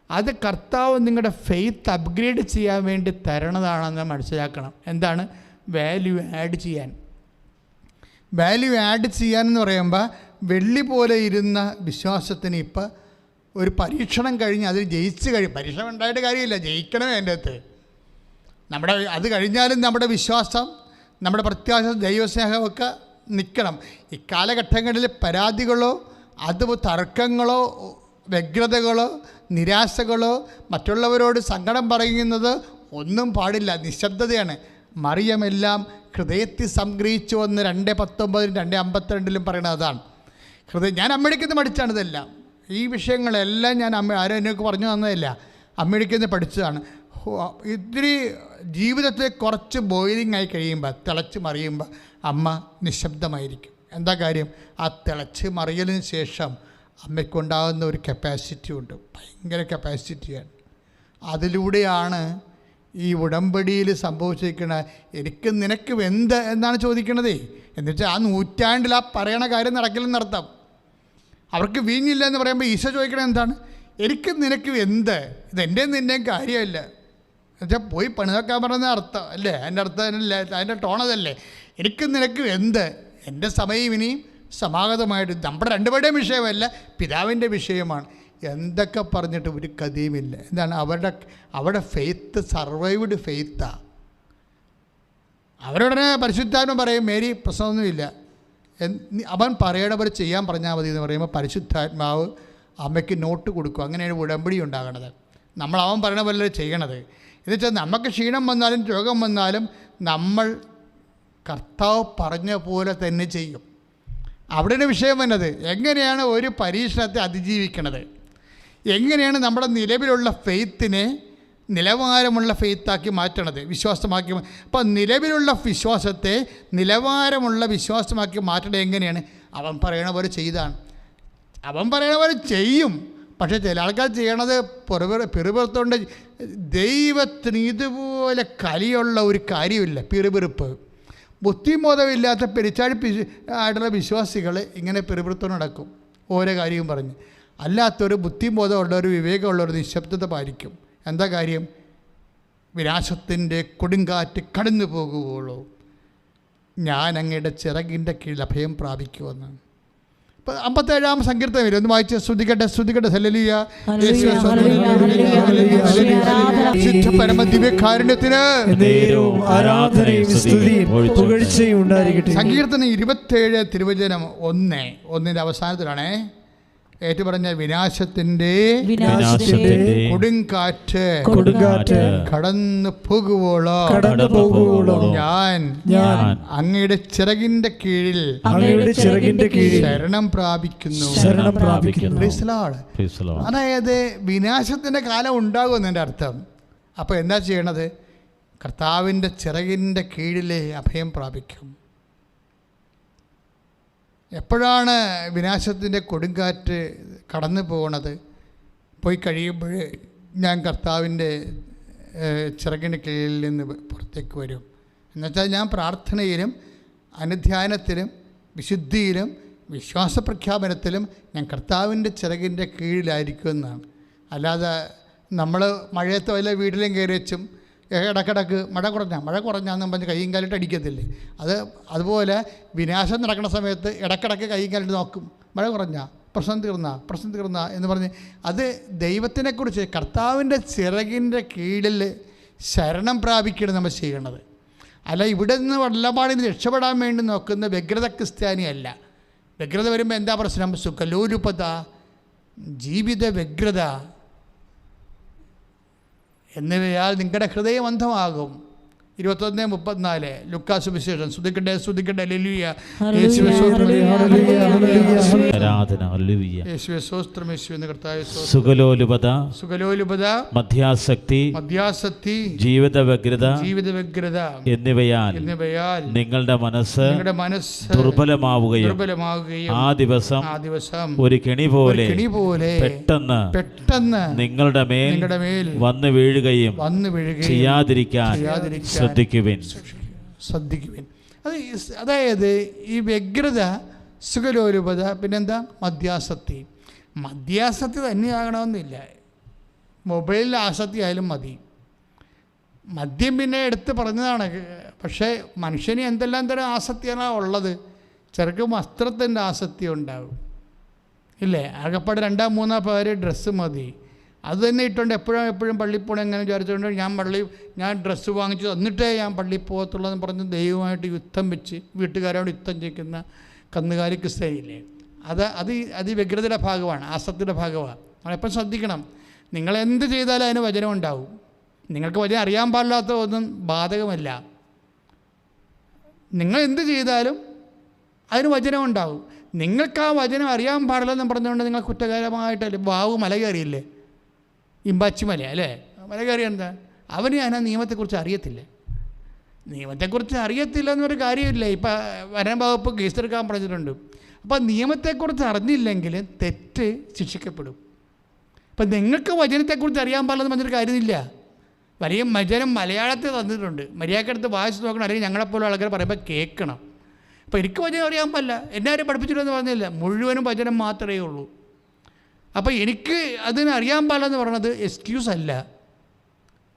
അത് കർത്താവ് നിങ്ങളുടെ ഫെയ്ത്ത് അപ്ഗ്രേഡ് ചെയ്യാൻ വേണ്ടി തരണതാണെന്ന് മനസ്സിലാക്കണം. എന്താണ്? വാല്യൂ ആഡ് ചെയ്യാൻ. വാല്യൂ ആഡ് ചെയ്യാനെന്ന് പറയുമ്പോൾ വെള്ളി പോലെ ഇരുന്ന വിശ്വാസത്തിന് ഇപ്പോൾ ഒരു പരീക്ഷണം കഴിഞ്ഞ് അതിൽ ജയിച്ച് പരീക്ഷണം ഉണ്ടായിട്ട് കാര്യമില്ല, ജയിക്കണമേ അതിൻ്റെ അകത്ത്. അത് കഴിഞ്ഞാലും നമ്മുടെ വിശ്വാസം, നമ്മുടെ പ്രത്യാശ, ദൈവസ്നേഹമൊക്കെ നിൽക്കണം. ഇക്കാലഘട്ടങ്ങളിൽ പരാതികളോ തർക്കങ്ങളോ വ്യഗ്രതകളോ നിരാശകളോ മറ്റുള്ളവരോട് സങ്കടം പറയുന്നത് ഒന്നും പാടില്ല. നിശബ്ദതയാണ്. മറിയമെല്ലാം ഹൃദയത്തിൽ സംഗ്രഹിച്ചു വന്ന് 2:19 2:52 പറയുന്നത് അതാണ്. ഞാൻ അമ്മയ്ക്കുന്ന പഠിച്ചാണിതെല്ലാം. ഈ വിഷയങ്ങളെല്ലാം ഞാൻ ആരും എന്നൊക്കെ പറഞ്ഞു തന്നതല്ല, അമ്മയ്ക്കുന്ന പഠിച്ചതാണ്. ഇത്തിരി ജീവിതത്തെ കുറച്ച് ബോയിലിംഗ് ആയി കഴിയുമ്പോൾ, തിളച്ച് മറിയുമ്പോൾ അമ്മ നിശബ്ദമായിരിക്കും. എന്താ കാര്യം? ആ തിളച്ച് മറിയലിന് ശേഷം അമ്മയ്ക്കുണ്ടാകുന്ന ഒരു കപ്പാസിറ്റി ഉണ്ട്, ഭയങ്കര കപ്പാസിറ്റിയാണ്. അതിലൂടെയാണ് ഈ ഉടമ്പടിയിൽ സംഭവിച്ചിരിക്കുന്ന എനിക്ക് നിനക്ക് എന്ത് എന്നാണ് ചോദിക്കണതേ. എന്നുവെച്ചാൽ ആ നൂറ്റാണ്ടിൽ ആ പറയണ കാര്യം നടക്കില്ലെന്നർത്ഥം. അവർക്ക് വീഞ്ഞില്ല എന്ന് പറയുമ്പോൾ ഈശോ ചോദിക്കണത് എന്താണ്? എനിക്ക് നിനക്ക് എന്ത്? ഇതെൻ്റെയും നിൻ്റെയും കാര്യമല്ല. എന്നുവെച്ചാൽ പോയി പണിതൊക്കാൻ പറയുന്ന അർത്ഥം അല്ലേ? അതിൻ്റെ അർത്ഥം അതിൻ്റെ ടോണതല്ലേ? എനിക്ക് നിനക്ക് എന്ത്? എൻ്റെ സമയം ഇനിയും സമാഗതമായിട്ട് നമ്മുടെ രണ്ടുപേരുടെയും വിഷയമല്ല, പിതാവിൻ്റെ വിഷയമാണ്. എന്തൊക്കെ പറഞ്ഞിട്ട് ഒരു കഥയുമില്ല. എന്താണ്? അവരുടെ ഫെയ്ത്ത് സർവൈവ്ഡ് ഫെയ്ത്താണ്. അവരുടനെ പരിശുദ്ധാത്മ പറയും, മേരി പ്രശ്നമൊന്നുമില്ല, അവൻ പറയണവർ ചെയ്യാൻ പറഞ്ഞാൽ മതി എന്ന് പറയുമ്പോൾ പരിശുദ്ധാത്മാവ് അമ്മയ്ക്ക് നോട്ട് കൊടുക്കും. അങ്ങനെയാണ് ഉടമ്പടി ഉണ്ടാകണത്. അവൻ പറയണ പോലെ ചെയ്യണത്. എന്നുവെച്ചാൽ നമുക്ക് ക്ഷീണം വന്നാലും രോഗം വന്നാലും നമ്മൾ കർത്താവ് പറഞ്ഞ പോലെ തന്നെ ചെയ്യും. അവിടെയാണ് വിഷയം വന്നത്. എങ്ങനെയാണ് ഒരു പരീക്ഷണത്തെ അതിജീവിക്കണത്? എങ്ങനെയാണ് നമ്മുടെ നിലവിലുള്ള ഫെയ്ത്തിനെ നിലവാരമുള്ള ഫെയ്ത്താക്കി മാറ്റണത്, വിശ്വാസമാക്കി? അപ്പോൾ നിലവിലുള്ള വിശ്വാസത്തെ നിലവാരമുള്ള വിശ്വാസമാക്കി മാറ്റണത് എങ്ങനെയാണ്? അവൻ പറയണ പോലെ ചെയ്താണ്. അവൻ പറയണ പോലെ ചെയ്യും. പക്ഷേ ചില ആൾക്കാർ ചെയ്യണത് പിറുപിറുത്തോണ്ട്. ദൈവത്തിന് ഇതുപോലെ കലിയുള്ള ഒരു കാര്യമില്ല. പിറുപിറുപ്പ്, ബുദ്ധിബോധമില്ലാത്ത ആയിട്ടുള്ള വിശ്വാസികൾ ഇങ്ങനെ പിറുപിറുത്തോണ്ട് നടക്കും, ഓരോ കാര്യവും പറഞ്ഞ്. അല്ലാത്തൊരു ബുദ്ധിബോധമുള്ളൊരു വിവേകമുള്ളൊരു നിശബ്ദത പാലിക്കും. എന്താ കാര്യം? വിനാശത്തിൻ്റെ കൊടുങ്കാറ്റ് കടന്നു പോകുകയുള്ളൂ, ഞാൻ അങ്ങയുടെ ചിറകിൻ്റെ കീഴിൽ അഭയം പ്രാപിക്കുമെന്ന്. ഇപ്പം 57-ാം സങ്കീർത്തനം വരും. ഒന്ന് വായിച്ച് സ്തുതിക്കട്ടെ, സ്തുതിക്കട്ടെ. ഹല്ലേലൂയ, പരമദിവ്യകാരുണ്യത്തിന് സങ്കീർത്തനം 27 തിരുവചനം 1 അവസാനത്തിലാണേ ഏറ്റു പറഞ്ഞ വിനാശത്തിന്റെ കൊടുങ്കാറ്റ് കടന്നു പോകുവോളോ ഞാൻ അങ്ങയുടെ ചിറകിന്റെ കീഴിൽ ശരണം പ്രാപിക്കുന്നു. അതായത് വിനാശത്തിന്റെ കാലം ഉണ്ടാകുമെന്നതിൻ്റെ അർത്ഥം. അപ്പോൾ എന്താ ചെയ്യണത്? കർത്താവിൻ്റെ ചിറകിൻ്റെ കീഴിലെ അഭയം പ്രാപിക്കും. എപ്പോഴാണ് വിനാശത്തിൻ്റെ കൊടുങ്കാറ്റ് കടന്നു പോകണത്? പോയി കഴിയുമ്പോൾ ഞാൻ കർത്താവിൻ്റെ ചിറകിൻ്റെ കീഴിൽ നിന്ന് പുറത്തേക്ക് വരും. എന്നുവെച്ചാൽ ഞാൻ പ്രാർത്ഥനയിലും അനുധ്യാനത്തിലും വിശുദ്ധിയിലും വിശ്വാസ പ്രഖ്യാപനത്തിലും ഞാൻ കർത്താവിൻ്റെ ചിറകിൻ്റെ കീഴിലായിരിക്കുമെന്നാണ്. അല്ലാതെ നമ്മൾ മഴയത്ത് വല്ല വീട്ടിലും കയറി വെച്ചും ഇടക്കിടക്ക് മഴ കുറഞ്ഞാന്നും പറഞ്ഞ് കൈയും കാലിട്ട് അടിക്കത്തില്ലേ? അതുപോലെ വിനാശം നടക്കുന്ന സമയത്ത് ഇടക്കിടക്ക് കൈയും കാലിട്ട് നോക്കും. മഴ കുറഞ്ഞാൽ പ്രശ്നം തീർന്ന എന്ന് പറഞ്ഞ് അത് ദൈവത്തിനെക്കുറിച്ച് കർത്താവിൻ്റെ ചിറകിൻ്റെ കീഴിൽ ശരണം പ്രാപിക്കണം നമ്മൾ ചെയ്യണത്. അല്ല ഇവിടെ നിന്ന് വല്ലപാടിൽ നിന്ന് രക്ഷപ്പെടാൻ വേണ്ടി നോക്കുന്ന വ്യഗ്രത ക്രിസ്ത്യാനിയല്ല. വ്യഗ്രത വരുമ്പോൾ എന്താ പ്രശ്നം? സുഖലോലുപത, ജീവിത വ്യഗ്രത എന്നിവയാൽ നിങ്ങളുടെ ഹൃദയം അന്ധമാകും. 21:34 ലുക്കാസ് സുവിശേഷം. സ്തുതിക്കട്ടെ സ്തുതിക്കട്ടെ ഹല്ലേലൂയ. ഹല്ലേലൂയ, ആരാധന. ഹല്ലേലൂയ. യേശുവേ സ്തോത്രം. യേശുവേ കർത്താവേ സ്തോത്രം. സുഖലോലുപത, സുഖലോലുപത, മധ്യാസക്തി, മദ്യാസക്തി, ജീവിത വ്യഗ്രത എന്നിവയാൽ നിങ്ങളുടെ മനസ്സ് ദുർബലമാവുകയും ആ ദിവസം ഒരു കെണി പോലെ പെട്ടെന്ന് നിങ്ങളുടെ മേൽ വന്നു വീഴുകയും ചെയ്യാതിരിക്കാൻ ശ്രദ്ധിക്കുവിൻ. അതായത് ഈ വ്യഗ്രത, സുഖലോലുപത, പിന്നെന്താ മദ്യാസക്തി. മദ്യാസക്തി തന്നെയാകണമെന്നില്ല, മൊബൈലിൽ ആസക്തി ആയാലും മതി. മദ്യം പിന്നെ എടുത്ത് പറഞ്ഞതാണ്. പക്ഷേ മനുഷ്യന് എന്തെല്ലാം തരം ആസക്തിയാണ് ഉള്ളത്. ചിലർക്ക് വസ്ത്രത്തിൻ്റെ ആസക്തി ഉണ്ടാവും, ഇല്ലേ? ആകപ്പാട് 2-3 പേര് ഡ്രസ്സ് മതി, അത് തന്നെ ഇട്ടുകൊണ്ട് എപ്പോഴും പള്ളിയിൽ പോകണം എങ്ങനെ വിചാരിച്ചുകൊണ്ട് ഞാൻ ഡ്രസ്സ് വാങ്ങിച്ചു തന്നിട്ടേ ഞാൻ പള്ളിയിൽ പോകത്തുള്ളതെന്ന് പറഞ്ഞ് ദൈവമായിട്ട് യുദ്ധം വെച്ച് വീട്ടുകാരോട് യുദ്ധം ചെയ്യുന്ന കന്നുകാലി ക്രിസ്ത്യാനിയില്ലേ, അത് വ്യഗ്രതയുടെ ഭാഗമാണ്, ആസക്തിയുടെ ഭാഗമാണ്. നമ്മളെപ്പം ശ്രദ്ധിക്കണം. നിങ്ങൾ എന്ത് ചെയ്താലും അതിന് വചനം ഉണ്ടാവും. നിങ്ങൾക്ക് വചനം അറിയാൻ പാടില്ലാത്ത ഒന്നും ബാധകമല്ല. നിങ്ങൾ എന്ത് ചെയ്താലും അതിന് വചനം ഉണ്ടാവും. നിങ്ങൾക്ക് ആ വചനം അറിയാൻ പാടില്ലെന്ന് പറഞ്ഞുകൊണ്ട് നിങ്ങൾ കുറ്റകരമായിട്ടല്ലേ വാവ് മല കയറിയില്ലേ, ഇമ്പാച്ചി മല അല്ലേ? മല കയറി എന്താ? അവന് ഞാൻ ആ നിയമത്തെക്കുറിച്ച് അറിയത്തില്ല. നിയമത്തെക്കുറിച്ച് അറിയത്തില്ല എന്നൊരു കാര്യമില്ല. ഇപ്പം വനം വകുപ്പ് കേസെടുക്കാൻ പറഞ്ഞിട്ടുണ്ട്. അപ്പോൾ നിയമത്തെക്കുറിച്ച് അറിഞ്ഞില്ലെങ്കിൽ തെറ്റ് ശിക്ഷിക്കപ്പെടും. ഇപ്പം നിങ്ങൾക്ക് വചനത്തെക്കുറിച്ച് അറിയാൻ പാടില്ലെന്ന് പറഞ്ഞൊരു കാര്യമില്ല. വചനം മലയാളത്തിൽ തന്നിട്ടുണ്ട്, മര്യാദക്കടുത്ത് വായിച്ച് നോക്കണം, അല്ലെങ്കിൽ ഞങ്ങളെപ്പോലും ആൾക്കാർ പറയുമ്പോൾ കേൾക്കണം. അപ്പോൾ എനിക്ക് വചനം അറിയാൻ പാടില്ല, എന്നെ ആരും പഠിപ്പിച്ചില്ലെന്ന് പറഞ്ഞില്ല, മുഴുവനും വചനം മാത്രമേ ഉള്ളൂ. അപ്പോൾ എനിക്ക് അതിന് അറിയാൻ പാടില്ലെന്ന് പറയുന്നത് എക്സ്ക്യൂസ് അല്ല.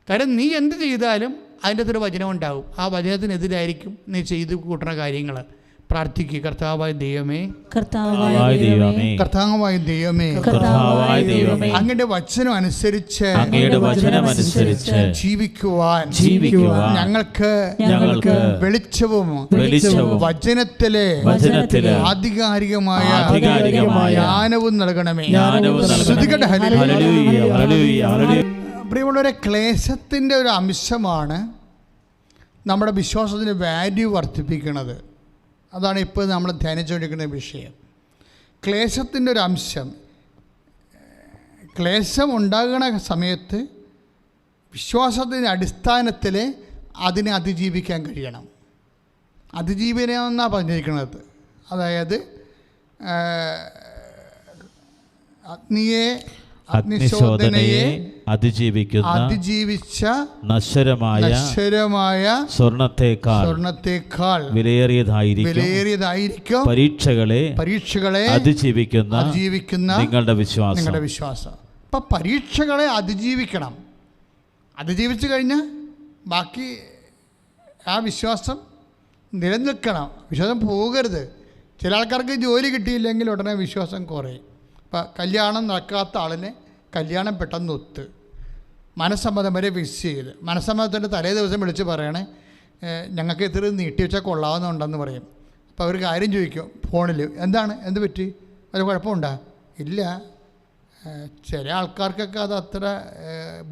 കാരണം നീ എന്ത് ചെയ്താലും അതിൻ്റെ അകത്തൊരു വചനം ഉണ്ടാവും. ആ വചനത്തിനെതിരായിരിക്കും നീ ചെയ്ത് കൂട്ടുന്ന കാര്യങ്ങൾ. പ്രാർത്ഥിക്കുക. കർത്താവായ ദൈവമേ, അങ്ങയുടെ വചനം അനുസരിച്ച് ജീവിക്കുവാൻ ഞങ്ങൾക്ക് വെളിച്ചവും വചനത്തിലെ ആധികാരികമായ ജ്ഞാനവും നൽകണമേ. പ്രിയമുള്ളവരെ, ക്ലേശത്തിൻ്റെ ഒരു അംശമാണ് നമ്മുടെ വിശ്വാസത്തിൻ്റെ വാല്യൂ വർദ്ധിപ്പിക്കുന്നത്. അതാണ് ഇപ്പോൾ നമ്മൾ ധ്യാനിച്ചുകൊണ്ടിരിക്കുന്ന വിഷയം. ക്ലേശത്തിൻ്റെ ഒരു അംശം. ക്ലേശം ഉണ്ടാകുന്ന സമയത്ത് വിശ്വാസത്തിൻ്റെ അടിസ്ഥാനത്തിൽ അതിനെ അതിജീവിക്കാൻ കഴിയണം. അതിജീവനമെന്നാണ് പറഞ്ഞിരിക്കുന്നത്. അതായത് അഗ്നിശോധനയെ അതിജീവിച്ച നശ്വരമായ സ്വർണത്തേക്കാൾ വിലയേറിയതായിരിക്കും പരീക്ഷകളെ അതിജീവിക്കുന്ന നിങ്ങളുടെ വിശ്വാസം. അപ്പം പരീക്ഷകളെ അതിജീവിക്കണം. അതിജീവിച്ചു കഴിഞ്ഞാൽ ബാക്കി ആ വിശ്വാസം നിലനിൽക്കണം. വിശ്വാസം പോകരുത്. ചില ആൾക്കാർക്ക് ജോലി കിട്ടിയില്ലെങ്കിൽ ഉടനെ വിശ്വാസം കുറയും. ഇപ്പം കല്യാണം നടക്കാത്ത ആളിനെ കല്യാണം പെട്ടെന്ന് ഒത്ത് മനസ്സമ്മതം വരെ ഫിക്സ് ചെയ്ത്, മനസ്സമ്മതത്തിൻ്റെ തലേ ദിവസം വിളിച്ച് പറയണേ ഞങ്ങൾക്ക് ഇത്ര നീട്ടി വെച്ചാൽ കൊള്ളാവുന്നുണ്ടെന്ന് പറയും. അപ്പോൾ അവർ കാര്യം ചോദിക്കും ഫോണിൽ, എന്ത് പറ്റി, അത് കുഴപ്പമുണ്ടോ? ഇല്ല. ചില ആൾക്കാർക്കൊക്കെ അത് അത്ര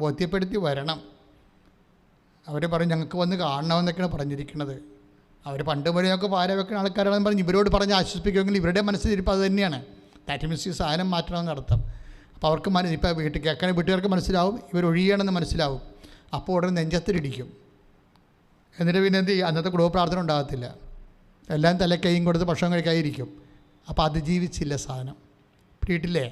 ബോധ്യപ്പെടുത്തി വരണം. അവർ പറയും ഞങ്ങൾക്ക് വന്ന് കാണണമെന്നൊക്കെയാണ് പറഞ്ഞിരിക്കുന്നത്. അവർ പണ്ട് വരെയൊക്കെ പാര വെക്കുന്ന ആൾക്കാരാണെന്ന് പറഞ്ഞ് ഇവരോട് പറഞ്ഞ് ആശ്വസിപ്പിക്കുമെങ്കിൽ ഇവരുടെ മനസ്സിലിരിപ്പോൾ അത് തന്നെയാണ്. ദാറ്റ് മീൻസ് ഈ സാധനം മാറ്റണമെന്ന് നടത്താം. അപ്പോൾ അവർക്ക് ഇപ്പോൾ വീട്ടുകാർക്ക് മനസ്സിലാവും, ഇവരൊഴിയണമെന്ന് മനസ്സിലാവും. അപ്പോൾ ഉടനെ നെഞ്ചത്തിലിടിക്കും. എന്നിട്ട് പിന്നെ എന്ത് ചെയ്യും? അന്നത്തെ കുടുംബ പ്രാർത്ഥന ഉണ്ടാകത്തില്ല. എല്ലാം തലക്കൈയും കൊടുത്ത് ഭക്ഷണം കഴിക്കാതിരിക്കും. അപ്പോൾ അതിജീവിച്ചില്ല സാധനം. പിടിയിട്ടില്ലേ?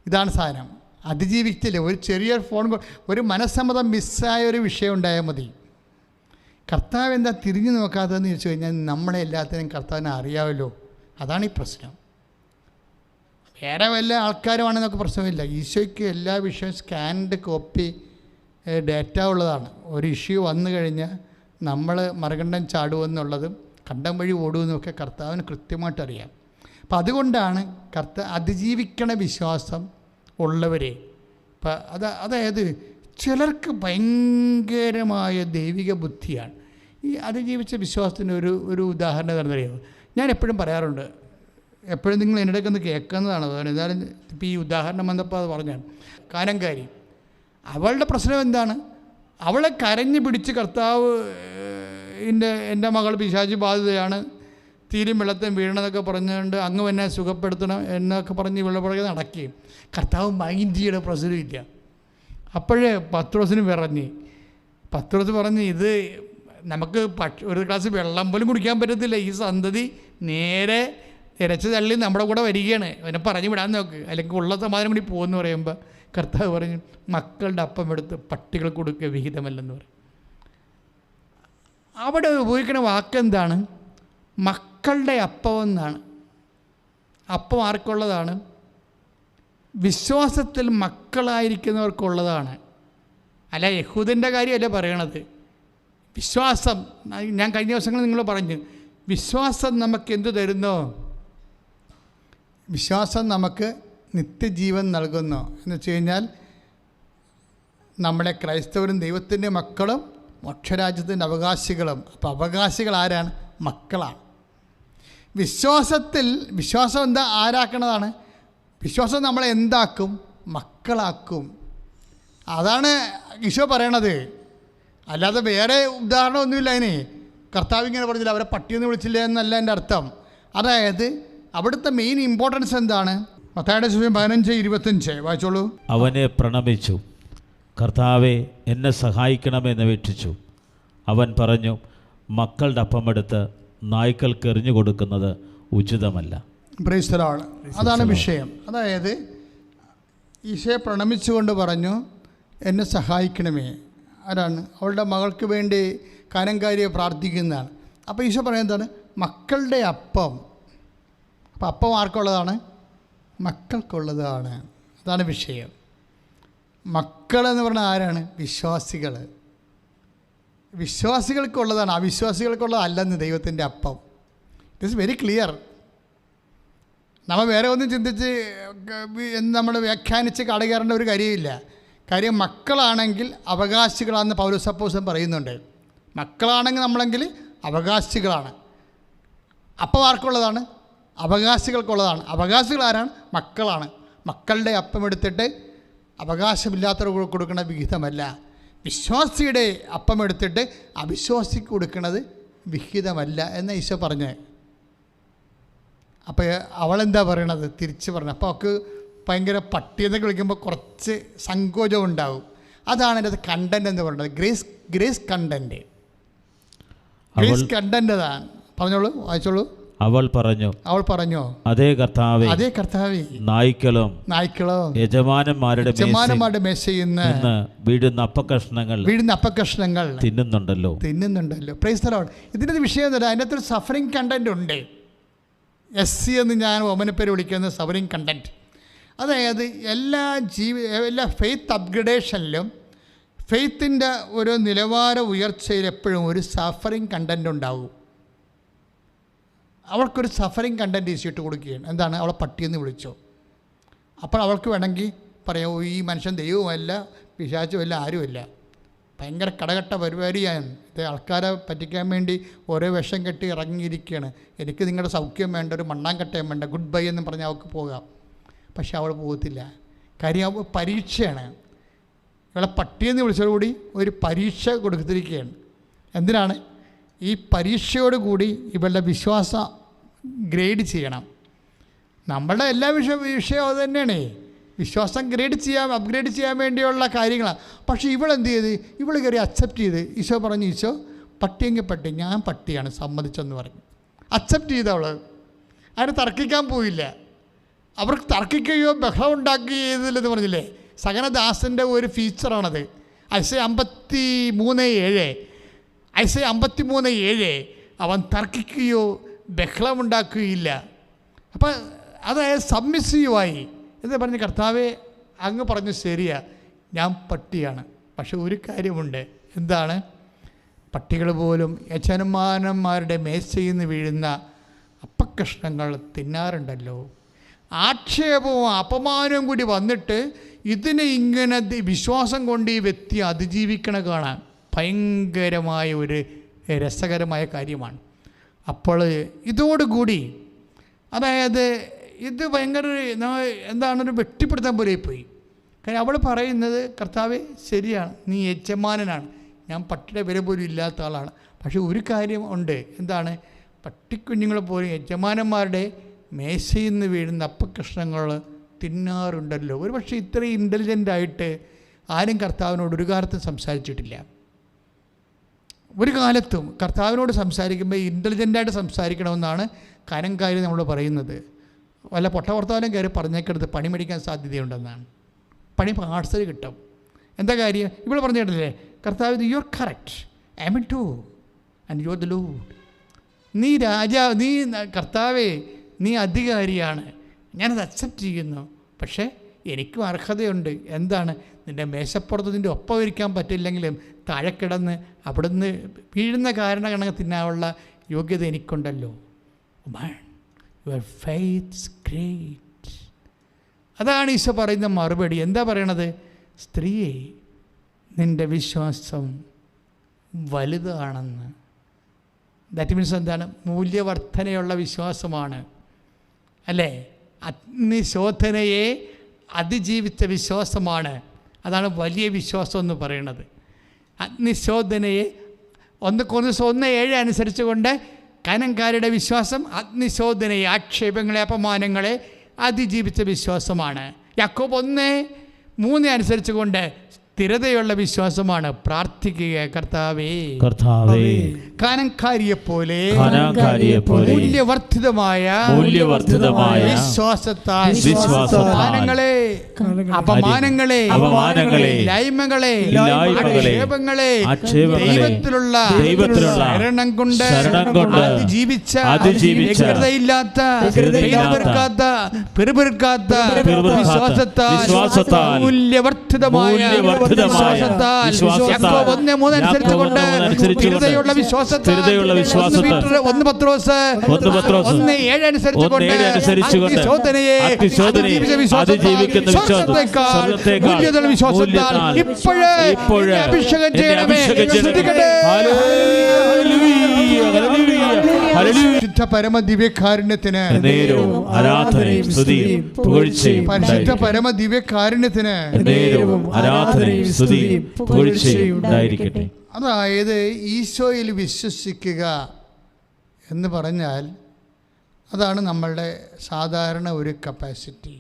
ഇതാണ് സാധനം. അതിജീവിച്ചില്ലേ? ഒരു ചെറിയ ഫോൺ, ഒരു മനസ്സമ്മതം മിസ്സായ ഒരു വിഷയം ഉണ്ടായാൽ മതി. കർത്താവ് എന്താ തിരിഞ്ഞു നോക്കാത്തതെന്ന് ചോദിച്ചു കഴിഞ്ഞാൽ നമ്മളെ എല്ലാത്തിനും കർത്താവിനെ അറിയാമല്ലോ. അതാണ് ഈ പ്രശ്നം. വേറെ വല്ല ആൾക്കാരുമാണെന്നൊക്കെ പ്രശ്നമില്ല. ഈശോയ്ക്ക് എല്ലാ വിഷയവും സ്കാൻഡ് കോപ്പി ഡേറ്റ ഉള്ളതാണ്. ഒരു ഇഷ്യൂ വന്നു കഴിഞ്ഞാൽ നമ്മൾ മറുകണ്ഠം ചാടുമെന്നുള്ളതും കണ്ടം വഴി ഓടുമെന്നൊക്കെ കർത്താവിന് കൃത്യമായിട്ട് അറിയാം. അപ്പം അതുകൊണ്ടാണ് അതിജീവിക്കണ വിശ്വാസം ഉള്ളവരെ ഇപ്പം അതായത് ചിലർക്ക് ഭയങ്കരമായ ദൈവിക ബുദ്ധിയാണ്. ഈ അതിജീവിച്ച വിശ്വാസത്തിന് ഒരു ഉദാഹരണം എന്താണെന്നറിയാമോ? ഞാൻ എപ്പോഴും പറയാറുണ്ട്, എപ്പോഴും നിങ്ങൾ എൻ്റെ ഒന്ന് കേൾക്കുന്നതാണ്. എന്നാലും ഇപ്പോൾ ഈ ഉദാഹരണം വന്നപ്പോൾ അത് പറഞ്ഞാണ്. കാനങ്കാരി, അവളുടെ പ്രശ്നം എന്താണ്? അവളെ കരഞ്ഞു പിടിച്ച് കർത്താവ് എൻ്റെ മകൾ പിശാചി ബാധിതയാണ്, തീരും വെള്ളത്തും വീഴണമെന്നൊക്കെ പറഞ്ഞുകൊണ്ട് അങ്ങ് എന്നെ സുഖപ്പെടുത്തണം എന്നൊക്കെ പറഞ്ഞ് ഇവളുടെ പുറകെ നടക്കുകയും കർത്താവ് മൈൻഡ് ചെയ്യുടെ പ്രസരമില്ല. അപ്പോഴേ പത്രോസിന് പത്രോസ് പറഞ്ഞ് ഇത് നമുക്ക് ഒരു ഗ്ലാസ് വെള്ളം പോലും കുടിക്കാൻ പറ്റത്തില്ല, ഈ സന്തതി നേരെ ഇരച്ച് തള്ളി നമ്മുടെ കൂടെ വരികയാണ്, അവനെ പറഞ്ഞു വിടാൻ നോക്ക്, അല്ലെങ്കിൽ ഉള്ള സമാധാനം കൂടി പോകുമെന്ന് പറയുമ്പോൾ കർത്താവ് പറഞ്ഞു മക്കളുടെ അപ്പം എടുത്ത് പട്ടികൾ കൊടുക്കുക വിഹിതമല്ലെന്ന് പറയും. അവിടെ ഉപയോഗിക്കുന്ന വാക്കെന്താണ്? മക്കളുടെ അപ്പം എന്നാണ്. അപ്പം ആർക്കുള്ളതാണ്? വിശ്വാസത്തിൽ മക്കളായിരിക്കുന്നവർക്കുള്ളതാണ്. അല്ല യഹൂദൻ്റെ കാര്യമല്ല പറയണത്. വിശ്വാസം, ഞാൻ കഴിഞ്ഞ ദിവസങ്ങളിൽ നിങ്ങൾ പറഞ്ഞു, വിശ്വാസം നമുക്ക് എന്തു തരുന്നോ? വിശ്വാസം നമുക്ക് നിത്യജീവൻ നൽകുന്നു എന്ന് വെച്ച് കഴിഞ്ഞാൽ നമ്മളെ ക്രൈസ്തവരും ദൈവത്തിൻ്റെ മക്കളും മോക്ഷരാജ്യത്തിൻ്റെ അവകാശികളും. അപ്പോൾ അവകാശികൾ ആരാണ്? മക്കളാണ്. വിശ്വാസം എന്താ ആരാക്കണതാണ്? വിശ്വാസം നമ്മളെ എന്താക്കും? മക്കളാക്കും. അതാണ് ഈശോ പറയണത്. അല്ലാതെ വേറെ ഉദാഹരണമൊന്നുമില്ല അതിന്. കർത്താവ് ഇങ്ങനെ പറഞ്ഞില്ല, അവരെ പട്ടിയെന്ന് വിളിച്ചില്ല എന്നല്ല എൻ്റെ അർത്ഥം. അതായത് അവിടുത്തെ മെയിൻ ഇമ്പോർട്ടൻസ് എന്താണ്? മത്തായിയുടെ സുവിശേഷം 15:25 വായിച്ചോളൂ. അവനെ പ്രണമിച്ചു, കർത്താവെ എന്നെ സഹായിക്കണമെന്ന് അപേക്ഷിച്ചു. അവൻ പറഞ്ഞു, മക്കളുടെ അപ്പമെടുത്ത് നായ്ക്കൾക്ക് എറിഞ്ഞു കൊടുക്കുന്നത് ഉചിതമല്ല. Price the Lord. അതാണ് വിഷയം. അതായത് ഈശോയെ പ്രണമിച്ചുകൊണ്ട് പറഞ്ഞു, എന്നെ സഹായിക്കണമേ. ആരാണ്? അവളുടെ മകൾക്ക് വേണ്ടി കാനങ്കാരിയെ പ്രാർത്ഥിക്കുന്നതാണ്. അപ്പോൾ ഈശോ പറയുന്നതാണ് മക്കളുടെ അപ്പം. അപ്പോൾ അപ്പം ആർക്കുള്ളതാണ്? മക്കൾക്കുള്ളതാണ്. അതാണ് വിഷയം. മക്കളെന്ന് പറഞ്ഞാൽ ആരാണ്? വിശ്വാസികൾ. വിശ്വാസികൾക്കുള്ളതാണ്, അവിശ്വാസികൾക്കുള്ളതല്ലെന്ന് ദൈവത്തിൻ്റെ അപ്പം. It is very clear. നമ്മൾ വേറെ ഒന്നും ചിന്തിച്ച് നമ്മൾ വ്യാഖ്യാനിച്ച് കടകയറേണ്ട ഒരു കാര്യമില്ല. കാര്യം മക്കളാണെങ്കിൽ അവകാശികളാണെന്ന് പൗലോസ് അപ്പോസ്തലൻ പറയുന്നുണ്ട്. മക്കളാണെങ്കിൽ നമ്മളെങ്കിൽ അവകാശികളാണ്. അപ്പം ആർക്കുള്ളതാണ്? അവകാശികൾക്കുള്ളതാണ്. അവകാശികൾ ആരാണ്? മക്കളാണ്. മക്കളുടെ അപ്പം എടുത്തിട്ട് അവകാശമില്ലാത്തവർക്ക് കൊടുക്കുന്ന വിഹിതമല്ല. വിശ്വാസിയുടെ അപ്പം എടുത്തിട്ട് അവിശ്വാസിക്ക് കൊടുക്കുന്നത് വിഹിതമല്ല എന്ന് ഈശോ പറഞ്ഞത്. അപ്പോൾ അവളെന്താ പറയണത്? തിരിച്ച് പറഞ്ഞു. അപ്പോൾ അവൾക്ക് ഭയങ്കര പട്ടിയെന്നൊക്കെ വിളിക്കുമ്പോൾ കുറച്ച് സങ്കോചം ഉണ്ടാവും. അതാണ് എൻ്റെ കണ്ടൻറ് എന്ന് പറയുന്നത്. Grace content. ഗ്രേസ് കണ്ടൻറ് അതാണ്. പറഞ്ഞോളൂ, വായിച്ചോളൂ. അവൾ പറഞ്ഞു, അതേ കർത്താവേ, നായ്ക്കളോ യജമാനന്മാരുടെ മേശയിൽ നിന്ന് വീഴുന്ന അപ്പക്കഷ്ണങ്ങൾ തിന്നുന്നുണ്ടല്ലോ. Praise the lord. ഇതിൻ്റെ വിഷയം എന്താ? അതിനകത്തൊരു സഫറിങ് കണ്ടന്റ് ഉണ്ട്. SC എന്ന് ഞാൻ ഓമനപ്പേര് വിളിക്കുന്ന സഫറിങ് കണ്ടന്റ്. അതായത് എല്ലാ ഫെയ്ത്ത് അപ്ഗ്രഡേഷനിലും ഫെയ്ത്തിൻ്റെ ഒരു നിലവാര ഉയർച്ചയിൽ എപ്പോഴും ഒരു സഫറിങ് കണ്ടന്റ് ഉണ്ടാവും. അവൾക്കൊരു സഫറിങ് കണ്ടൻറ്റ് ഈസിയിട്ട് കൊടുക്കുകയാണ്. എന്താണ്? അവളെ പട്ടിയെന്ന് വിളിച്ചോ. അപ്പോൾ അവൾക്ക് വേണമെങ്കിൽ പറയാം, ഈ മനുഷ്യൻ ദൈവവുമല്ല പിശാചുമല്ല ആരുമല്ല, ഭയങ്കര കടകട്ട പരിപാടിയാണ്, ഇത് ആൾക്കാരെ പറ്റിക്കാൻ വേണ്ടി ഓരോ വിഷം കെട്ടി ഇറങ്ങിയിരിക്കുകയാണ്, എനിക്ക് നിങ്ങളുടെ സൗഖ്യം വേണ്ട, ഒരു മണ്ണാങ്കട്ടയും വേണ്ട, ഗുഡ് ബൈ എന്ന് പറഞ്ഞാൽ അവൾക്ക് പോകാം. പക്ഷെ അവൾ പോകത്തില്ല. കാര്യം അവൾ പരീക്ഷയാണ്. ഇവളെ പട്ടിയെന്ന് വിളിച്ചതോടുകൂടി ഒരു പരീക്ഷ കൊടുത്തിരിക്കുകയാണ്. എന്തിനാണ്? ഈ പരീക്ഷയോടുകൂടി ഇവളുടെ വിശ്വാസം ഗ്രേഡ് ചെയ്യണം. നമ്മളുടെ എല്ലാ വിഷയവും അത് തന്നെയാണ്. വിശ്വാസം അപ്ഗ്രേഡ് ചെയ്യാൻ വേണ്ടിയുള്ള കാര്യങ്ങളാണ്. പക്ഷേ ഇവളെന്ത് ചെയ്ത്? ഇവൾ കയറി അക്സെപ്റ്റ് ചെയ്ത്. ഈശോ പറഞ്ഞു, ഈശോ പട്ടിയെങ്കിൽ പട്ടി, ഞാൻ പട്ടിയാണ്, സമ്മതിച്ചെന്ന് പറഞ്ഞു. അക്സെപ്റ്റ് ചെയ്ത് അവൾ. അതിന് തർക്കിക്കാൻ പോയില്ല. അവർക്ക് തർക്കിക്കുകയോ ബഹളം ഉണ്ടാക്കുകയോ ചെയ്തില്ലെന്ന് പറഞ്ഞില്ലേ? സകനദാസൻ്റെ ഒരു ഫീച്ചറാണത്. ഐസയ 53:7 അവൻ തർക്കിക്കുകയോ ബഹളമുണ്ടാക്കുകയില്ല. അപ്പം അതായത് സബ്മിസീവായി എന്ന് പറഞ്ഞ്, കർത്താവെ അങ്ങ് പറഞ്ഞു ശരിയാ, ഞാൻ പട്ടിയാണ്. പക്ഷെ ഒരു കാര്യമുണ്ട്. എന്താണ്? പട്ടികൾ പോലും യജമാനന്മാരുടെ മേശയിൽ നിന്ന് വീഴുന്ന അപ്പക്കഷ്ണങ്ങൾ തിന്നാറുണ്ടല്ലോ. ആക്ഷേപവും അപമാനവും കൂടി വന്നിട്ട് ഇതിനെ ഇങ്ങനെ വിശ്വാസം കൊണ്ട് ഈ വ്യക്തി അതിജീവിക്കണ കാണാൻ ഭയങ്കരമായ ഒരു രസകരമായ കാര്യമാണ്. അപ്പോൾ ഇതോടുകൂടി, അതായത് ഇത് ഭയങ്കര എന്താണ്, ഒരു വെട്ടിപ്പിടുത്താൻ പോലെ പോയി. കാര്യം അവൾ പറയുന്നത്, കർത്താവേ ശരിയാണ്, നീ യജമാനനാണ്, ഞാൻ പട്ടിയുടെ വില പോലും ഇല്ലാത്ത ആളാണ്. പക്ഷേ ഒരു കാര്യം ഉണ്ട്, എന്താണ്? പട്ടിക്കുഞ്ഞുങ്ങൾ പോലും യജമാനന്മാരുടെ മേശയിൽ നിന്ന് വീഴുന്ന അപ്പക്കഷ്ണങ്ങൾ തിന്നാറുണ്ടല്ലോ. ഒരു പക്ഷേ ഇത്രയും ഇൻ്റലിജൻ്റായിട്ട് ആരും കർത്താവിനോട് ഒരു കാലത്തും സംസാരിച്ചിട്ടില്ല. ഒരു കാലത്തും കർത്താവിനോട് സംസാരിക്കുമ്പോൾ ഇൻ്റലിജൻ്റായിട്ട് സംസാരിക്കണമെന്നാണ് കനംകാരി നമ്മൾ പറയുന്നത്. വല്ല പൊട്ടവർത്താനം കയറി പറഞ്ഞേക്കെടുത്ത് പണി മേടിക്കാൻ സാധ്യതയുണ്ടെന്നാണ്. പണി പാഴ്സൽ കിട്ടും. എന്താ കാര്യം? ഇവിടെ പറഞ്ഞു കേട്ടില്ലേ, കർത്താവ് you are correct, I M two and you are the Lord. നീ രാജാവ്, നീ കർത്താവേ, നീ അധികാരിയാണ്, ഞാനത് അക്സെപ്റ്റ് ചെയ്യുന്നു. പക്ഷേ എനിക്കും അർഹതയുണ്ട്. എന്താണ്? നിൻ്റെ മേശപ്പുറത്ത് നിൻ്റെ ഒപ്പം ഇരിക്കാൻ പറ്റില്ലെങ്കിലും താഴെ കിടന്ന് അവിടുന്ന് വീഴുന്ന കാരണങ്ങൾ തിന്നാനുള്ള യോഗ്യത എനിക്കുണ്ടല്ലോ. Your faith is great. അതാണ് ഈശോ പറയുന്ന മറുപടി. എന്താ പറയണത്? സ്ത്രീയെ, നിൻ്റെ വിശ്വാസം വലുതാണെന്ന്. ദാറ്റ് മീൻസ് എന്താണ്? മൂല്യവർദ്ധനയുള്ള വിശ്വാസമാണ്, അല്ലേ? അഗ്നിശോധനയെ അതിജീവിച്ച വിശ്വാസമാണ്. അതാണ് വലിയ വിശ്വാസം എന്ന് പറയുന്നത്. അഗ്നിശോധനയെ 1 അനുസരിച്ചുകൊണ്ട് കനംകാരുടെ വിശ്വാസം അഗ്നിശോധനയെ, ആക്ഷേപങ്ങളെ, അപമാനങ്ങളെ അതിജീവിച്ച വിശ്വാസമാണ്. യാക്കോബ് 1:3 അനുസരിച്ചുകൊണ്ട് സ്ഥിരതയുള്ള വിശ്വാസമാണ്. പ്രാർത്ഥിക്കുക, കർത്താവേ, കാനംകാരിയെപ്പോലെ മൂല്യവർദ്ധിതമായ വിശ്വാസത്താൽ അപമാനങ്ങളെ, ലൈമകളെ, ആക്ഷേപങ്ങളെ ദൈവത്തിലുള്ള ശരണം കൊണ്ട് ജീവിച്ച വ്യഗ്രതയില്ലാത്ത, പിറുപിറുക്കാത്ത വിശ്വാസത്താൽ മൂല്യവർദ്ധിതമായ വിശ്വാസത്താൽ, യാക്കോബ് 1:3 അനുസരിച്ചുകൊണ്ട് സ്ഥിരതയുള്ള വിശ്വാസത്താൽ, 1 പത്രോസ് 1:7 അനുസരിച്ചുകൊണ്ട് അഗ്നിശോധനയെ അതിജീവിച്ച വിശ്വാസത്താൽ ഇപ്പോഴേ അഭിഷേകം ചെയ്യണമേ. പരിശുദ്ധ പരമദിവ്യകാരുണ്യത്തിന് ആരാധനയും സ്തുതിയും പുകഴ്ചയും. പരിശുദ്ധ പരമദിവ്യകാരുണ്യത്തിന് ആരാധനയും സ്തുതിയും പുകഴ്ചയും ഉണ്ടായിരിക്കട്ടെ. അതായത് ഈശോയിൽ വിശ്വസിക്കുക എന്ന് പറഞ്ഞാൽ അതാണ് നമ്മളുടെ സാധാരണ ഒരു കപ്പാസിറ്റി.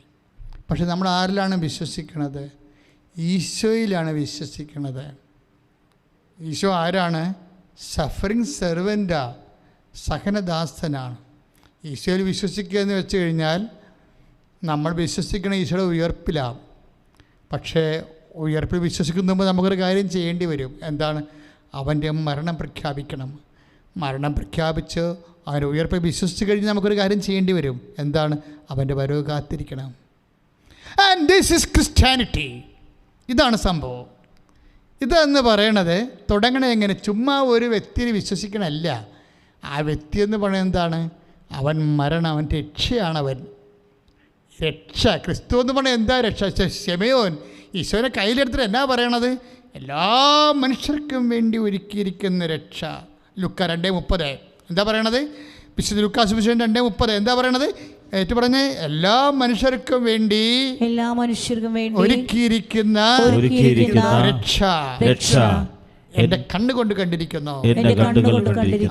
പക്ഷെ നമ്മൾ ആരിലാണ് വിശ്വസിക്കുന്നത്? ഈശോയിലാണ് വിശ്വസിക്കുന്നത്. ഈശോ ആരാണ്? സഫറിങ് സെർവൻ്റാ, സഹനദാസനാണ്. ഈശോയിൽ വിശ്വസിക്കുക എന്ന് വെച്ച് കഴിഞ്ഞാൽ നമ്മൾ വിശ്വസിക്കുന്ന ഈശോയുടെ ഉയർപ്പിലാണ്. പക്ഷേ ഉയർപ്പിൽ വിശ്വസിക്കുമ്പോൾ നമുക്കൊരു കാര്യം ചെയ്യേണ്ടി വരും. എന്താണ്? അവൻ്റെ മരണം പ്രഖ്യാപിക്കണം. മരണം പ്രഖ്യാപിച്ച് അവൻ്റെ ഉയർപ്പിൽ വിശ്വസിച്ച് കഴിഞ്ഞ് നമുക്കൊരു കാര്യം ചെയ്യേണ്ടി വരും. എന്താണ്? അവൻ്റെ വരവ് കാത്തിരിക്കണം. And this is Christianity. ഇതാണ് സംഭവം. ഇതെന്ന് പറയണത് തുടങ്ങണത് എങ്ങനെ? ചുമ്മാ ഒരു വ്യക്തിയെ വിശ്വസിക്കണമല്ല. ആ വ്യക്തി എന്ന് പറയുന്നത് എന്താണ്? അവൻ മരണം, അവൻ രക്ഷയാണ്. അവൻ രക്ഷ. ക്രിസ്തു എന്ന് പറഞ്ഞാൽ എന്താ രക്ഷ? ശെമയോൻ ഈശോനെ കയ്യിലെടുത്തിട്ട് എന്നാ പറയണത്? എല്ലാ മനുഷ്യർക്കും വേണ്ടി ഒരുക്കിയിരിക്കുന്ന രക്ഷ. ലുക്ക 2:30 എന്താ പറയണത്? വിശുദ്ധ ലൂക്കാ സുവിശേഷം 2:30 എന്താ പറയണത്? ഏറ്റു പറഞ്ഞ് എല്ലാ മനുഷ്യർക്കും വേണ്ടി ഒരുക്കിയിരിക്കുന്ന രക്ഷ എൻ്റെ കണ്ണുകൊണ്ട് കണ്ടിരിക്കുന്നു.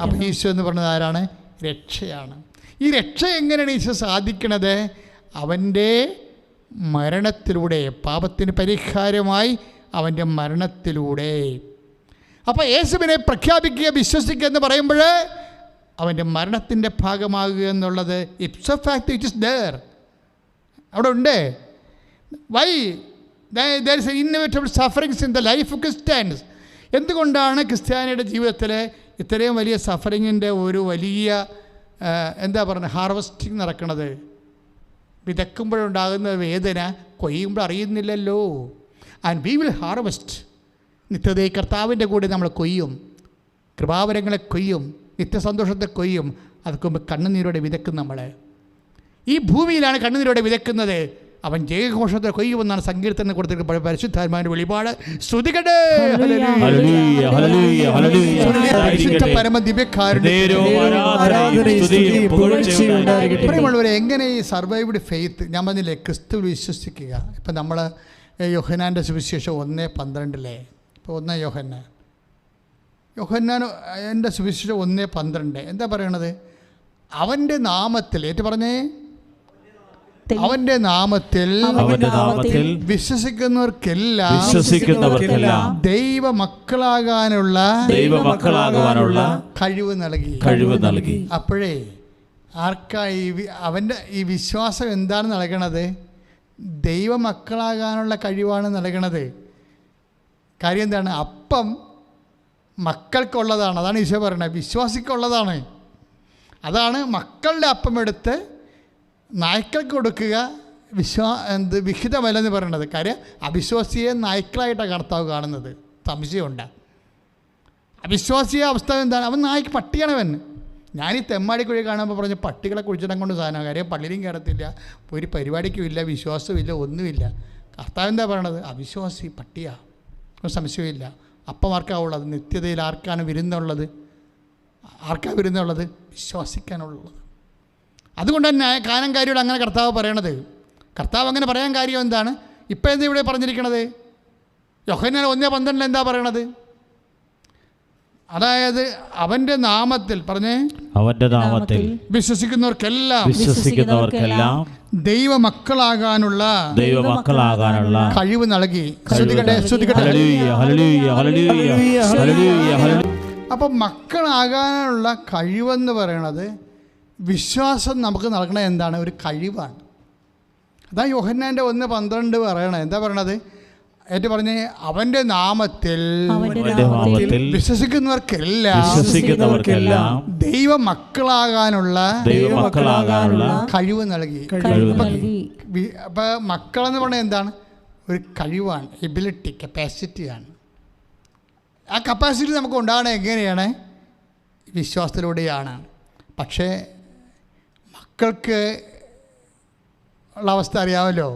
അപ്പം ഈശോ എന്ന് പറഞ്ഞത് ആരാണ്? രക്ഷയാണ്. ഈ രക്ഷ എങ്ങനെയാണ് ഈശോ സാധിക്കണത്? അവൻ്റെ മരണത്തിലൂടെ, പാപത്തിന് പരിഹാരമായി അവൻ്റെ മരണത്തിലൂടെ. അപ്പോൾ യേശുവിനെ പ്രഖ്യാപിക്കുക, വിശ്വസിക്കുക എന്ന് പറയുമ്പോൾ അവൻ്റെ മരണത്തിൻ്റെ ഭാഗമാകുക എന്നുള്ളത് it's a fact, it is there, അവിടെ ഉണ്ട്. Why there is an inevitable sufferings in the life of Christians. എന്തുകൊണ്ടാണ് ക്രിസ്ത്യാനിയുടെ ജീവിതത്തിൽ ഇത്രയും വലിയ സഫറിങ്ങിൻ്റെ ഒരു വലിയ എന്താ പറയുക ഹാർവസ്റ്റിംഗ് നടക്കുന്നത്? വിതക്കുമ്പോഴുണ്ടാകുന്ന വേദന കൊയ്യുമ്പോൾ അറിയുന്നില്ലല്ലോ. And we will harvest. നിത്യതയെ കർത്താവിൻ്റെ കൂടെ നമ്മൾ കൊയ്യും, കൃപാവരങ്ങളെ കൊയ്യും, നിത്യസന്തോഷത്തെ കൊയ്യും. അതൊക്കെ മുമ്പ് കണ്ണുനീരോടെ വിതക്കും. നമ്മൾ ഈ ഭൂമിയിലാണ് കണ്ണുനീരോടെ വിതക്കുന്നത്. അവൻ ജയഘോഷത്തെ കൊയ്യുമെന്നാണ് സങ്കീർത്തനം കൊടുത്തിട്ട് പരിശുദ്ധാത്മാവിന്റെ വെളിപാട്. സ്തുതിക്കട്ടെ. പ്രിയമുള്ളവരെ, എങ്ങനെ ഈ സർവൈവ്ഡ് ഫെയ്ത്ത്? ഞാൻ പറഞ്ഞില്ലേ, ക്രിസ്തുവിൽ വിശ്വസിക്കുക. ഇപ്പം നമ്മൾ യോഹന്നാൻ്റെ സുവിശേഷം 1:12. ഇപ്പോൾ 1 യോഹന്നാൻ എൻ്റെ സുവിശേഷം 1:12 എന്താ പറയണത്? അവൻ്റെ നാമത്തിൽ, ഏറ്റു പറഞ്ഞേ, അവൻ്റെ നാമത്തിൽ വിശ്വസിക്കുന്നവർക്കെല്ലാം ദൈവമക്കളാകാനുള്ള കഴിവ് നൽകി. അപ്പോഴേ ആർക്കാ അവൻ്റെ ഈ വിശ്വാസം എന്താണ് നൽകണത്? ദൈവമക്കളാകാനുള്ള കഴിവാണ് നൽകണത്. കാര്യം എന്താണ്? അപ്പം മക്കൾക്കുള്ളതാണ്. അതാണ് ഈശോ പറയുന്നത്, വിശ്വാസിക്കുള്ളതാണ്. അതാണ് മക്കളുടെ അപ്പം എടുത്ത് നായ്ക്കൾക്ക് കൊടുക്കുക വിഹിതമല്ലെന്ന് പറയുന്നത്. കാര്യം അവിശ്വാസിയെ നായ്ക്കളായിട്ടാണ് കർത്താവ് കാണുന്നത്. സംശയമുണ്ട്. അവിശ്വാസിയെ അവസ്ഥ എന്താണ്? അവൻ നായ്ക്ക് പട്ടിയാണവൻ. ഞാനീ തെമ്മാടിക്കുഴി കാണുമ്പോൾ പറഞ്ഞ് പട്ടികളെ കുഴിച്ചിടാൻ കൊണ്ട് സാധനം. കാര്യം പള്ളിയിലും കയറത്തില്ല, ഒരു പരിപാടിക്കും ഇല്ല, വിശ്വാസമില്ല, ഒന്നുമില്ല. കർത്താവ് എന്താ പറയണത്? അവിശ്വാസി പട്ടിയാ, ഒരു സംശയമില്ല. അപ്പം ആർക്കാവുള്ളത്? നിത്യതയിൽ ആർക്കാണ് വിരുന്നുള്ളത്? വിശ്വാസിക്കാനുള്ളത്. അതുകൊണ്ട് തന്നെ കാനംകാരിയോട് അങ്ങനെ കർത്താവ് പറയണത്. കർത്താവ് അങ്ങനെ പറയാൻ കാര്യം എന്താണ്? ഇപ്പം എന്താ ഇവിടെ പറഞ്ഞിരിക്കണത്? യോഹന്നാൻ 1:12 എന്താ പറയണത്? അതായത് അവൻ്റെ നാമത്തിൽ, പറഞ്ഞേ, അവൻ്റെ നാമത്തിൽ വിശ്വസിക്കുന്നവർക്കെല്ലാം ദൈവമക്കളാകാനുള്ള കഴിവ് നൽകി. അപ്പം മക്കളാകാനുള്ള കഴിവെന്ന് പറയണത് വിശ്വാസം നമുക്ക് നൽകണത് എന്താണ്? ഒരു കഴിവാണ്. അതാ യോഹന്നാൻ്റെ 1:12 പറയണത്. എന്താ പറയണത്? ഏറ്റു പറഞ്ഞേ, അവൻ്റെ നാമത്തിൽ വിശ്വസിക്കുന്നവർക്കെല്ലാം ദൈവമക്കളാകാനുള്ള കഴിവ് നൽകി. അപ്പം മക്കളെന്ന് പറഞ്ഞാൽ എന്താണ്? ഒരു കഴിവാണ്, എബിലിറ്റി, കപ്പാസിറ്റിയാണ്. ആ കപ്പാസിറ്റി നമുക്ക് ഉണ്ടാകണത് എങ്ങനെയാണ്? വിശ്വാസത്തിലൂടെയാണ്. പക്ഷേ മക്കൾക്ക് ഉള്ള അവസ്ഥ അറിയാമല്ലോ.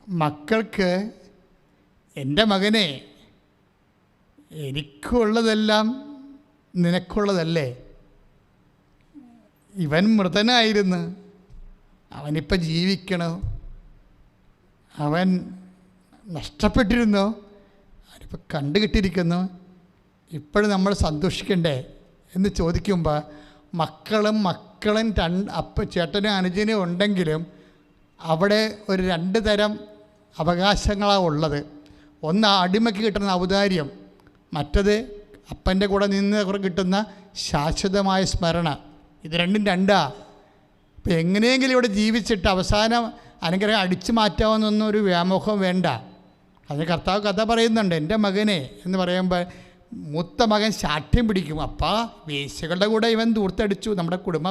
മക്കൾക്ക്, എൻ്റെ മകനെ, എനിക്കുള്ളതെല്ലാം നിനക്കുള്ളതല്ലേ? ഇവൻ മൃതനായിരുന്നു, അവനിപ്പോൾ ജീവിക്കണോ? അവൻ നഷ്ടപ്പെട്ടിരുന്നോ? അവനിപ്പോൾ കണ്ടുകിട്ടിയിരിക്കുന്നു. ഇപ്പോഴും നമ്മൾ സന്തോഷിക്കണ്ടേ എന്ന് ചോദിക്കുമ്പോൾ മക്കളും ചേട്ടനും അനുജനും ഉണ്ടെങ്കിലും അവിടെ ഒരു 2 തരം അവകാശങ്ങളാണ് ഉള്ളത്. ഒന്ന് അടിമയ്ക്ക് കിട്ടുന്ന ഔദാര്യം, മറ്റത് അപ്പൻ്റെ കൂടെ നിന്ന് കിട്ടുന്ന ശാശ്വതമായ സ്മരണ. ഇത് രണ്ടാ. ഇപ്പം എങ്ങനെയെങ്കിലും ഇവിടെ ജീവിച്ചിട്ട് അവസാനം അനുഗ്രഹം അടിച്ചു മാറ്റാമെന്നൊന്നും ഒരു വ്യാമോഹം വേണ്ട. അതിന് കർത്താവ് കഥ പറയുന്നുണ്ട്. എൻ്റെ മകനെ എന്ന് പറയുമ്പോൾ മൂത്ത മകൻ ശാഠ്യം പിടിക്കും. അപ്പാ, വേശ്യകളുടെ കൂടെ ഇവൻ ദൂർത്തടിച്ചു, നമ്മുടെ കുടുംബ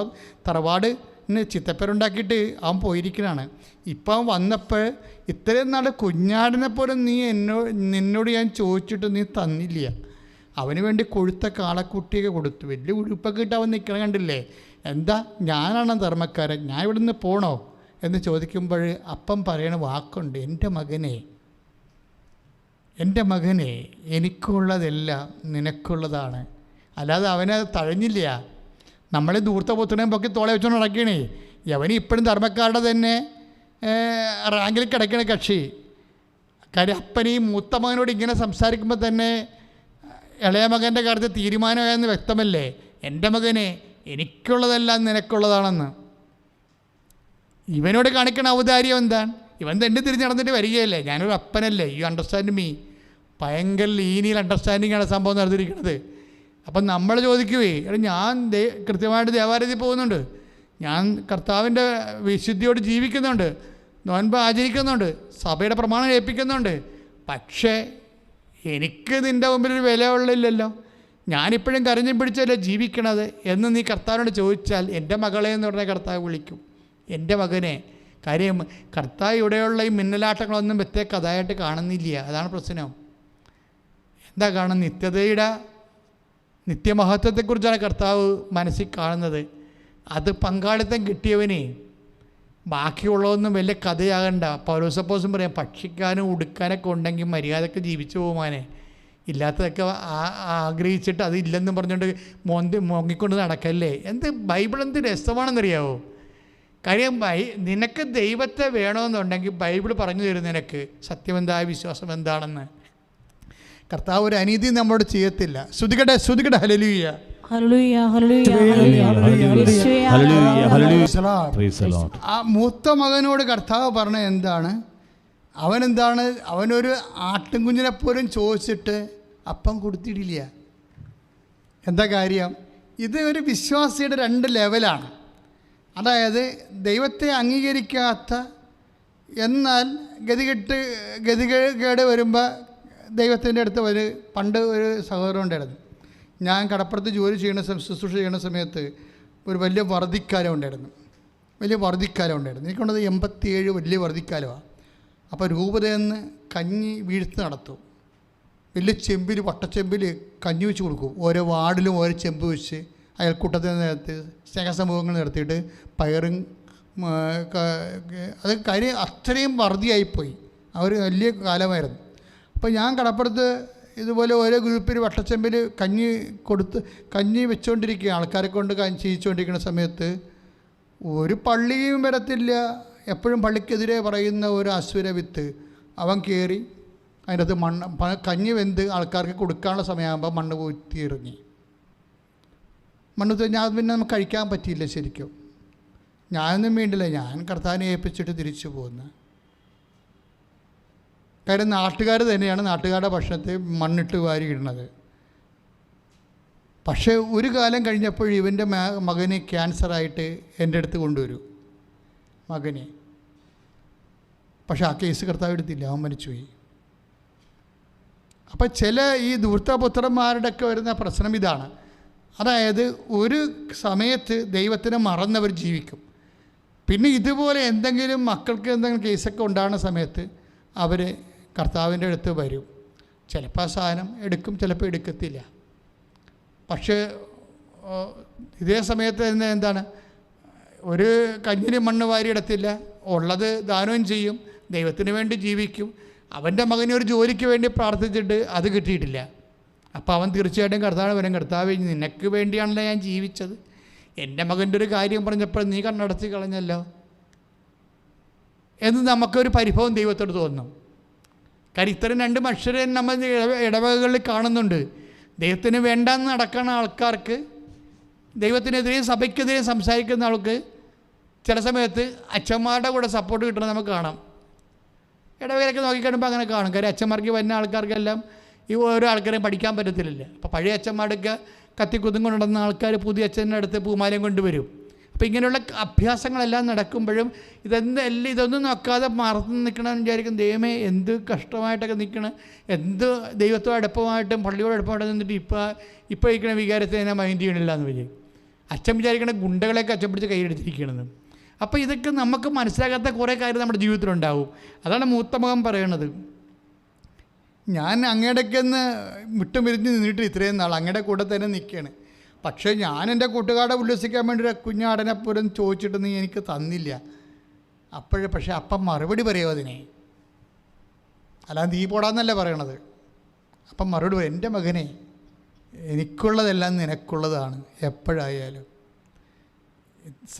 തറവാട് ചിത്തപ്പേരുണ്ടാക്കിയിട്ട് അവൻ പോയിരിക്കണാണ്. ഇപ്പം അവൻ വന്നപ്പോൾ ഇത്രയും നാൾ കുഞ്ഞാടിനെ പോലെ നിന്നോട് ഞാൻ ചോദിച്ചിട്ട് നീ തന്നില്ല. അവന് വേണ്ടി കൊഴുത്ത കാളക്കുട്ടിയൊക്കെ കൊടുത്തു, വലിയ ഉടുപ്പൊക്കെ ഇട്ട് അവൻ നിൽക്കണം, കണ്ടില്ലേ? എന്താ, ഞാനാണ് ധർമ്മക്കാരൻ, ഞാൻ ഇവിടെ നിന്ന് പോണോ എന്ന് ചോദിക്കുമ്പോൾ അപ്പം പറയണ വാക്കുണ്ട്, എൻ്റെ മകനെ എനിക്കുള്ളതെല്ലാം നിനക്കുള്ളതാണ്. അല്ലാതെ അവനെ തഴഞ്ഞില്ല. നമ്മളെ ദൂർത്ത പൊത്തണേയും പൊക്കി തോളെ വെച്ചോണ്ട് നടക്കണേ. അവന് ഇപ്പോഴും ധർമ്മക്കാരുടെ തന്നെ റാങ്കിൽ കിടക്കണ കക്ഷി. കാര്യം അപ്പനീ മൂത്ത മകനോട് ഇങ്ങനെ സംസാരിക്കുമ്പോൾ തന്നെ ഇളയ മകൻ്റെ കാര്യത്തിൽ തീരുമാനമായെന്ന് വ്യക്തമല്ലേ? എൻ്റെ മകനെ എനിക്കുള്ളതെല്ലാം നിനക്കുള്ളതാണെന്ന്. ഇവനോട് കാണിക്കണ ഔദാര്യം എന്താണ്? ഇവൻ തന്നെ തിരിഞ്ഞ് നടന്നിട്ട് വരികയല്ലേ? ഞാനൊരു അപ്പനല്ലേ, യു അണ്ടർസ്റ്റാൻഡ് മീ. ഭയങ്കര ലീനിയൽ അണ്ടർസ്റ്റാൻഡിങ്ങാണ് സംഭവം നടന്നിരിക്കുന്നത്. അപ്പം നമ്മൾ ചോദിക്കുവേ, ഞാൻ കൃത്യമായിട്ട് ദേവാലയത്തിൽ പോകുന്നുണ്ട്, ഞാൻ കർത്താവിൻ്റെ വിശുദ്ധിയോട് ജീവിക്കുന്നുണ്ട്, നോൻപ് ആചരിക്കുന്നുണ്ട്, സഭയുടെ പ്രമാണം ഏൽപ്പിക്കുന്നുണ്ട്, പക്ഷേ എനിക്ക് നിൻ്റെ മുമ്പിലൊരു വില ഉള്ളില്ലല്ലോ, ഞാനിപ്പോഴും കരഞ്ഞും പിടിച്ചല്ലേ ജീവിക്കണത് എന്ന് നീ കർത്താവിനോട് ചോദിച്ചാൽ എൻ്റെ മകളെ എന്ന് പറഞ്ഞാൽ കർത്താവ് വിളിക്കും, എൻ്റെ മകനെ. കാര്യം കർത്താവ് ഇവിടെയുള്ള ഈ മിന്നലാട്ടങ്ങളൊന്നും വ്യക്തമായ കഥയായിട്ട് കാണുന്നില്ല. അതാണ് പ്രശ്നം. എന്താ കാണുന്നത്? നിത്യതയുടെ നിത്യമഹത്വത്തെക്കുറിച്ചാണ് കർത്താവ് മനസ്സിൽ കാണുന്നത്. അത് പങ്കാളിത്തം കിട്ടിയവനെ ബാക്കിയുള്ളതൊന്നും വലിയ കഥയാകണ്ട. പൗലോസപ്പോസും പറയാം, ഭക്ഷിക്കാനും ഉടുക്കാനൊക്കെ ഉണ്ടെങ്കിൽ മര്യാദക്ക് ജീവിച്ചു പോകുവാനേ, ഇല്ലാത്തതൊക്കെ ആഗ്രഹിച്ചിട്ട് അതില്ലെന്നും പറഞ്ഞുകൊണ്ട് മോങ്ങിക്കൊണ്ട് നടക്കല്ലേ. ബൈബിൾ എന്ത് രസമാണെന്നറിയാവോ? കാര്യം നിനക്ക് ദൈവത്തെ വേണമെന്നുണ്ടെങ്കിൽ ബൈബിൾ പറഞ്ഞു തരും നിനക്ക് സത്യമെന്തായ വിശ്വാസം എന്താണെന്ന്. കർത്താവ് ഒരു അനീതി നമ്മളോട് ചെയ്യത്തില്ല. ശ്രുതികടെ ഹല്ലേലൂയ. ആ മൂത്ത മകനോട് കർത്താവ് പറഞ്ഞ എന്താണ്, അവനൊരു ആട്ടിൻകുഞ്ഞിനെ പോലും ചോദിച്ചിട്ട് അപ്പം കൊടുത്തിട്ടില്ല. എന്താ കാര്യം? ഇത് ഒരു വിശ്വാസിയുടെ 2 ലെവലാണ്. അതായത് ദൈവത്തെ അംഗീകരിക്കാത്ത, എന്നാൽ ഗതികേട് വരുമ്പോൾ ദൈവത്തിൻ്റെ അടുത്ത് പണ്ട് ഒരു സഹോദരൻ ഉണ്ടായിരുന്നു. ഞാൻ കടപ്പുറത്ത് ജോലി ശുശ്രൂഷ ചെയ്യുന്ന സമയത്ത് ഒരു വലിയ വറുതിക്കാലം ഉണ്ടായിരുന്നു. എനിക്കുള്ളത് 87 വലിയ വറുതിക്കാലമാണ്. അപ്പോൾ രൂപതയിൽ നിന്ന് കഞ്ഞി വീഴ്ത്ത് നടത്തും. വലിയ ചെമ്പിൽ, വട്ടച്ചെമ്പിൽ കഞ്ഞി വെച്ച് കൊടുക്കും. ഓരോ വാർഡിലും ഓരോ ചെമ്പ് വെച്ച് അയൽക്കൂട്ടത്തിൽ നിരത്തി സ്നേഹസമൂഹങ്ങൾ നിർത്തിയിട്ട് പയറും അത് കാര്യം അത്രയും വറുതിയായിപ്പോയി. അവർ വലിയ കാലമായിരുന്നു. അപ്പോൾ ഞാൻ കടപ്പുറത്ത് ഇതുപോലെ ഓരോ ഗ്രൂപ്പിൽ വട്ടച്ചെമ്പിൽ കഞ്ഞി വെച്ചുകൊണ്ടിരിക്കുക, ആൾക്കാരെ കൊണ്ട് ചെയ്യിച്ചുകൊണ്ടിരിക്കുന്ന സമയത്ത് ഒരു പള്ളിയും വരത്തില്ല. എപ്പോഴും പള്ളിക്കെതിരെ പറയുന്ന ഒരു അസുര വിത്ത് അവൻ കയറി അതിൻ്റെ അകത്ത് കഞ്ഞി വെന്ത് ആൾക്കാർക്ക് കൊടുക്കാനുള്ള സമയമാകുമ്പോൾ മണ്ണ് കുത്തി എറിഞ്ഞ് ഞാൻ പിന്നെ നമുക്ക് കഴിക്കാൻ പറ്റിയില്ല. ശരിക്കും ഞാനൊന്നും വേണ്ടില്ല, ഞാൻ കർത്താവിനെ ഏൽപ്പിച്ചിട്ട് തിരിച്ചു പോകുന്നു. കാര്യം നാട്ടുകാർ തന്നെയാണ് നാട്ടുകാരുടെ ഭക്ഷണത്തെ മണ്ണിട്ട് വാരി ഇടുന്നത്. പക്ഷേ ഒരു കാലം കഴിഞ്ഞപ്പോൾ ഇവൻ്റെ മകന് ക്യാൻസറായിട്ട് എൻ്റെ അടുത്ത് കൊണ്ടുവരും മകനെ. പക്ഷേ ആ കേസ് കർത്താവ് എടുത്തില്ല, അവൻ മരിച്ചുപോയി. അപ്പം ചില ഈ ധൂർത്തപുത്രന്മാരുടെയൊക്കെ വരുന്ന പ്രശ്നം ഇതാണ്. അതായത് ഒരു സമയത്ത് ദൈവത്തിനെ മറന്നവർ ജീവിക്കും. പിന്നെ ഇതുപോലെ എന്തെങ്കിലും മക്കൾക്ക് എന്തെങ്കിലും കേസൊക്കെ ഉണ്ടാകുന്ന സമയത്ത് അവർ കർത്താവിൻ്റെ അടുത്ത് വരും. ചിലപ്പോൾ ആ സാധനം എടുക്കും, ചിലപ്പോൾ എടുക്കത്തില്ല. പക്ഷേ ഇതേ സമയത്ത് തന്നെ എന്താണ്, ഒരു കഞ്ഞിന് മണ്ണ് വാരിയിടത്തില്ല, ഉള്ളത് ദാനവും ചെയ്യും, ദൈവത്തിന് വേണ്ടി ജീവിക്കും. അവൻ്റെ മകനെ ഒരു ജോലിക്ക് വേണ്ടി പ്രാർത്ഥിച്ചിട്ട് അത് കിട്ടിയിട്ടില്ല. അപ്പോൾ അവൻ തീർച്ചയായിട്ടും കർത്താവ് വരും, കർത്താവ് നിനക്ക് വേണ്ടിയാണല്ലോ ഞാൻ ജീവിച്ചത്, എൻ്റെ മകൻ്റെ ഒരു കാര്യം പറഞ്ഞപ്പോൾ നീ കണ്ണടച്ച് കളഞ്ഞല്ലോ എന്ന് നമുക്കൊരു പരിഭവം ദൈവത്തോട് തോന്നും. കാര്യം ഇത്തരം 2 മനുഷ്യരെ നമ്മൾ ഇടവകകളിൽ കാണുന്നുണ്ട്. ദൈവത്തിന് വേണ്ടാന്ന് നടക്കുന്ന ആൾക്കാർക്ക്, ദൈവത്തിനെതിരെയും സഭയ്ക്കെതിരെയും സംസാരിക്കുന്ന ആൾക്ക് ചില സമയത്ത് അച്ഛന്മാരുടെ കൂടെ സപ്പോർട്ട് കിട്ടുന്നത് നമുക്ക് കാണാം. ഇടവകയിലൊക്കെ നോക്കിക്കഴിയുമ്പോൾ അങ്ങനെ കാണും. കാര്യം അച്ഛന്മാർക്ക് വരുന്ന ആൾക്കാർക്കെല്ലാം ഈ ഓരോ ആൾക്കാരെയും പഠിക്കാൻ പറ്റത്തില്ല. അപ്പോൾ പഴയ അച്ഛന്മാരൊക്കെ കത്തിക്കുതും കൊണ്ടുവന്ന ആൾക്കാർ പുതിയ അച്ഛൻ്റെ അടുത്ത് പൂമാലയും കൊണ്ടുവരും. അപ്പോൾ ഇങ്ങനെയുള്ള അഭ്യാസങ്ങളെല്ലാം നടക്കുമ്പോഴും ഇതൊന്നും നോക്കാതെ മറന്ന് നിൽക്കണമെന്ന് വിചാരിക്കും. ദൈവമേ എന്ത് കഷ്ടമായിട്ടൊക്കെ നിൽക്കണം, എന്ത് ദൈവത്തോട് അടുപ്പമായിട്ടും പള്ളിയോട് അടുപ്പമായിട്ട് നിന്നിട്ട് ഇപ്പോൾ ഇരിക്കുന്ന വികാരത്തെ ഞാൻ മൈൻഡ് ചെയ്യണില്ല എന്ന് വിചാരിക്കും. അച്ഛൻ വിചാരിക്കണ ഗുണ്ടകളെയൊക്കെ അച്ഛൻ പിടിച്ച് കൈയെടുത്തിരിക്കണമെന്ന്. അപ്പോൾ ഇതൊക്കെ നമുക്ക് മനസ്സിലാകാത്ത കുറേ കാര്യം നമ്മുടെ ജീവിതത്തിലുണ്ടാവും. അതാണ് മൂത്ത മകൻ പറയണത്. ഞാൻ അങ്ങയുടെയൊക്കെന്ന് വിട്ടും പിരിഞ്ഞ് നിന്നിട്ട് ഇത്രയും നാൾ അങ്ങയുടെ കൂടെ തന്നെ നിൽക്കുകയാണ്. പക്ഷേ ഞാൻ എൻ്റെ കൂട്ടുകാരെ ഉല്ലസിക്കാൻ വേണ്ടി ഒരു കുഞ്ഞാടനെ പോലും ചോദിച്ചിട്ട് നീ എനിക്ക് തന്നില്ല. പക്ഷേ അപ്പം മറുപടി പറയുമോ അതിനെ? അല്ലാതെ നീ പോടാന്നല്ല പറയണത്. അപ്പം മറുപടി പറയും, എൻ്റെ മകനെ എനിക്കുള്ളതെല്ലാം നിനക്കുള്ളതാണ്. എപ്പോഴായാലും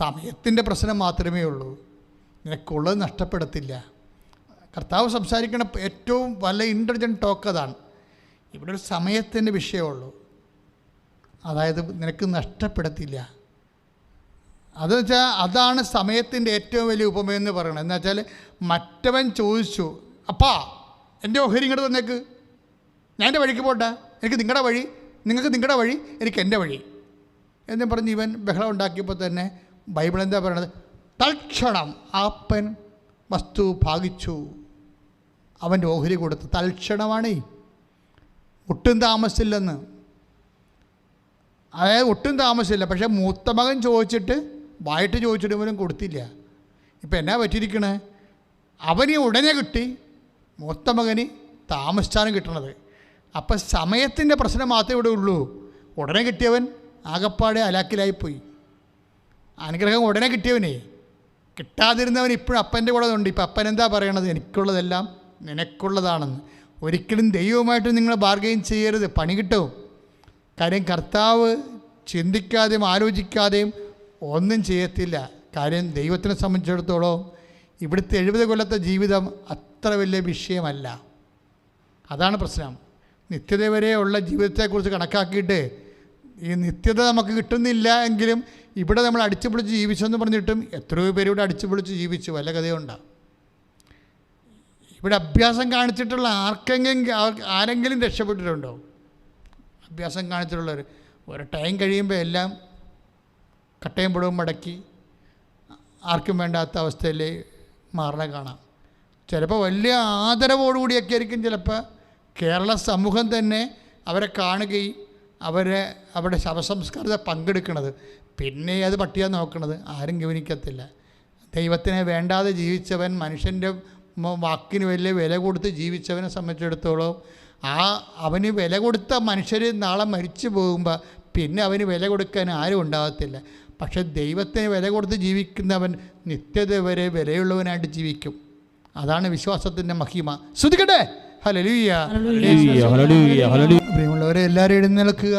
സമയത്തിൻ്റെ പ്രശ്നം മാത്രമേ ഉള്ളൂ, നിനക്കുള്ളത് നഷ്ടപ്പെടത്തില്ല. കർത്താവ് സംസാരിക്കുന്ന ഏറ്റവും നല്ല ഇൻ്റലിജൻറ്റ് ടോക്ക് അതാണ്. ഇവിടെ ഒരു സമയത്തിൻ്റെ വിഷയമുള്ളൂ, അതായത് നിനക്ക് നഷ്ടപ്പെടത്തില്ല. അതെന്ന് വെച്ചാൽ അതാണ് സമയത്തിൻ്റെ ഏറ്റവും വലിയ ഉപമയെന്ന് പറയണത്. എന്ന് വെച്ചാൽ മറ്റവൻ ചോദിച്ചു, അപ്പാ എൻ്റെ ഓഹരി ഇങ്ങോട്ട് തന്നേക്ക്, ഞാൻ എൻ്റെ വഴിക്ക് പോട്ടെ, എനിക്ക് നിങ്ങളുടെ വഴി, നിങ്ങൾക്ക് നിങ്ങളുടെ വഴി, എനിക്ക് എൻ്റെ വഴി എന്ന് പറഞ്ഞ് ഇവൻ ബഹളം ഉണ്ടാക്കിയപ്പോൾ തന്നെ ബൈബിൾ എന്താ പറയണത്? തൽക്ഷണം അപ്പൻ വസ്തു ഭാഗിച്ചു, അവൻ്റെ ഓഹരി കൊടുത്ത്. തൽക്ഷണമാണ്, ഒട്ടും താമസിച്ചില്ലെന്ന്. അതായത് ഒട്ടും താമസമില്ല. പക്ഷേ മൂത്ത മകൻ ചോദിച്ചിട്ട് വായിട്ട് ചോദിച്ചിട്ട് പോലും കൊടുത്തില്ല. ഇപ്പം എന്നാ പറ്റിയിരിക്കണേ? അവന് ഉടനെ കിട്ടി, മൂത്ത മകന് താമസിച്ചാണ് കിട്ടണത്. അപ്പം സമയത്തിൻ്റെ പ്രശ്നം മാത്രമേ ഇവിടെ ഉള്ളൂ. ഉടനെ കിട്ടിയവൻ ആകപ്പാടെ അലാക്കിലായിപ്പോയി. അനുഗ്രഹം ഉടനെ കിട്ടിയവനേ, കിട്ടാതിരുന്നവൻ ഇപ്പോഴും അപ്പൻ്റെ കൂടെ ഉണ്ട്. ഇപ്പം അപ്പൻ എന്താ പറയണത്? എനിക്കുള്ളതെല്ലാം നിനക്കുള്ളതാണെന്ന്. ഒരിക്കലും ദൈവവുമായിട്ട് നിങ്ങൾ ബാർഗെയിൻ ചെയ്യരുത്, പണി കിട്ടും. കാര്യം കർത്താവ് ചിന്തിക്കാതെയും ആലോചിക്കാതെയും ഒന്നും ചെയ്യത്തില്ല. കാര്യം ദൈവത്തിനെ സംബന്ധിച്ചിടത്തോളം ഇവിടുത്തെ 70 കൊല്ലത്തെ ജീവിതം അത്ര വലിയ വിഷയമല്ല. അതാണ് പ്രശ്നം. നിത്യത വരെയുള്ള ജീവിതത്തെക്കുറിച്ച് കണക്കാക്കിയിട്ട് ഈ നിത്യത നമുക്ക് കിട്ടുന്നില്ല എങ്കിലും ഇവിടെ നമ്മൾ അടിച്ചുപൊളിച്ച് ജീവിച്ചെന്ന് പറഞ്ഞിട്ടും എത്രയോ പേര് ഇവിടെ അടിച്ചുപൊളിച്ച് ജീവിച്ചു, വല്ല കഥയുണ്ടാകും. ഇവിടെ അഭ്യാസം കാണിച്ചിട്ടുള്ള ആരെങ്കിലും രക്ഷപ്പെട്ടിട്ടുണ്ടോ? അഭ്യാസം കാണിച്ചിട്ടുള്ളവർ ഒരു ടൈം കഴിയുമ്പോൾ എല്ലാം കട്ടയും പുടവും മടക്കി ആർക്കും വേണ്ടാത്ത അവസ്ഥയിൽ മാറണ കാണാം. ചിലപ്പോൾ വലിയ ആദരവോടുകൂടിയൊക്കെ ആയിരിക്കും ചിലപ്പോൾ കേരള സമൂഹം തന്നെ അവരെ കാണുകയും അവരുടെ ശവസംസ്കാരത്തെ പങ്കെടുക്കുന്നത്. പിന്നെ അത് പട്ടിയാൻ നോക്കണത് ആരും ഗവനിക്കത്തില്ല. ദൈവത്തിനെ വേണ്ടാതെ ജീവിച്ചവൻ, മനുഷ്യൻ്റെ വാക്കിന് വലിയ വില കൊടുത്ത് ജീവിച്ചവനെ സംബന്ധിച്ചിടത്തോളം അവന് വില കൊടുത്ത മനുഷ്യർ നാളെ മരിച്ചു പോകുമ്പോൾ പിന്നെ അവന് വില കൊടുക്കാൻ ആരും ഉണ്ടാകത്തില്ല. പക്ഷെ ദൈവത്തിന് വില കൊടുത്ത് ജീവിക്കുന്നവൻ നിത്യത വരെ വിലയുള്ളവനായിട്ട് ജീവിക്കും. അതാണ് വിശ്വാസത്തിൻ്റെ മഹിമ. ശ്രുതിക്കട്ടെ. ഹല്ലേലൂയ. പ്രിയമുള്ളവരെ, എല്ലാവരും എഴുന്നേൽക്കുക.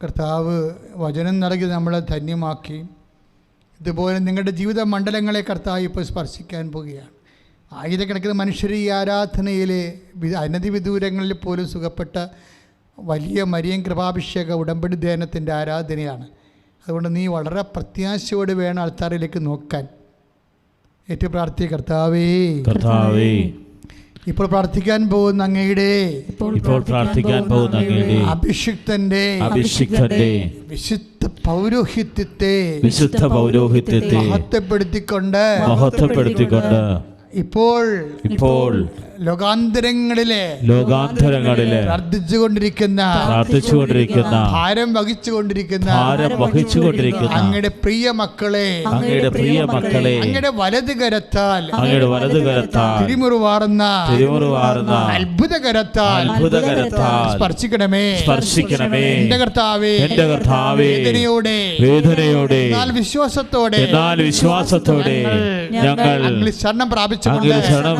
കർത്താവ് വചനം നൽകി നമ്മളെ ധന്യമാക്കി. ഇതുപോലെ നിങ്ങളുടെ ജീവിത മണ്ഡലങ്ങളെ കർത്താവ് ഇപ്പോൾ സ്പർശിക്കാൻ പോവുകയാണ്. ആയിരക്കണക്കിന് മനുഷ്യർ ഈ ആരാധനയിലെ അനധിവിദൂരങ്ങളിൽ പോലും സുഖപ്പെട്ട വലിയ മരിയൻ കൃപാഭിഷേക ഉടമ്പടി ധ്യാനത്തിൻ്റെ ആരാധനയാണ്. അതുകൊണ്ട് നീ വളരെ പ്രത്യാശയോട് വേണം ആൾത്താറിലേക്ക് നോക്കാൻ. ഏറ്റവും പ്രാർത്ഥിക്കുക. കർത്താവേ, ഇപ്പോൾ പ്രാർത്ഥിക്കാൻ പോകുന്ന അങ്ങയുടെ അഭിഷിക്തന്റെ വിശുദ്ധ പൗരോഹിത്യത്തെ മഹത്വപ്പെടുത്തിക്കൊണ്ട് ഇപ്പോൾ ലോകാന്തരങ്ങളിലെ പ്രാർത്ഥിച്ചുകൊണ്ടിരിക്കുന്ന ഭാരം വഹിച്ചുകൊണ്ടിരിക്കുന്ന അങ്ങയുടെ പ്രിയ മക്കളെ അങ്ങയുടെ വലത് കരത്താൽ തിരുമുറുവാറുന്ന അത്ഭുത കരത്താൽ സ്പർശിക്കണമേ. എന്റെ കർത്താവേ, വേദനയോടെ എന്നാൽ വിശ്വാസത്തോടെ ഞങ്ങൾ ശരണം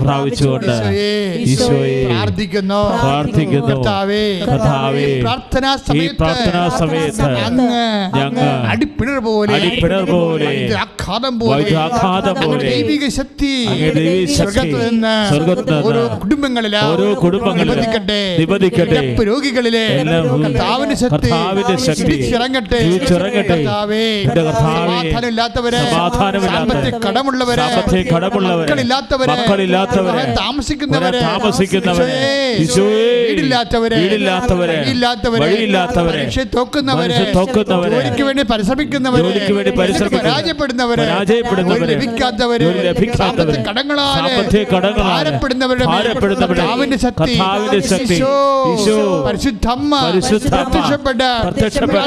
പ്രാപിച്ചുകൊണ്ട് പ്രാർത്ഥിക്കുന്നു. കർത്താവേ, പ്രാർത്ഥനാ സമയത്ത് അങ്ങ് അടിപ്പിണർ പോലെ ആഘാതം പോലെ ദൈവിക ശക്തി സ്വർഗ്ഗത്തിൽ നിന്ന് ഓരോ കുടുംബങ്ങളിലെ രോഗികളിലെ കർത്താവിന്റെ ശക്തി ഇറങ്ങട്ടെ. കർത്താവേ, സമാധാനമില്ലാത്തവരെ, സാമ്പത്തിക കടമുള്ളവരെ, മക്കളില്ലാത്തവരെ, താമസിക്കുന്നവരെ, വീടില്ലാത്തവരെ, ജോലിക്ക് വേണ്ടി പരിശ്രമിക്കുന്നവരെ, പരാജയപ്പെടുന്നവരെ, ലഭിക്കാത്തവരെ, കടങ്ങളാലെ ഭാരപ്പെടുന്നവരുടെ ശക്തി പരിശുദ്ധമ്മ പ്രത്യക്ഷപ്പെട്ട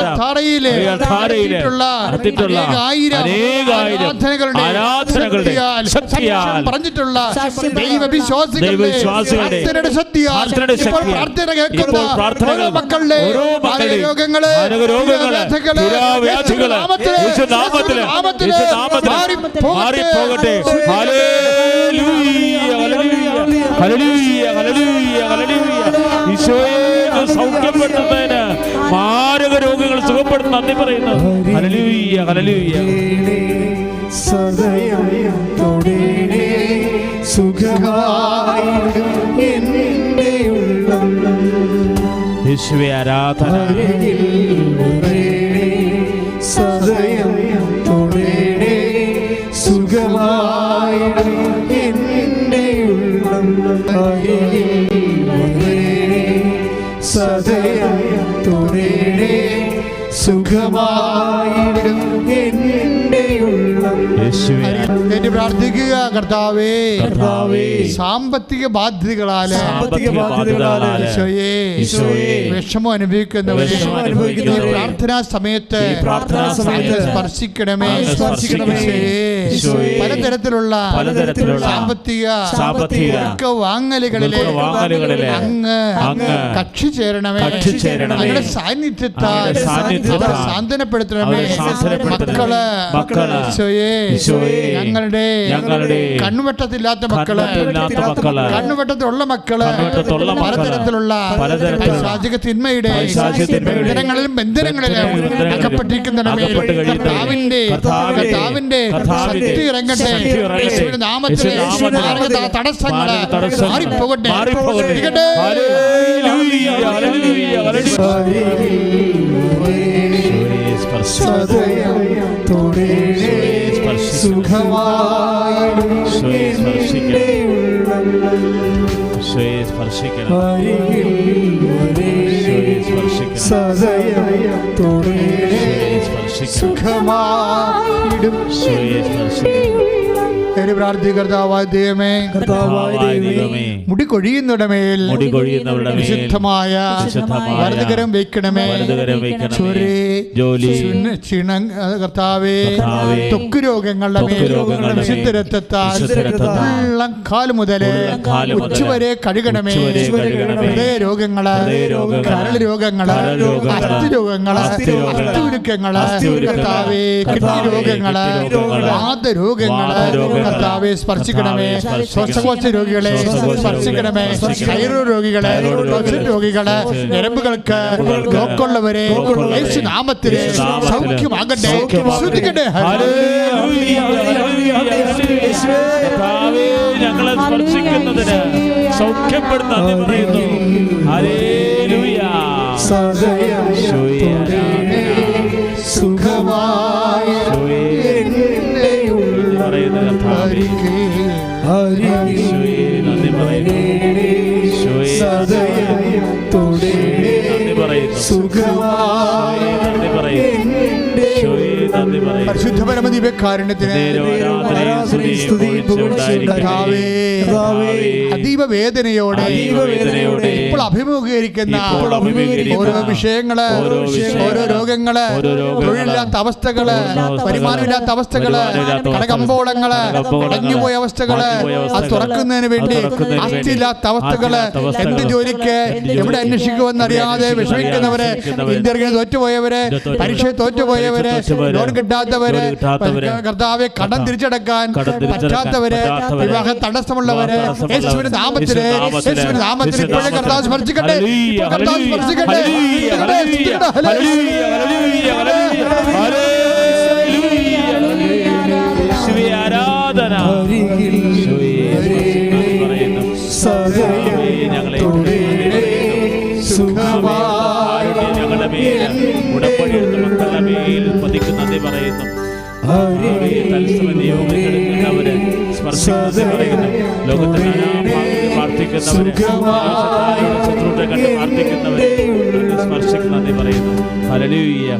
ആരാധനകളുടെ പറഞ്ഞിട്ടുള്ള ദൈവവിശ്വാസികളുടെ ശക്തിയാൽ പ്രാർത്ഥന കേൾക്കുന്ന മക്കളുടെ രോഗങ്ങളെ മാറിപ്പോകട്ടെ. സൗഖ്യപ്പെടുന്നതിന് മാരക രോഗങ്ങൾ സുഖപ്പെടുന്ന നന്ദി പറയുന്നു. Hallelujah, hallelujah. സദയം തൊടേണേ സുഖമായി എൻ്റെ ഉള്ളം. യേശുവേ ആരാധന. സദയം തൊടേണേ സുഖമായി എൻ്റെ ഉള്ളം. സദയം തൊടേണേ സുഖമായിടും എൻ്റെ ഉള്ളം. പ്രാർത്ഥിക്കുക. കർത്താവേ, സാമ്പത്തിക ബാധ്യതകളാല് വിഷമം അനുഭവിക്കുന്നവരെ പ്രാർത്ഥനാ സമയത്ത് സ്പർശിക്കണമേ. പലതരത്തിലുള്ള സാമ്പത്തിക വാങ്ങലുകളിലെ അങ്ങ് കക്ഷി ചേരണമേ. അങ്ങയുടെ സാന്നിധ്യത്താൽ സാന്ത്വനപ്പെടുത്തണമേ. മക്കള് ഞങ്ങളുടെ കണ്ണുവെട്ടത്തില്ലാത്ത മക്കള്, കണ്ണുവെട്ടത്തിലുള്ള മക്കള്, പലതരത്തിലുള്ള പൈശാചിക തിന്മയുടെ ബന്ധനങ്ങളിലും അകപ്പെട്ടിരിക്കുന്നവരുടെ കർത്താവിന്റെ ശക്തി ഇറങ്ങട്ടെ. യേശുവിന്റെ നാമത്തിൽ തടസ്സങ്ങള് മാറിപ്പോകട്ടെ. പ്രാർത്ഥികർത്താവായ ദൈവമേ, മുടി കൊഴിയുന്നവരുടെ വിശുദ്ധമായ വലതുകരം വയ്ക്കണമേ. കർത്താവേ, ത്വക്ക് രോഗങ്ങളുടെ മേൽ വിശുദ്ധ രക്തത്താൽ കാല് മുതൽ ഉച്ചവരെ കഴുകണമേ. ഹൃദയ രോഗങ്ങള്, കരൾ രോഗങ്ങള്, അസ്ഥി രോഗങ്ങള്, അസ്ഥിഉരുക്കങ്ങള്, കർത്താവേ, കിഡ്നി രോഗങ്ങള്, വാതരോഗങ്ങള് കർത്താവെ സ്പർശിക്കണമേ. ശ്വാസകോശ രോഗികളെ സ്പർശിക്കണമേ. തൈറോയ്ഡ് രോഗികളെ, രോഗികളെ, ഞരമ്പുകൾക്ക് ബ്ലോക്കുള്ളവരെ യേശുനാമത്തിൽ സൗഖ്യമാകട്ടെ. ശ്രദ്ധിക്കട്ടെ. ഞങ്ങളെ സ്പർശിക്കുന്നതിന് സൗഖ്യപ്പെടുന്ന സുഖമായ പരിശുദ്ധ പരമദിവ്യകാരുണ്യത്തിന് അതീവ വേദനയോടെ ഇപ്പോൾ അഭിമുഖീകരിക്കുന്ന ഓരോ വിഷയങ്ങള്, ഓരോ രോഗങ്ങള്, തൊഴിലില്ലാത്ത അവസ്ഥകള്, വരുമാനമില്ലാത്ത അവസ്ഥകള്, കടകമ്പോളങ്ങള്, അടഞ്ഞുപോയ അവസ്ഥകള്, അത് തുറക്കുന്നതിന് വേണ്ടി ആസ്തിയില്ലാത്ത അവസ്ഥകള്, എന്ത് ജോലിക്ക് എവിടെ അന്വേഷിക്കുമെന്നറിയാതെ വിഷമിക്കുന്നവര്, ഇന്റർവ്യൂ തോറ്റുപോയവര്, പരീക്ഷ തോറ്റുപോയവര്, ലോൺ കിട്ടാത്തവര്, കർത്താവെ കടം തിരിച്ചടക്കാൻ പറ്റാത്തവര്, വിവാഹ തടസ്സമുള്ളവര്, യേശുവിന്റെ നാമത്തില്, യേശുവിന്റെ നാമത്തിൽ ഇപ്പോഴേ കർത്താവ് സ്പർശിക്കട്ടെ. കർത്താവ് സ്പർശിക്കട്ടെ. ആരാധന. ഞങ്ങളുടെ മേൽ ഉടമ്പടിയെടുത്ത മക്കളുടെ മേൽ പതിക്കുന്നതേ പറയുന്നു. തത്സമയ നിയോഗങ്ങളെടുക്കുന്നവര് സ്പർശിക്കുന്നതേ പറയുന്നു. ലോകത്തിൽ പ്രാർത്ഥിക്കുന്നവര്, ശത്രുക്കളെ കണ്ട് പ്രാർത്ഥിക്കുന്നവര് സ്പർശിക്കുന്നതേ പറയുന്നു. ഹല്ലേലൂയ.